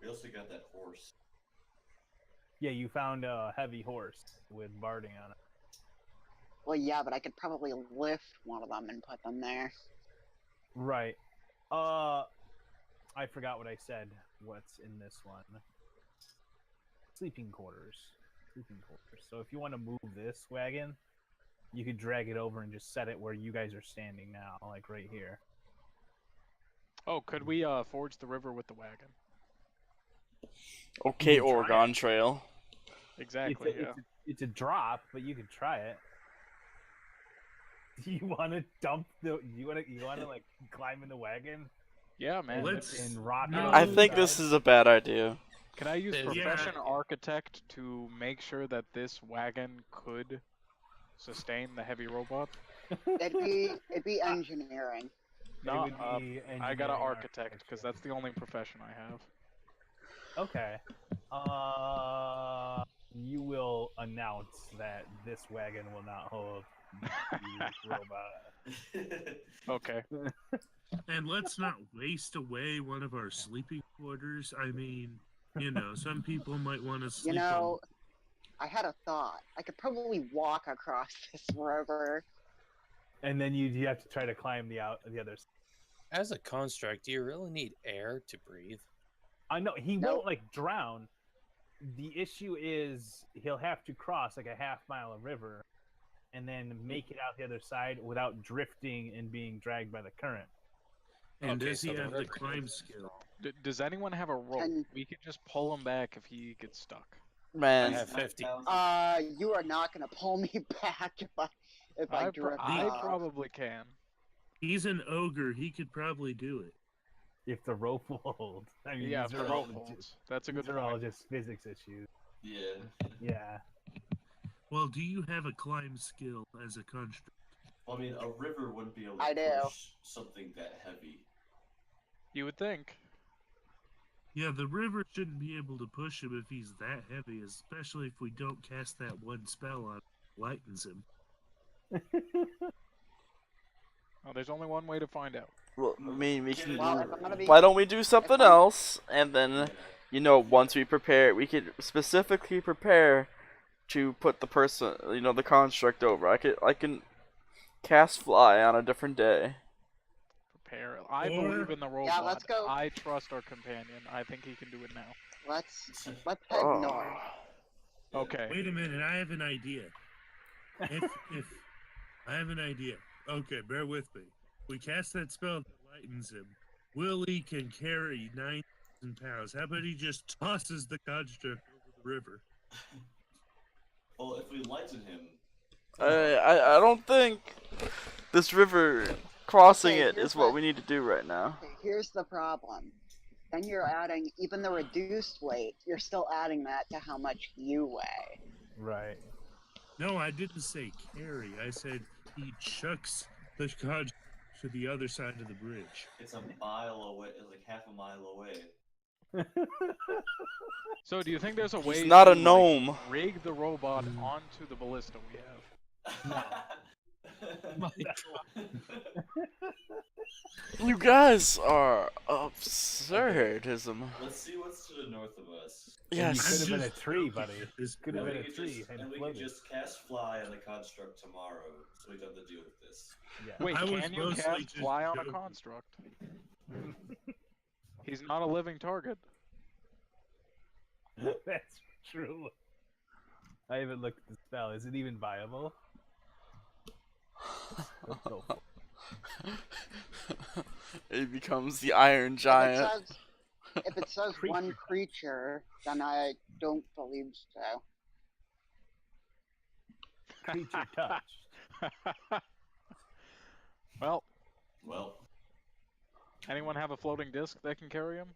We also got that horse. yeah, you found a heavy horse with barding on it. Well, yeah, but I could probably lift one of them and put them there. Right. I forgot what I said. What's in this one? Sleeping quarters. Sleeping quarters. So if you want to move this wagon, you could drag it over and just set it where you guys are standing now, like right here. Oh, could we forge the river with the wagon? Okay, You can try Oregon Trail. Exactly. it's it's a drop, but you could try it. Do you want to dump the? You want to like climb in the wagon Yeah, man. Let's- and rock? No. it I on the think side? this is a bad idea. Can I use Yeah. profession architect to make sure that this wagon could sustain the heavy robot? It'd be engineering. No, would be I got an engineering architect because architecture. that's the only profession I have. Okay. you will announce that this wagon will not hold the robot. Okay. And let's not waste away one of our sleeping quarters. I mean, some people might want to sleep. I had a thought. I could probably walk across this river. And then you have to try to climb the other side. As a construct, do you really need air to breathe? I know he Nope. won't like drown. The issue is he'll have to cross like a half-mile of river and then make it out the other side without drifting and being dragged by the current. And Okay, does so he the have the river climb is- skill? Does anyone have a rope? Can- We could just pull him back if he gets stuck. I Man, have 50. You are not gonna pull me back if I drift I off. probably can. He's an ogre. He could probably do it. If the rope will hold. I mean, Yeah, these if the are all rope legit- holds. That's a good These are all point. just physics issues. Yeah. Yeah. Well, do you have a climb skill as a construct? Well, I mean, a river wouldn't be able to I do. push something that heavy. You would think. Yeah, the river shouldn't be able to push him if he's that heavy, especially if we don't cast that one spell on him that lightens him. Oh, there's only one way to find out. well, I mean, we can. Well, if I'm gonna be, Why don't we do something I'm- else, and then, once we prepare, we could specifically prepare to put the person, the construct over. I can cast fly on a different day. Prepare. I Or- believe in the robot. Yeah, let's go. I trust our companion. I think he can do it now. let's head Oh. north. Okay. Wait a minute, I have an idea. If I have an idea. Okay, bear with me. We cast that spell that lightens him. Willie can carry 9,000 pounds. How about he just tosses the construct over the river? Well, if we lighten him, I don't think this river crossing Okay, it here's is what what- we need to do right now. Okay, here's the problem. Then you're adding, even the reduced weight, you're still adding that to how much you weigh. Right. No, I didn't say carry. I said he chucks the construct to the other side of the bridge. it's a mile away. It's like half a mile away. So, do you think there's a way He's not to a gnome. rig the robot onto the ballista we have? My You guys are absurdism. Let's see what's to the north of us. You Yes. could have been a just tree, joking buddy. at this Could have point. been a tree and we could floated. just cast fly on the construct tomorrow, so we don't have to deal with this. Yeah. Wait, I was can you mostly cast just fly on a joking. construct? He's not a living target. That's true. I haven't looked at the spell. Is it even viable? Let's go for it. It becomes the Iron Giant. If it says one creature, then I don't believe so. Creature touch. Well, Well, anyone have a floating disc that can carry him?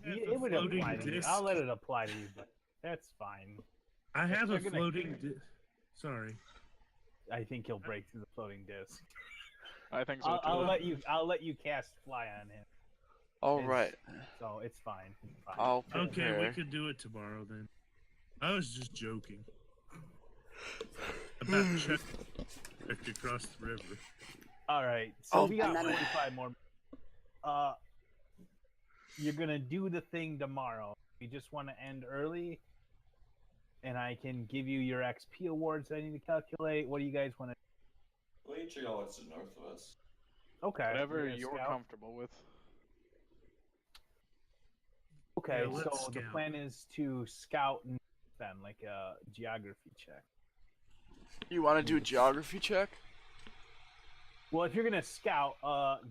I have It a would floating apply to you. disc. I'll let it apply to you, but that's fine. I have a They're gonna- floating disc. Sorry. I think he'll break through the floating disc. I think so too. I'll let you cast fly on him. All It's- right. So it's fine. It's fine. I'll Okay, we prepare. could do it tomorrow then. I was just joking. About check across the river. All right. So Oh, we got and then- 45 more. You're gonna do the thing tomorrow. We just want to end early, and I can give you your XP awards that I need to calculate. What do you guys want to? we can check out what's to the north of us. Okay. Whatever gonna you're scout? comfortable with. Okay, Yeah, let's so the scout. plan is to scout and then like a geography check. You want to do a geography check? Well, if you're gonna scout,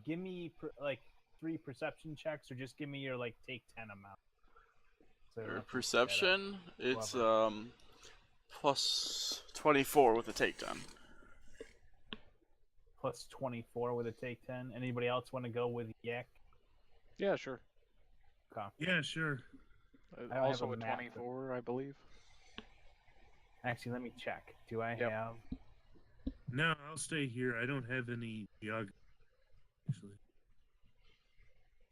give me like 3 perception checks, or just give me your like take 10 amount. So Or we'll put perception? It's Clever. plus 24 with a take 10. that plus 24 with a take 10. Anybody else want to go with Yak? Yeah, sure. Okay. Yeah, sure. I have Also a a map. 24, I believe. Actually, let me check. Do I Yep. have? No, I'll stay here. I don't have any geography. Actually.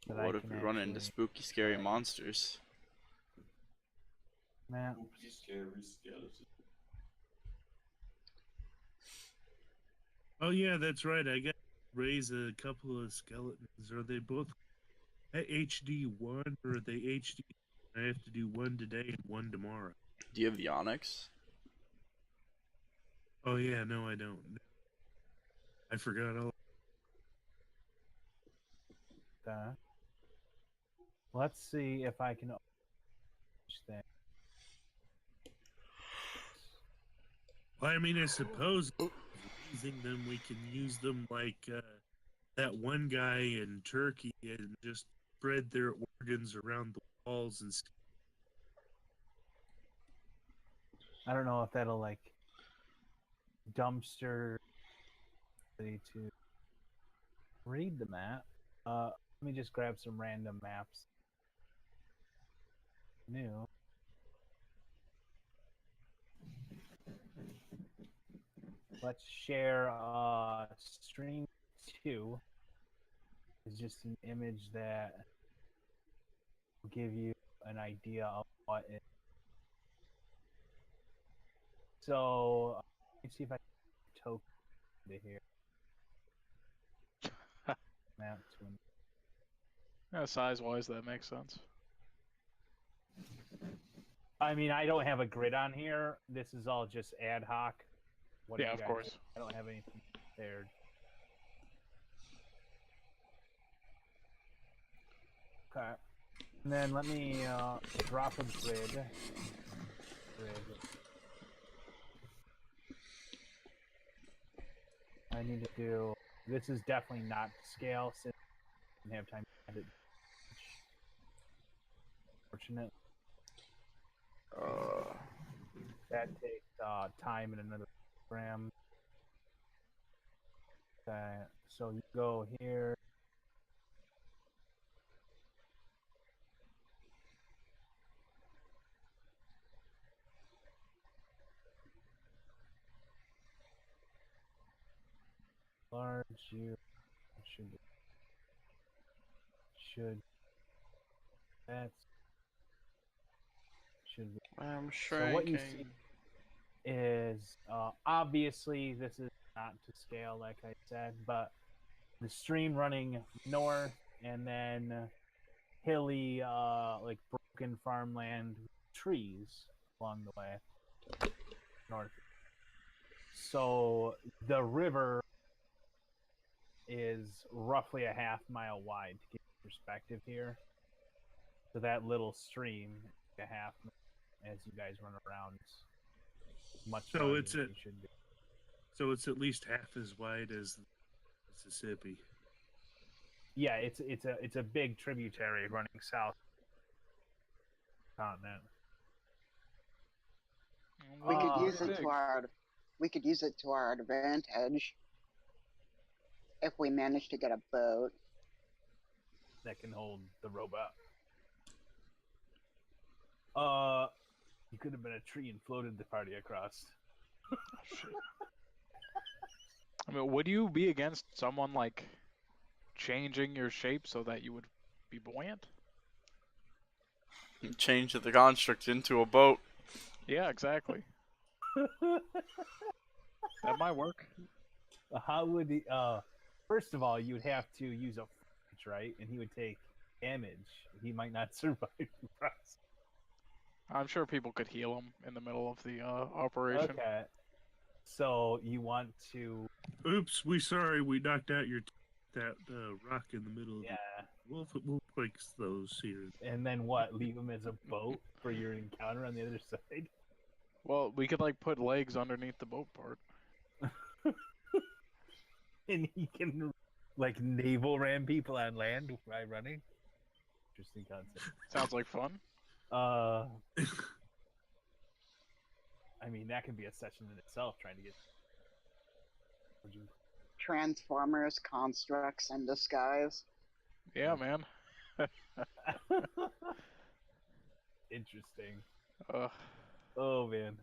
that I What if can we run into actually- spooky, scary monsters? Map. Spooky, scary skeleton. Oh yeah, that's right. I got to raise a couple of skeletons. Are they both HD1 or are they HD? I have to do one today and one tomorrow. Do you have the onyx? Oh yeah, no, I don't. I forgot all. Let's see if I can. That. Well, I mean, I suppose raising them, we can use them like that one guy in Turkey and just spread their organs around the walls and. I don't know if that'll like dumpster to read the map. Let me just grab some random maps. New. Let's share stream 2 is just an image that will give you an idea of what it is. So let me see if I can token to here. Map twin. Yeah, size-wise, that makes sense. I mean, I don't have a grid on here. This is all just ad hoc. What do Yeah, you of guys course. think? I don't have anything prepared. Okay. And then let me drop a grid. I need to do. This is definitely not to scale since I didn't have time to edit. Fortunate. That takes time in another program. Okay, so you go here. Large, you should that's should be. I'm So what you see shrinking. is obviously this is not to scale like I said, but the stream running north and then hilly like broken farmland trees along the way north. So the river is roughly a half-mile wide to get perspective here. So that little stream is a half as you guys run around. Much So larger it's than a- you should be. So it's at least half as wide as Mississippi. Yeah, it's a big tributary running south continent. We could Oh, use it to our advantage if we manage to get a boat. that can hold the robot. You could have been a tree and floated the party across. I mean, would you be against someone like changing your shape so that you would be buoyant? Change the construct into a boat. Yeah, exactly. That might work. How would he? First of all, you would have to use a forge, right? And he would take damage. He might not survive the process. I'm sure people could heal him in the middle of the operation. Okay. So you want to? Oops, we knocked out that rock in the middle of Yeah. We'll fix those here. And then what? Leave him as a boat for your encounter on the other side? Well, we could like put legs underneath the boat part. And he can like naval ram people on land by running. Interesting concept. Sounds like fun. I mean, that could be a session in itself trying to get. Transformers, constructs, in disguise. Yeah, man. Interesting. Uh, Oh man.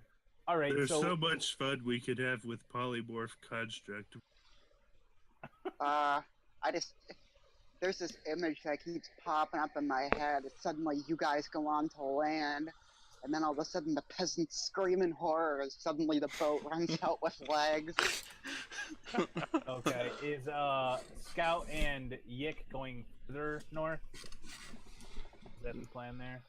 All right. There's so much fun we could have with polymorph construct. There's this image that keeps popping up in my head. Suddenly, you guys go on to land, and then all of a sudden the peasants scream in horror as suddenly the boat runs out with legs. Okay, is Scout and Yick going further north? Is that the plan there?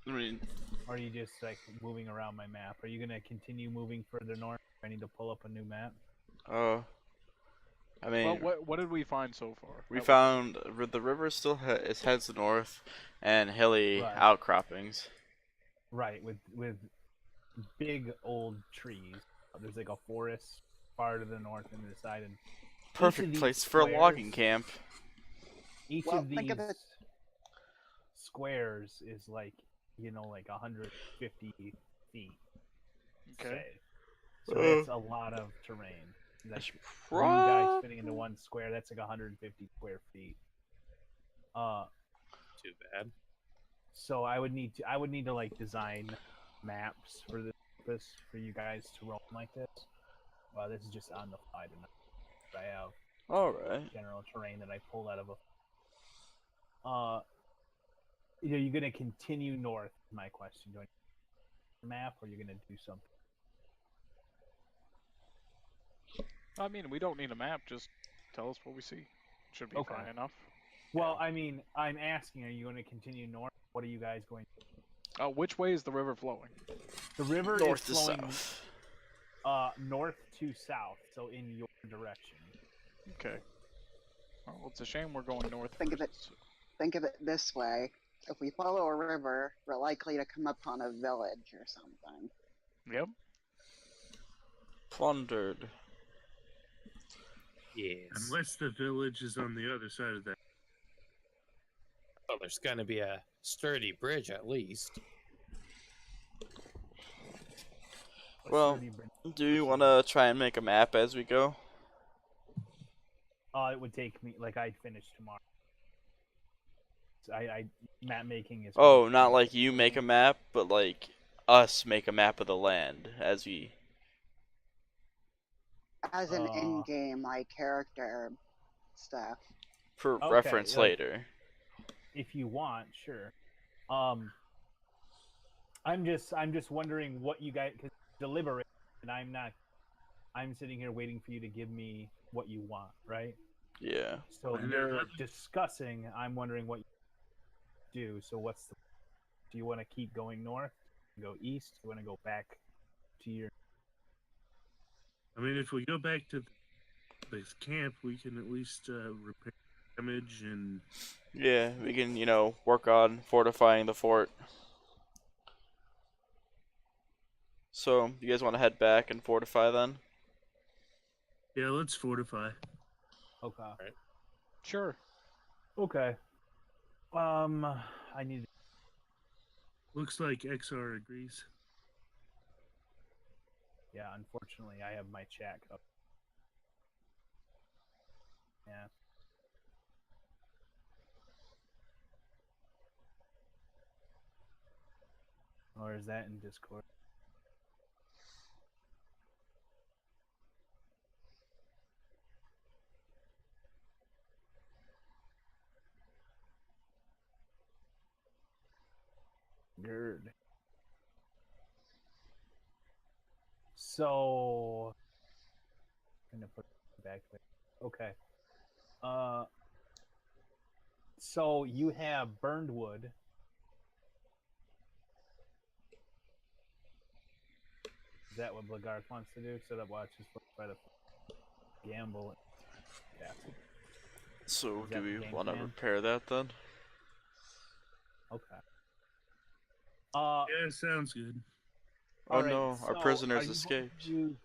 I mean, Or are you just like moving around my map? Are you gonna continue moving further north? I need to pull up a new map. I mean, Well, what did we find so far? we found the river still heads north, and hilly Right. outcroppings. Right, with big old trees. There's like a forest far to the north and to the side, and Perfect these place for a logging squares- camp. Each Well, of think these of it- squares is like, like 150 feet. Okay. Say. So that's a lot of terrain. That's you guys Prob- fitting into one square. That's like 150 square feet. Too bad. So I would need to like design maps for this purpose for you guys to roam like this. Well, this is just on the fly tonight. I have Alright. general terrain that I pulled out of a. You're gonna continue north. My question: doing a map, or you're gonna do something? I mean, we don't need a map. Just tell us what we see. Should be Okay. fine enough. Well, I mean, I'm asking: are you going to continue north? What are you guys going to? Which way is the river flowing? The river North is to flowing south. north to south, so in your direction. Okay. Well, it's a shame we're going north. Think of it. first. Think of it this way: if we follow a river, we're likely to come upon a village or something. Yep. Plundered. Yes. Unless the village is on the other side of that. Well, there's gonna be a sturdy bridge at least. Well, do you want to try and make a map as we go? It would take me I'd finish tomorrow. So map making is. Oh, not like you make a map, but like us make a map of the land as we. As an in-game like character stuff. For Okay, reference like- later. If you want, sure. I'm just wondering what you guys cause deliberate, and I'm sitting here waiting for you to give me what you want, right? Yeah. So And you're then- discussing. I'm wondering what you do. So do you want to keep going north? Go east? Do you want to go back to your? I mean, if we go back to the camp, we can at least repair damage and. Yeah, we can, work on fortifying the fort. So, you guys want to head back and fortify then? Yeah, let's fortify. Okay. Sure. Okay. I need. Looks like XR agrees. Yeah, unfortunately, I have my chat up. Yeah. Or is that in Discord? Good. So, I'm gonna put it back there. Okay. So you have burned wood. Is that what Blagarth wants to do? Set up watches by the gamble. Yeah. So, Is do that we the game want to plan? repair that then? Okay. Yeah, sounds good. Oh All right, no, our so prisoners are you going escaped. to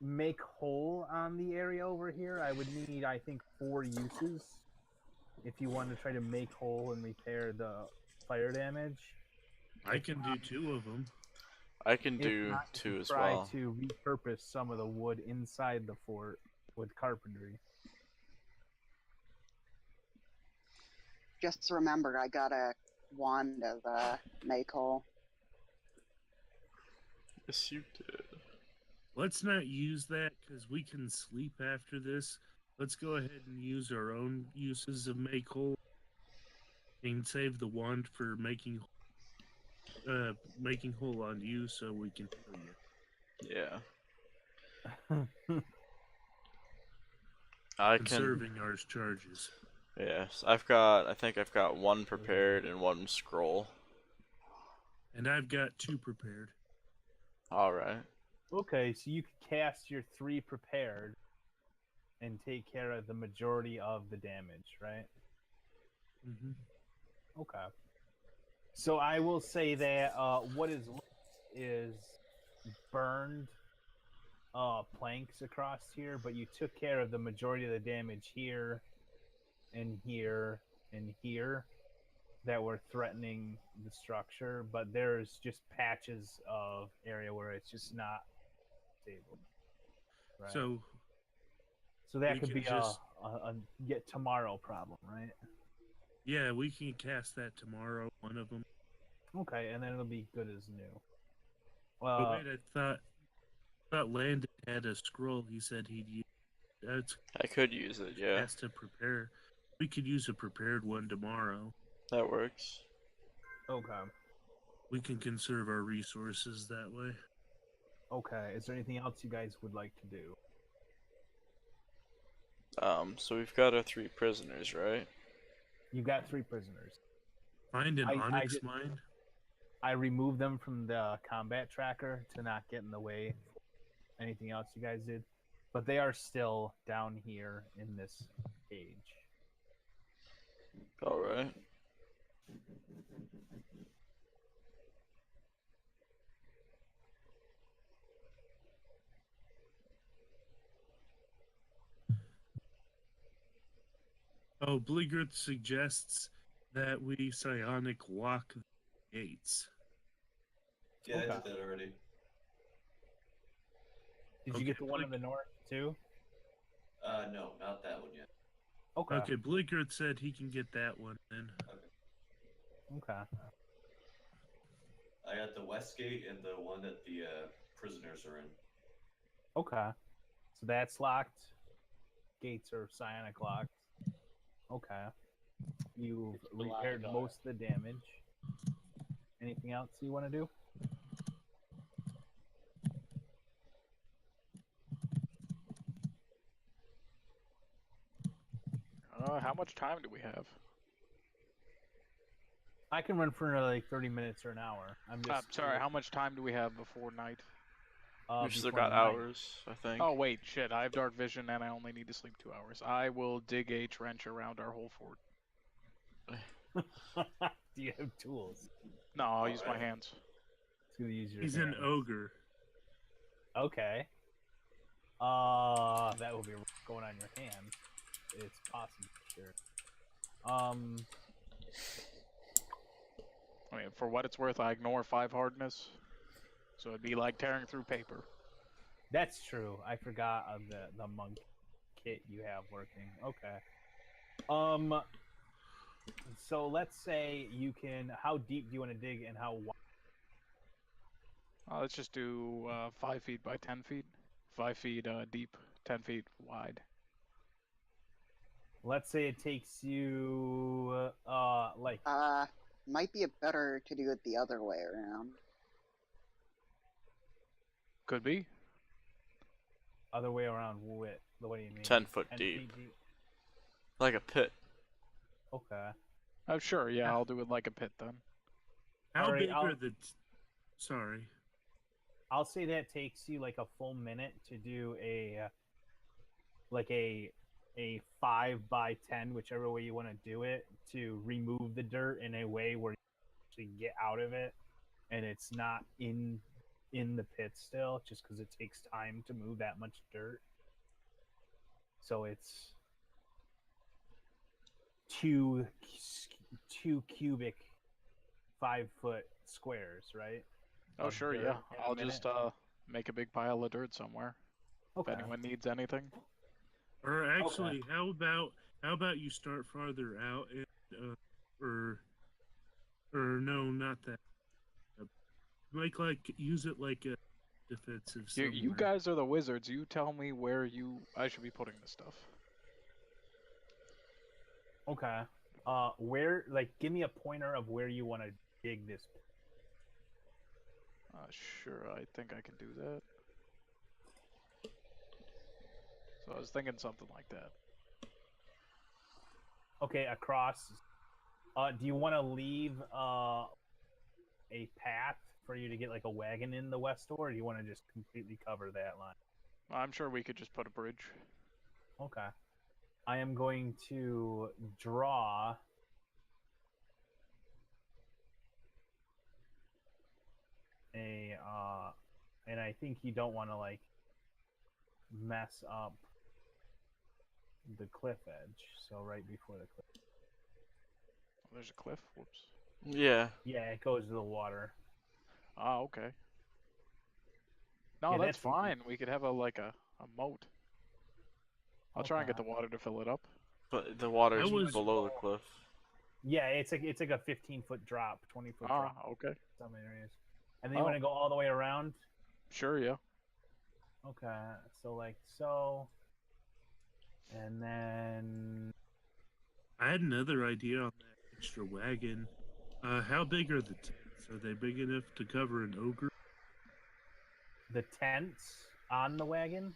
make whole on the area over here? I would need, I think, 4 uses if you want to try to make whole and repair the fire damage. I can do 2 of them. I can If do not, you 2 can as try well. to repurpose some of the wood inside the fort with carpentry. Just remember, I got a wand of make hole. Yes, you did. Let's not use that because we can sleep after this. Let's go ahead and use our own uses of make hole and save the wand for making. making hole on you so we can heal you. Yeah. I can. Conserving our charges. Yes, I think I've got one prepared and one scroll. And I've got 2 prepared. All right. Okay, so you could cast your 3 prepared and take care of the majority of the damage, right? Mm-hmm. Okay. So I will say that what is left is burned planks across here, but you took care of the majority of the damage here and here and here that were threatening the structure, but there's just patches of area where it's just not stable. Right. So that we could can be just- a get tomorrow problem, right? yeah, we can cast that tomorrow. One of them. Okay, and then it'll be good as new. But wait, I thought Landon had a scroll. He said he'd use. That's I could use it. Yeah, has to prepare. We could use a prepared one tomorrow. that works. Okay. We can conserve our resources that way. Okay. Is there anything else you guys would like to do? So we've got our 3 prisoners, right? You got 3 prisoners. Find an I onyx did- mine. I removed them from the combat tracker to not get in the way of anything else you guys did, but they are still down here in this cage. All right. Oh, Bleegrith suggests that we psionic lock the gates. Yeah, I Okay. did that already. Did Okay, you get the one in Blake- the north too? No, not that one yet. Okay. Okay, Bleegrith said he can get that one then. Okay. I got the west gate and the one that the prisoners are in. Okay. So that's locked. Gates are psionic locked. Okay. You've It's the lock repaired door. most of the damage. Anything else you want to do? How much time do we have? I can run for another like 30 minutes or an hour. I'm just Sorry, how much time do we have before night? We've still before got night. hours, I think. Oh wait, shit! I have dark vision and I only need to sleep 2 hours. I will dig a trench around our whole fort. Do you have tools? No, I'll use my Alright. hands. It's gonna use your He's an hands. ogre. Okay. That will be going on your hand. It's possible, sure. I mean, for what it's worth, I ignore 5 hardness, so it'd be like tearing through paper. That's true. I forgot of the monk kit you have working. Okay. So let's say you can. How deep do you want to dig, and how wide? Let's just do 5 feet by 10 feet. 5 feet deep, 10 feet wide. Let's say it takes you like Might be better to do it the other way around. Could be. other way around. What do you mean? 10 foot 10 deep. feet Like a pit. Okay. Oh, sure, yeah, I'll do it like a pit then. How Alright, big I'll- are the? Sorry. I'll say that takes you like a full minute to do a 5 by 10, whichever way you want to do it, to remove the dirt in a way where you actually get out of it and it's not in the pit still, just because it takes time to move that much dirt. So it's two cubic 5-foot squares, right? Oh, Of sure, dirt yeah. in a I'll minute. just make a big pile of dirt somewhere. Okay. If anyone needs anything. Or actually, how about you start farther out and or no, not that. Like use it like a defensive. You somewhere. guys are the wizards. You tell me where I should be putting this stuff. Okay. Where, like, give me a pointer of where you want to dig this. Sure, I think I can do that. So I was thinking something like that. Okay, across. Do you want to leave a path for you to get like a wagon in the west door, or do you want to just completely cover that line? I'm sure we could just put a bridge. Okay. I am going to draw a and I think you don't want to like mess up the cliff edge. So right before the cliff. Oh, there's a cliff. Whoops. Yeah. Yeah, it goes to the water. Ah, okay. No, Yeah, that's that's- fine. We could have a moat. I'll try and get the water to fill it up. But the water is I was- below the cliff. Yeah, it's like a 15-foot drop, 20-foot drop. Ah, okay. Some areas. And then you want to go all the way around? Sure, yeah. Okay, so like so. And then I had another idea on that extra wagon. How big are the tents? Are they big enough to cover an ogre? the tents on the wagon.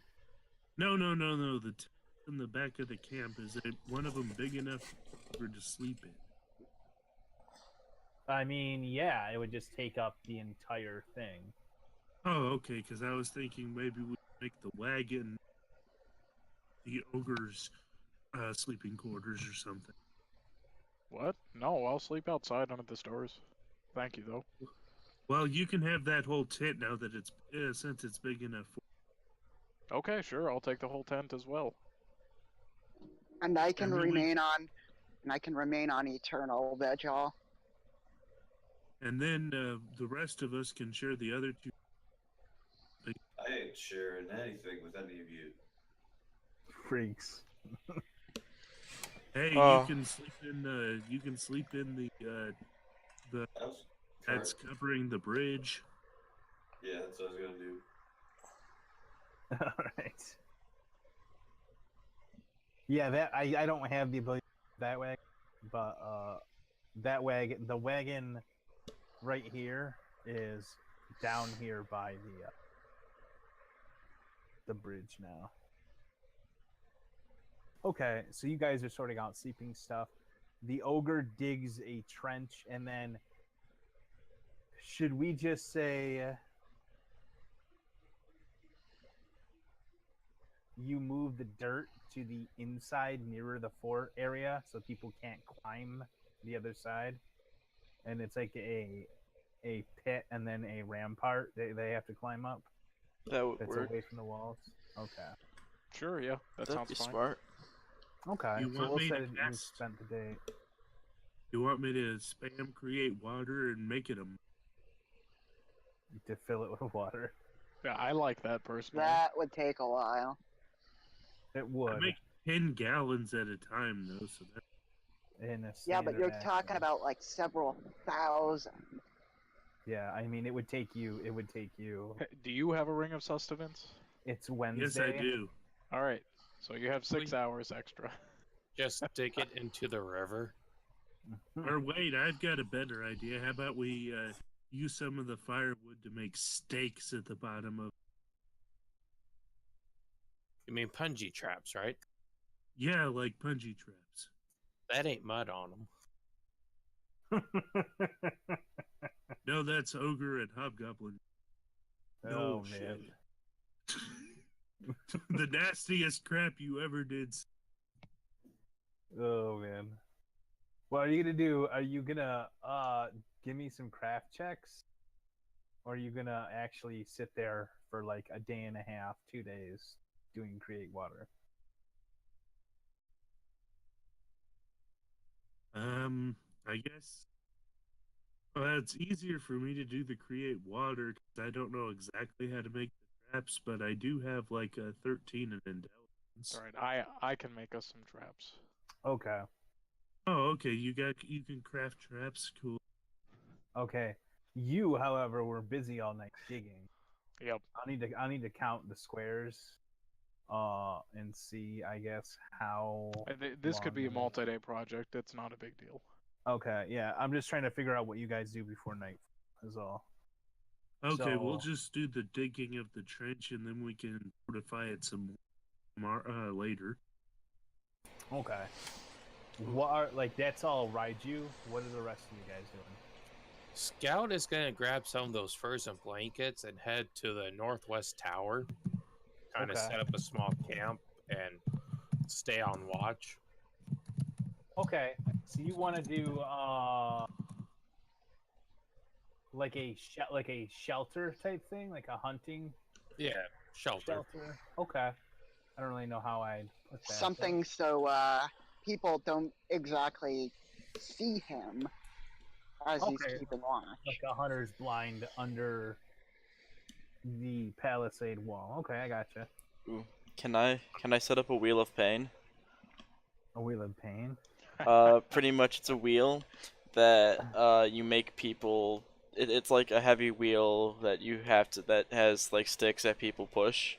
No. The tent in the back of the camp, is it one of them big enough for to sleep in? I mean, yeah, it would just take up the entire thing. Oh, okay. Because I was thinking maybe we make the wagon the ogre's sleeping quarters or something. What? No, I'll sleep outside under the stores. Thank you, though. Well, you can have that whole tent now that it's since it's big enough. Okay, sure. I'll take the whole tent as well. And I can And then we- remain on eternal vigil. And then the rest of us can share the other two. I ain't sharing anything with any of you. Freaks. Hey, Oh. you can sleep in. You can sleep in the That's that's covering the bridge. Yeah, that's what I was gonna do. All right. Yeah, that I don't have the ability that way, but the wagon right here is down here by the bridge now. Okay, so you guys are sorting out sleeping stuff. The ogre digs a trench, and then should we just say you move the dirt to the inside nearer the fort area so people can't climb the other side? And it's like a pit and then a rampart they have to climb up. That would That's work. away from the walls. Okay. Sure, yeah. That That'd sounds be fine. smart. Okay. You So want we'll me say to you cast- spent the day. You want me to spam create water and make it a? To fill it with water. Yeah, I like that personally. That would take a while. It I would. make 10 gallons at a time though, so that. In a Yeah, but you're standard talking action. about like several thousand. Yeah, I mean it would take you. Do you have a ring of sustenance? It's Wednesday. Yes, I do. All right. So you have 6 Wait. hours extra. Just dig it into the river. Or wait, I've got a better idea. How about we use some of the firewood to make stakes at the bottom of? You mean punji traps, right? Yeah, like punji traps. That ain't mud on them. No, that's ogre and hobgoblin. Oh No man. shit. The nastiest crap you ever did. Oh man. What are you gonna do? Are you gonna give me some craft checks? Or are you gonna actually sit there for like a day and a half, 2 days doing create water? I guess. Well, it's easier for me to do the create water because I don't know exactly how to make the traps, but I do have like a 13 in intelligence. All right. I can make us some traps. Okay. Oh, okay. You can craft traps. Cool. Okay. You, however, were busy all night digging. Yep. I need to count the squares and see, I guess, how This could be a long- multi-day project. It's not a big deal. Okay, yeah. I'm just trying to figure out what you guys do before night is all. Okay, we'll So- just do the digging of the trench, and then we can fortify it some later. Okay. What are that's all Raiju? What are the rest of you guys doing? Scout is going to grab some of those furs and blankets and head to the northwest tower. Kind of Okay. set up a small camp and stay on watch. Okay. So you want to do like a shelter type thing, like a hunting Yeah, shelter. shelter? Okay. I don't really know how I'd put that. Something so people don't exactly see him as he's Okay. keeping watch. Like a hunter's blind under the palisade wall. Okay, I gotcha. Can I set up a wheel of pain? A wheel of pain. Pretty much it's a wheel that you make people. It's like a heavy wheel that you have to that has like sticks that people push,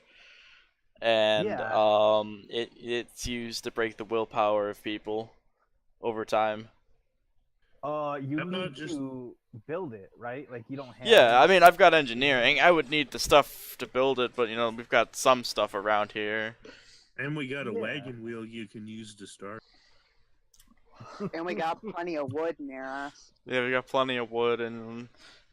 and Yeah. it's used to break the willpower of people over time. You How about need just- to build it, right? Like you don't have. Yeah, I mean I've got engineering. I would need the stuff to build it, but we've got some stuff around here. And we got a Yeah. wagon wheel you can use to start. And we got plenty of wood near us. Yeah, we got plenty of wood and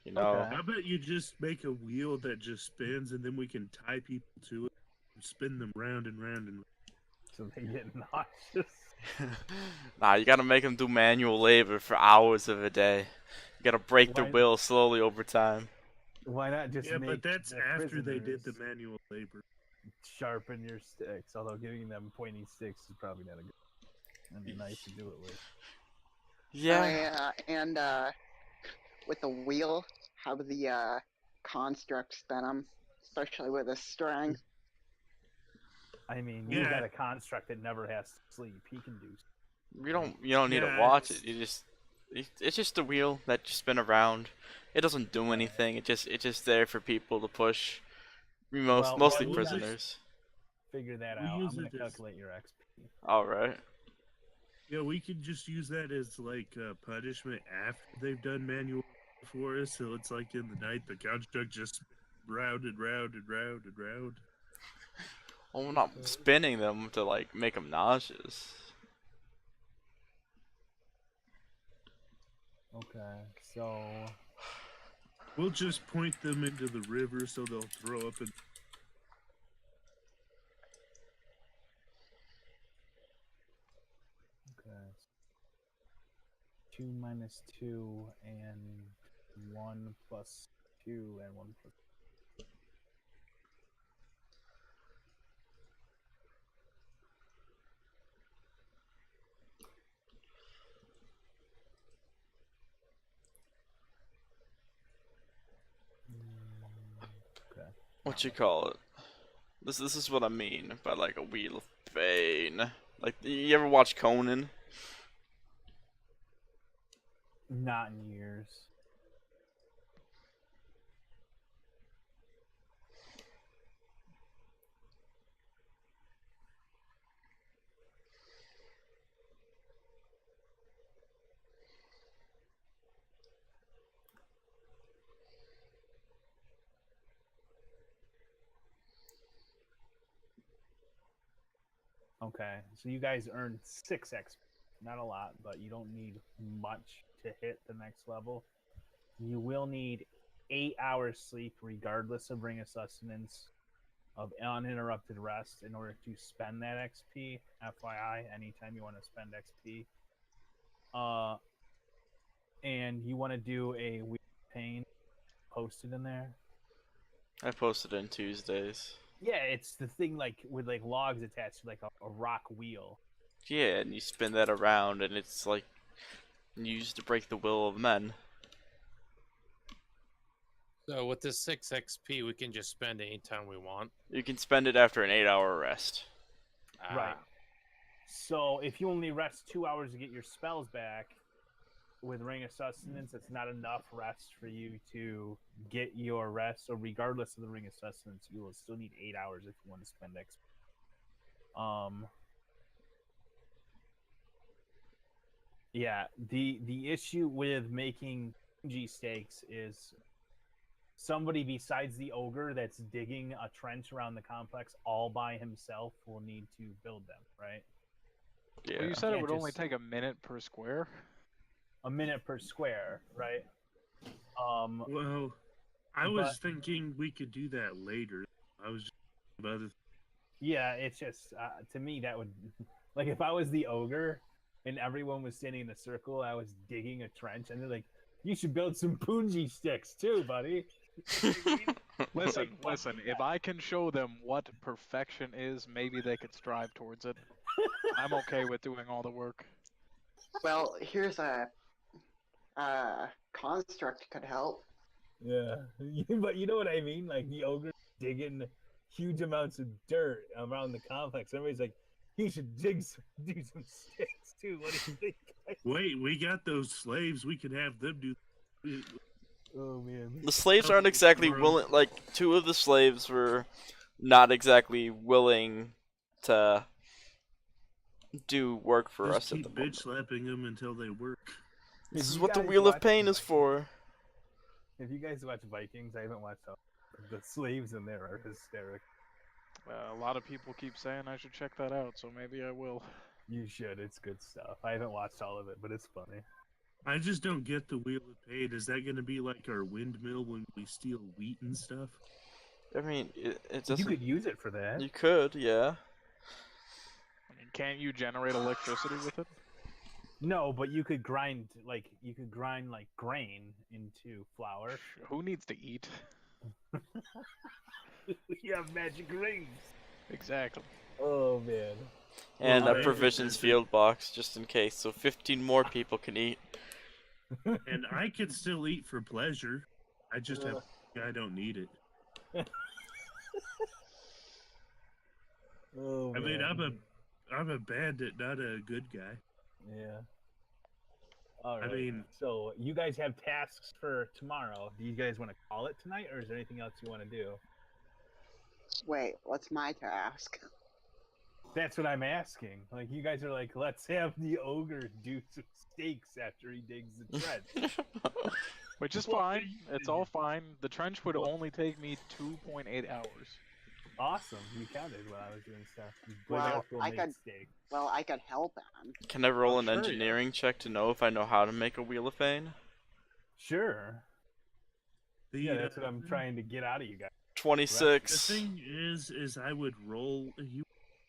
Okay. How about you just make a wheel that just spins, and then we can tie people to it and spin them round and round and round. So they get nauseous. Nah, you gotta make them do manual labor for hours of a day. You gotta break the Why- wheel slowly over time. Why not just Yeah, make but that's the after they did the prisoners manual labor. sharpen your sticks? Although giving them pointy sticks is probably not a good. That'd be nice to do it with. Yeah. And with the wheel, how the construct spin them, especially with the strength. I mean, you Yeah. got a construct that never has to sleep. He can do. You don't need to Yeah, watch it's- it. It's just a wheel that you spin around. It doesn't do anything. It's just there for people to push. Well, Mostly we'll just- prisoners. Figure that We out. use I'm gonna it as- calculate your XP. All right. Yeah, we could just use that as like punishment after they've done manual for us. So it's like in the night, the construct just round and round and round and round. Well, we're not spinning them to like make them nauseous. Okay, so We'll just point them into the river so they'll throw up and okay. 2 minus 2 and 1 plus 2 and 1 plus. Okay. What you call it? This is what I mean by like a wheel of pain. Like you ever watch Conan? Not in years. Okay, so you guys earned 6 XP. Not a lot, but you don't need much to hit the next level. You will need 8 hours sleep, regardless of ring of sustenance, of uninterrupted rest, in order to spend that XP. FYI, anytime you want to spend XP. And you want to do a wheel of pain posted in there. I posted in Tuesdays. Yeah, it's the thing like with like logs attached to like a rock wheel. Yeah, and you spin that around, and it's like used to break the will of men. So with this 6 XP, we can just spend anytime we want. You can spend it after an 8-hour rest. Right. So if you only rest 2 hours to get your spells back with Ring of Sustenance, it's not enough rest for you to get your rest. So regardless of the Ring of Sustenance, you will still need 8 hours if you want to spend XP. Yeah, the issue with making G stakes is somebody besides the ogre that's digging a trench around the complex all by himself will need to build them, right? Yeah. Well, you said it Can't would only just- take a minute per square. A minute per square, right? Well, I was thinking we could do that later. I was just about to. Yeah, it's just to me that would like if I was the ogre and everyone was standing in a circle, I was digging a trench, and they're like, "You should build some punji sticks too, buddy." Listen, listen. If I can show them what perfection is, maybe they could strive towards it. I'm okay with doing all the work. Well, here's a construct could help. Yeah, but you know what I mean? Like the ogre digging huge amounts of dirt around the complex. Everybody's like, "He should do some sticks too." What do you think? Wait, we got those slaves. We can have them do. Oh man. The slaves aren't Oh, exactly bro. willing. Like, 2 of the slaves were not exactly willing to do work for Just us at keep the bitch moment. slapping them until they work. This If is you what the guys Wheel of watch Pain is Vikings- for. If you guys watch Vikings, I haven't watched all. The slaves in there are hysterical. A lot of people keep saying I should check that out, so maybe I will. You should. It's good stuff. I haven't watched all of it, but it's funny. I just don't get the Wheel of Pain. Is that going to be like our windmill when we steal wheat and stuff? I mean, it You doesn't. could use it for that. You could, yeah. I mean, can't you generate electricity with it? No, but you could grind like grain into flour. Who needs to eat? You have magic rings. Exactly. Oh man. And Well, a I- provisions field box just in case, so 15 more people can eat. And I could still eat for pleasure. I just have. I don't need it. Oh I mean, man. I'm a bandit, not a good guy. Yeah. All right. I mean, so you guys have tasks for tomorrow. Do you guys want to call it tonight, or is there anything else you want to do? Wait, what's my task? That's what I'm asking. Like you guys are like, let's have the ogre do some steaks after he digs the trench. Which is fine. It's all fine. The trench would only take me 2.8 hours. Awesome. You counted when I was doing stuff. Well, Will I make could- steak. Well, I could help him. Can I roll an sure, yeah. engineering check to know if I know how to make a Wheel of Pain? Sure. Yeah, that's what I'm uh, trying to get out of you guys. The 26. thing is I would roll you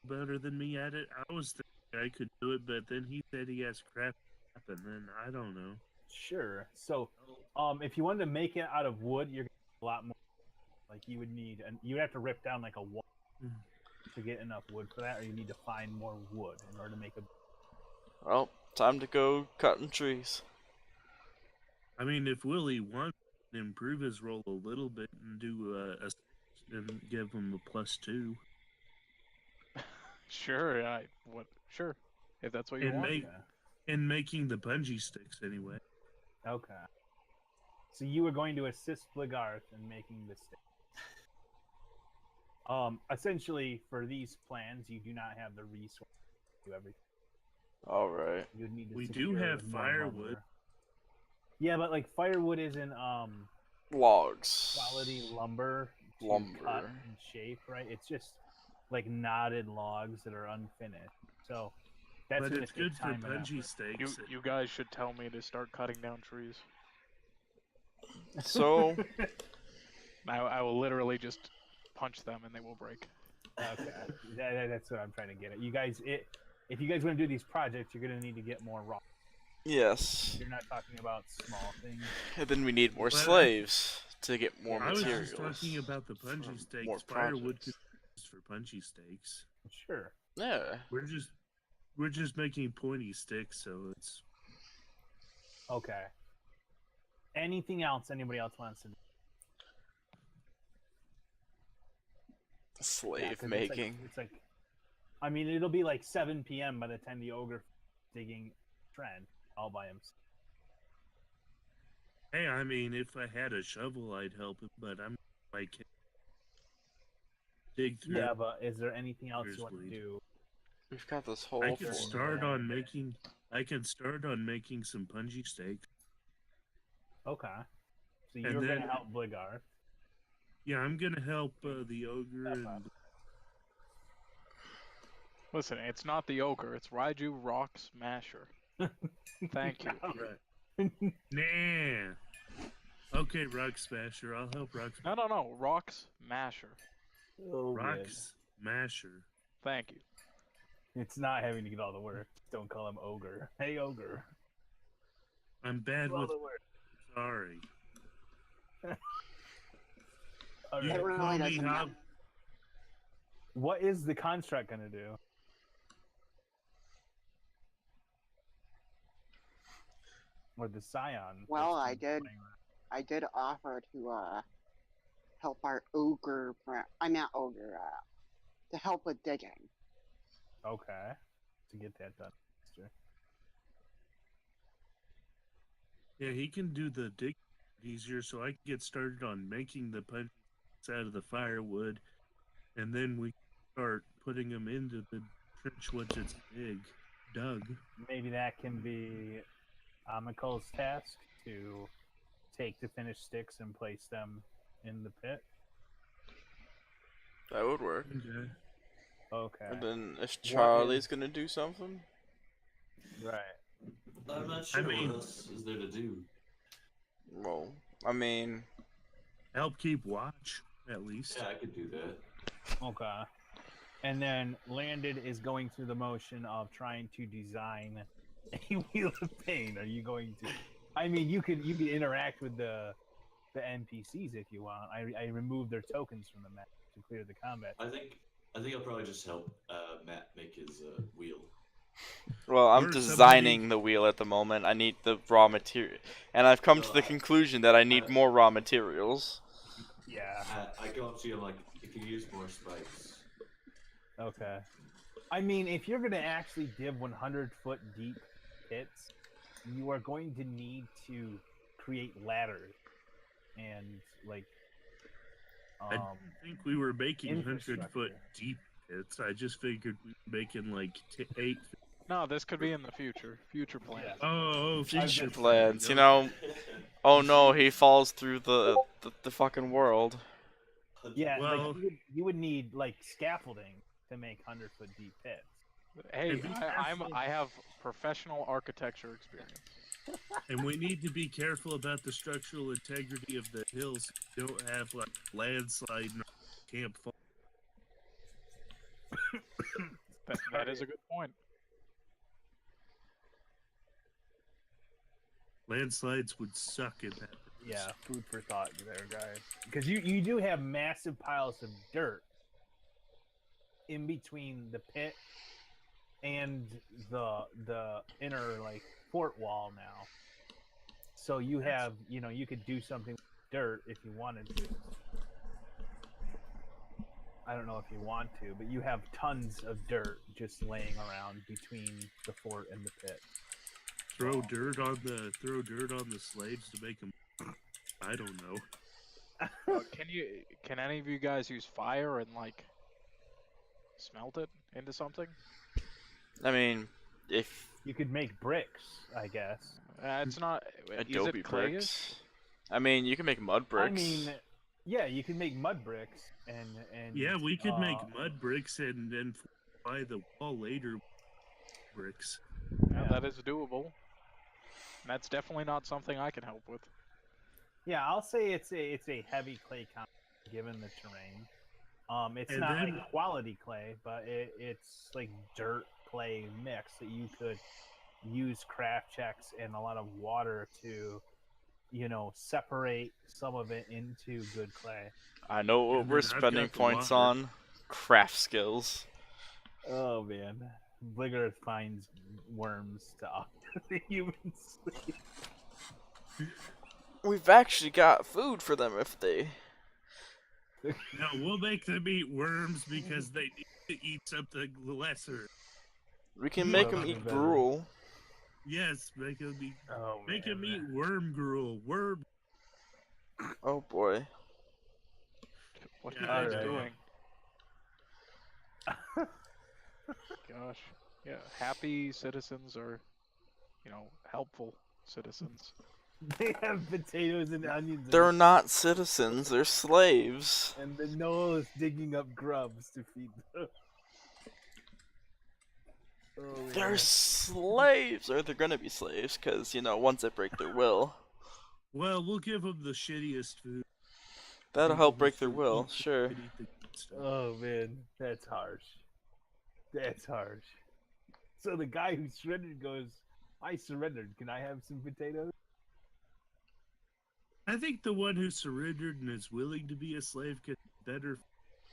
better than me at it. I was thinking I could do it, but then he said he has crap, and then I don't know. Sure. So, if you wanted to make it out of wood, you're gonna need a lot more. Like you would need, you would have to rip down like a wall to get enough wood for that, or you need to find more wood in order to make a. Well, time to go cutting trees. I mean, if Willie wants to improve his roll a little bit and do and give him a +2, Sure, sure. If that's what you and want. make and making the bungee sticks anyway. Okay. So you were going to assist Bligarth in making the stick. Essentially, for these plans, you do not have the resources to do everything. Alright. You'd need to We do secure have more firewood. lumber. Yeah, but like firewood isn't Logs. quality lumber to Lumber. cut and shape, right? It's just like knotted logs that are unfinished. So that's But gonna it's take good for time and bungee effort. You stakes. you guys should tell me to start cutting down trees. So, I will literally just punch them and they will break. Okay, that's what I'm trying to get at. You guys, if you guys want to do these projects, you're gonna need to get more raw. yes. You're not talking about small things. And then we need more But I- slaves to get more I was materials. just talking about the for bungee more stakes. Firewood projects. could be used for bungee stakes. Sure. Yeah. We're just making pointy sticks, so it's Okay. Anything else anybody else wants to do? Yeah, Slave 'cause making. It's like, I mean, it'll be like 7 p.m. by the time the ogre digging trend all by himself. hey. I mean, if I had a shovel, I'd help him, but I'm like dig through. Yeah, but is there anything else Here's you want to weed. do? We've got this whole I can for- start Yeah. on making. I can start on making some bungee stakes. Okay. So And you're going then- to help Bligar. Yeah, I'm gonna help the ogre and Listen, it's not the ogre. It's Raiju Rock Smasher. Thank you. right. Nah. Okay, Rock Smasher. I'll help Rock No. Rock Smasher. Oh, Rock man. Smasher. Thank you. It's not having to get all the work. Don't call him ogre. Hey, ogre. I'm bad Do all with. the work. Sorry. All You right. It really call me doesn't how? matter. What is the construct gonna do? Or the scion? Well, that's I did. playing around? I did offer to help our ogre. I'm not ogre. To help with digging. Okay. To get that done. Sure. Yeah, he can do the dig easier, so I can get started on making the punch out of the firewood, and then we start putting them into the trench once it's dug. Maybe that can be Amikal's task to take the finished sticks and place them in the pit. That would work. Okay. Okay. And then if What Charlie's is- gonna do something, Right. I'm not sure mean- what else is there to do. well, I mean, Help keep watch, at least. Yeah, I could do that. Okay. And then Landon is going through the motion of trying to design a wheel of pain. Are you going to? I mean, you could interact with the NPCs if you want. I removed their tokens from the map to clear the combat. I think I'll probably just help Matt make his wheel. well, I'm Or designing somebody- the wheel at the moment. I need the raw material, and I've come to the conclusion that I need more raw materials. Yeah. I go up to you, I'm like, you can use more spikes. Okay. I mean, if you're going to actually dig 100-foot deep pits, you are going to need to create ladders and like. I didn't think we were making 100-foot infrastructure. deep pits. I just figured we were making like 8. No, this could be in the future. Future plans. Yeah. Oh, Future just plans, saying, you know. Oh no, he falls through the fucking world. Yeah, Well- like you would need like scaffolding to make 100-foot deep pits. Hey, And be careful. I have professional architecture experience. And we need to be careful about the structural integrity of the hills. You don't have like landslide and camp fall. That is a good point. Landslides would suck in that. Yeah, food for thought there, guys. Because you do have massive piles of dirt in between the pit and the inner like fort wall now. So you have, you could do something with dirt if you wanted to. I don't know if you want to, but you have tons of dirt just laying around between the fort and the pit. Throw dirt on the slaves to make them. I don't know. Can any of you guys use fire and like smelt it into something? I mean, if You could make bricks, I guess. It's not. Adobe is it clayish? bricks. I mean, you can make mud bricks. I mean, yeah, you can make mud bricks and Yeah, we could make mud bricks and then fly the wall later. Bricks. Yeah, that is doable. That's definitely not something I can help with. Yeah, I'll say it's a heavy clay comp given the terrain. It's And not then- like quality clay, but it's like dirt clay mix that you could use craft checks and a lot of water to, separate some of it into good clay. I know what And we're then I've spending got the points water. on. Craft skills. Oh man, Bligger finds worms to offer the humans. We've actually got food for them if they. No, we'll make them eat worms because they need to eat something lesser. We can Yeah, make them that'd eat be better. gruel. Yes, make them eat. Oh Make them man. eat worm gruel. Worm. Oh boy. What are Yeah, you guys alright. doing? Gosh. Yeah, happy citizens are, helpful citizens. They have potatoes and onions. They're not citizens, they're slaves. And the Noel is digging up grubs to feed them. Oh, They're man. slaves, or they're gonna be slaves, because, you know, once they break their will. Well, we'll give them the shittiest food. That'll help break their So will, eat- sure. eat the good stuff. Oh man, that's harsh. That's harsh. So the guy who surrendered goes, "I surrendered. Can I have some potatoes?" I think the one who surrendered and is willing to be a slave can be better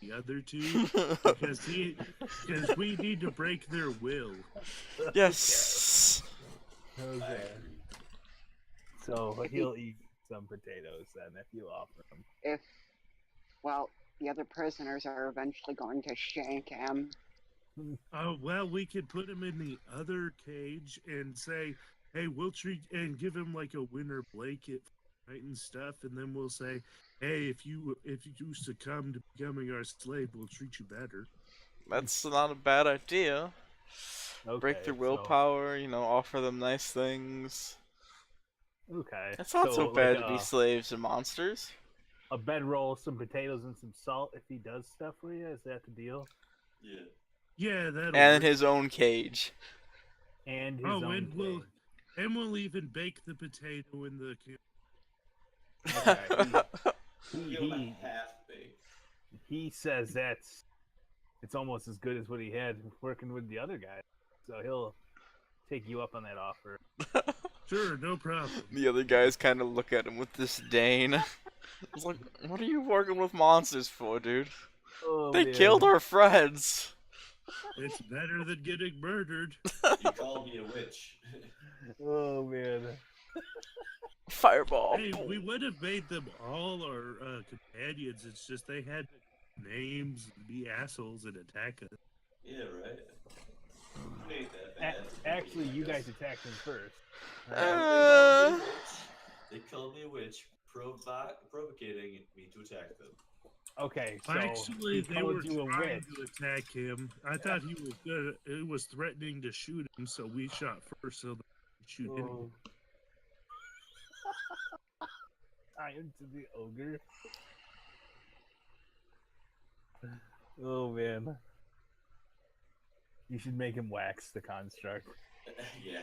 than the other two because we need to break their will. Yes. Okay. So he'll eat some potatoes then if you offer him. If, well, the other prisoners are eventually going to shank him. Oh, well, we could put him in the other cage and say, hey, we'll treat, and give him like a winter blanket right and stuff, and then we'll say, hey, if you succumb to becoming our slave, we'll treat you better. That's not a bad idea. Break Okay, their so- willpower, you know, offer them nice things. Okay. It's not so like bad to be slaves and monsters. a bedroll, some potatoes, and some salt if he does stuff for you. Is that the deal? Yeah. Yeah, that'll And work. his own cage. And his Oh, own and we'll cage. and we'll even bake the potato in the Okay. Give him a half baked. He says it's almost as good as what he had working with the other guy. So he'll take you up on that offer. Sure, no problem. The other guys kind of look at him with disdain. It's like, what are you working with monsters for, dude? Oh, They man. killed our friends. It's better than getting murdered. You called me a witch. Oh man. Fireball. Hey, we would have made them all our companions. It's just they had names, and be assholes, and attack us. Yeah, right. Who ain't that bad? Actually, you guys attacked him first. They called me a witch, provocating me to attack them. Okay, so Actually, he they were called you a trying witch. to attack him. I thought he was good. It was threatening to shoot him, so we shot first, so they could shoot him. Oh. I am to the ogre. Oh man. You should make him wax the construct. Yeah.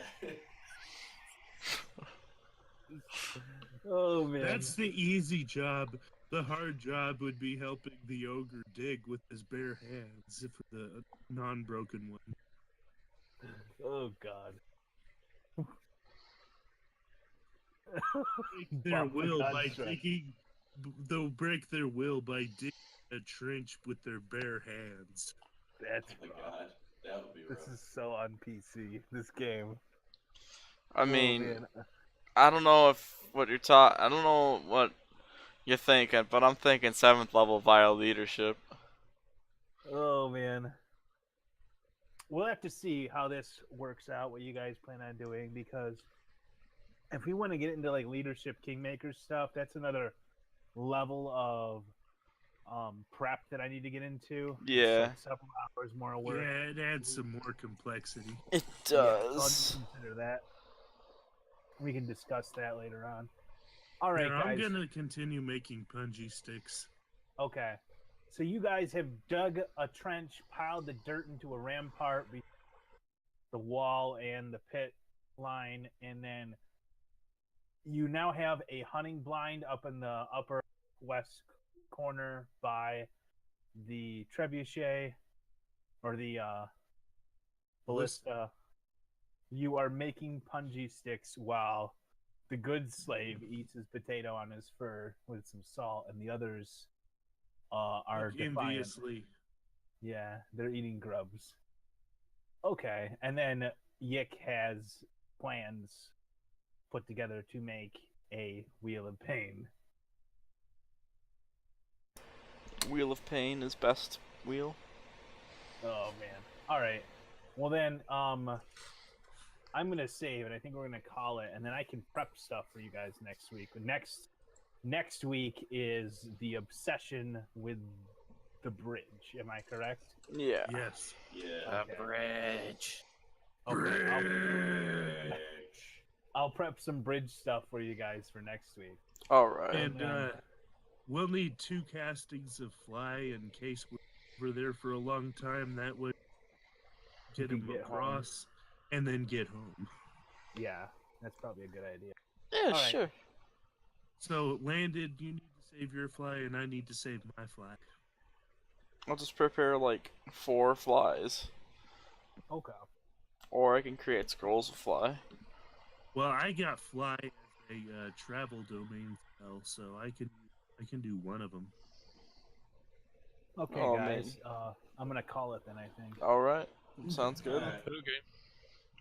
Oh man. That's the easy job. The hard job would be helping the ogre dig with his bare hands for the non-broken one. Oh god. Break their Wow, will by construct. digging. They'll break their will by digging a trench with their bare hands. That's Oh my rough. god. That would be rough. This is so on PC. This game. I Oh, mean, man. I don't know if what you're I don't know what you're thinking, but I'm thinking 7th level vile leadership. Oh man. We'll have to see how this works out, what you guys plan on doing, because if we want to get into like leadership kingmaker stuff, that's another level of prep that I need to get into. It's, Yeah. like, several hours more work. Yeah, it adds some more complexity. It Yeah, so I'll does. just consider that. We can discuss that later on. All right, Yeah, I'm guys. gonna continue making punji sticks. Okay. So you guys have dug a trench, piled the dirt into a rampart between the wall and the pit line, and then you now have a hunting blind up in the upper west corner by the trebuchet or the ballista. You are making punji sticks while the good slave eats his potato on his fur with some salt, and the others are Look defiant. enviously. Yeah, they're eating grubs. Okay, and then Yick has plans put together to make a Wheel of Pain. Wheel of Pain is best wheel. Oh man. All right. Well then, I'm gonna save it. I think we're gonna call it, and then I can prep stuff for you guys next week. Next week is the obsession with the bridge. Am I correct? Yeah. Yes. Yeah. The bridge. Okay. I'll prep some bridge stuff for you guys for next week. Alright. And we'll need 2 castings of fly in case we're there for a long time. That way, get can them get across and then get home. Yeah, that's probably a good idea. Yeah, Alright. sure. So, Landed, you need to save your fly, and I need to save my fly. I'll just prepare like 4 flies. Okay. Or I can create scrolls of fly. Well, I got fly as a travel domain spell, so I can do one of them. Okay, Oh, guys. I'm gonna call it then. I think. Alright. Sounds good. Alright. Okay.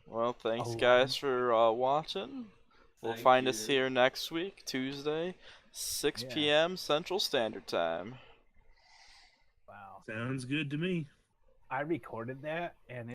Well, thanks 11. guys for watching. We'll Thank find us you. here next week, Tuesday, 6 Yeah. p.m. Central Standard Time. Wow. Sounds good to me. I recorded that, and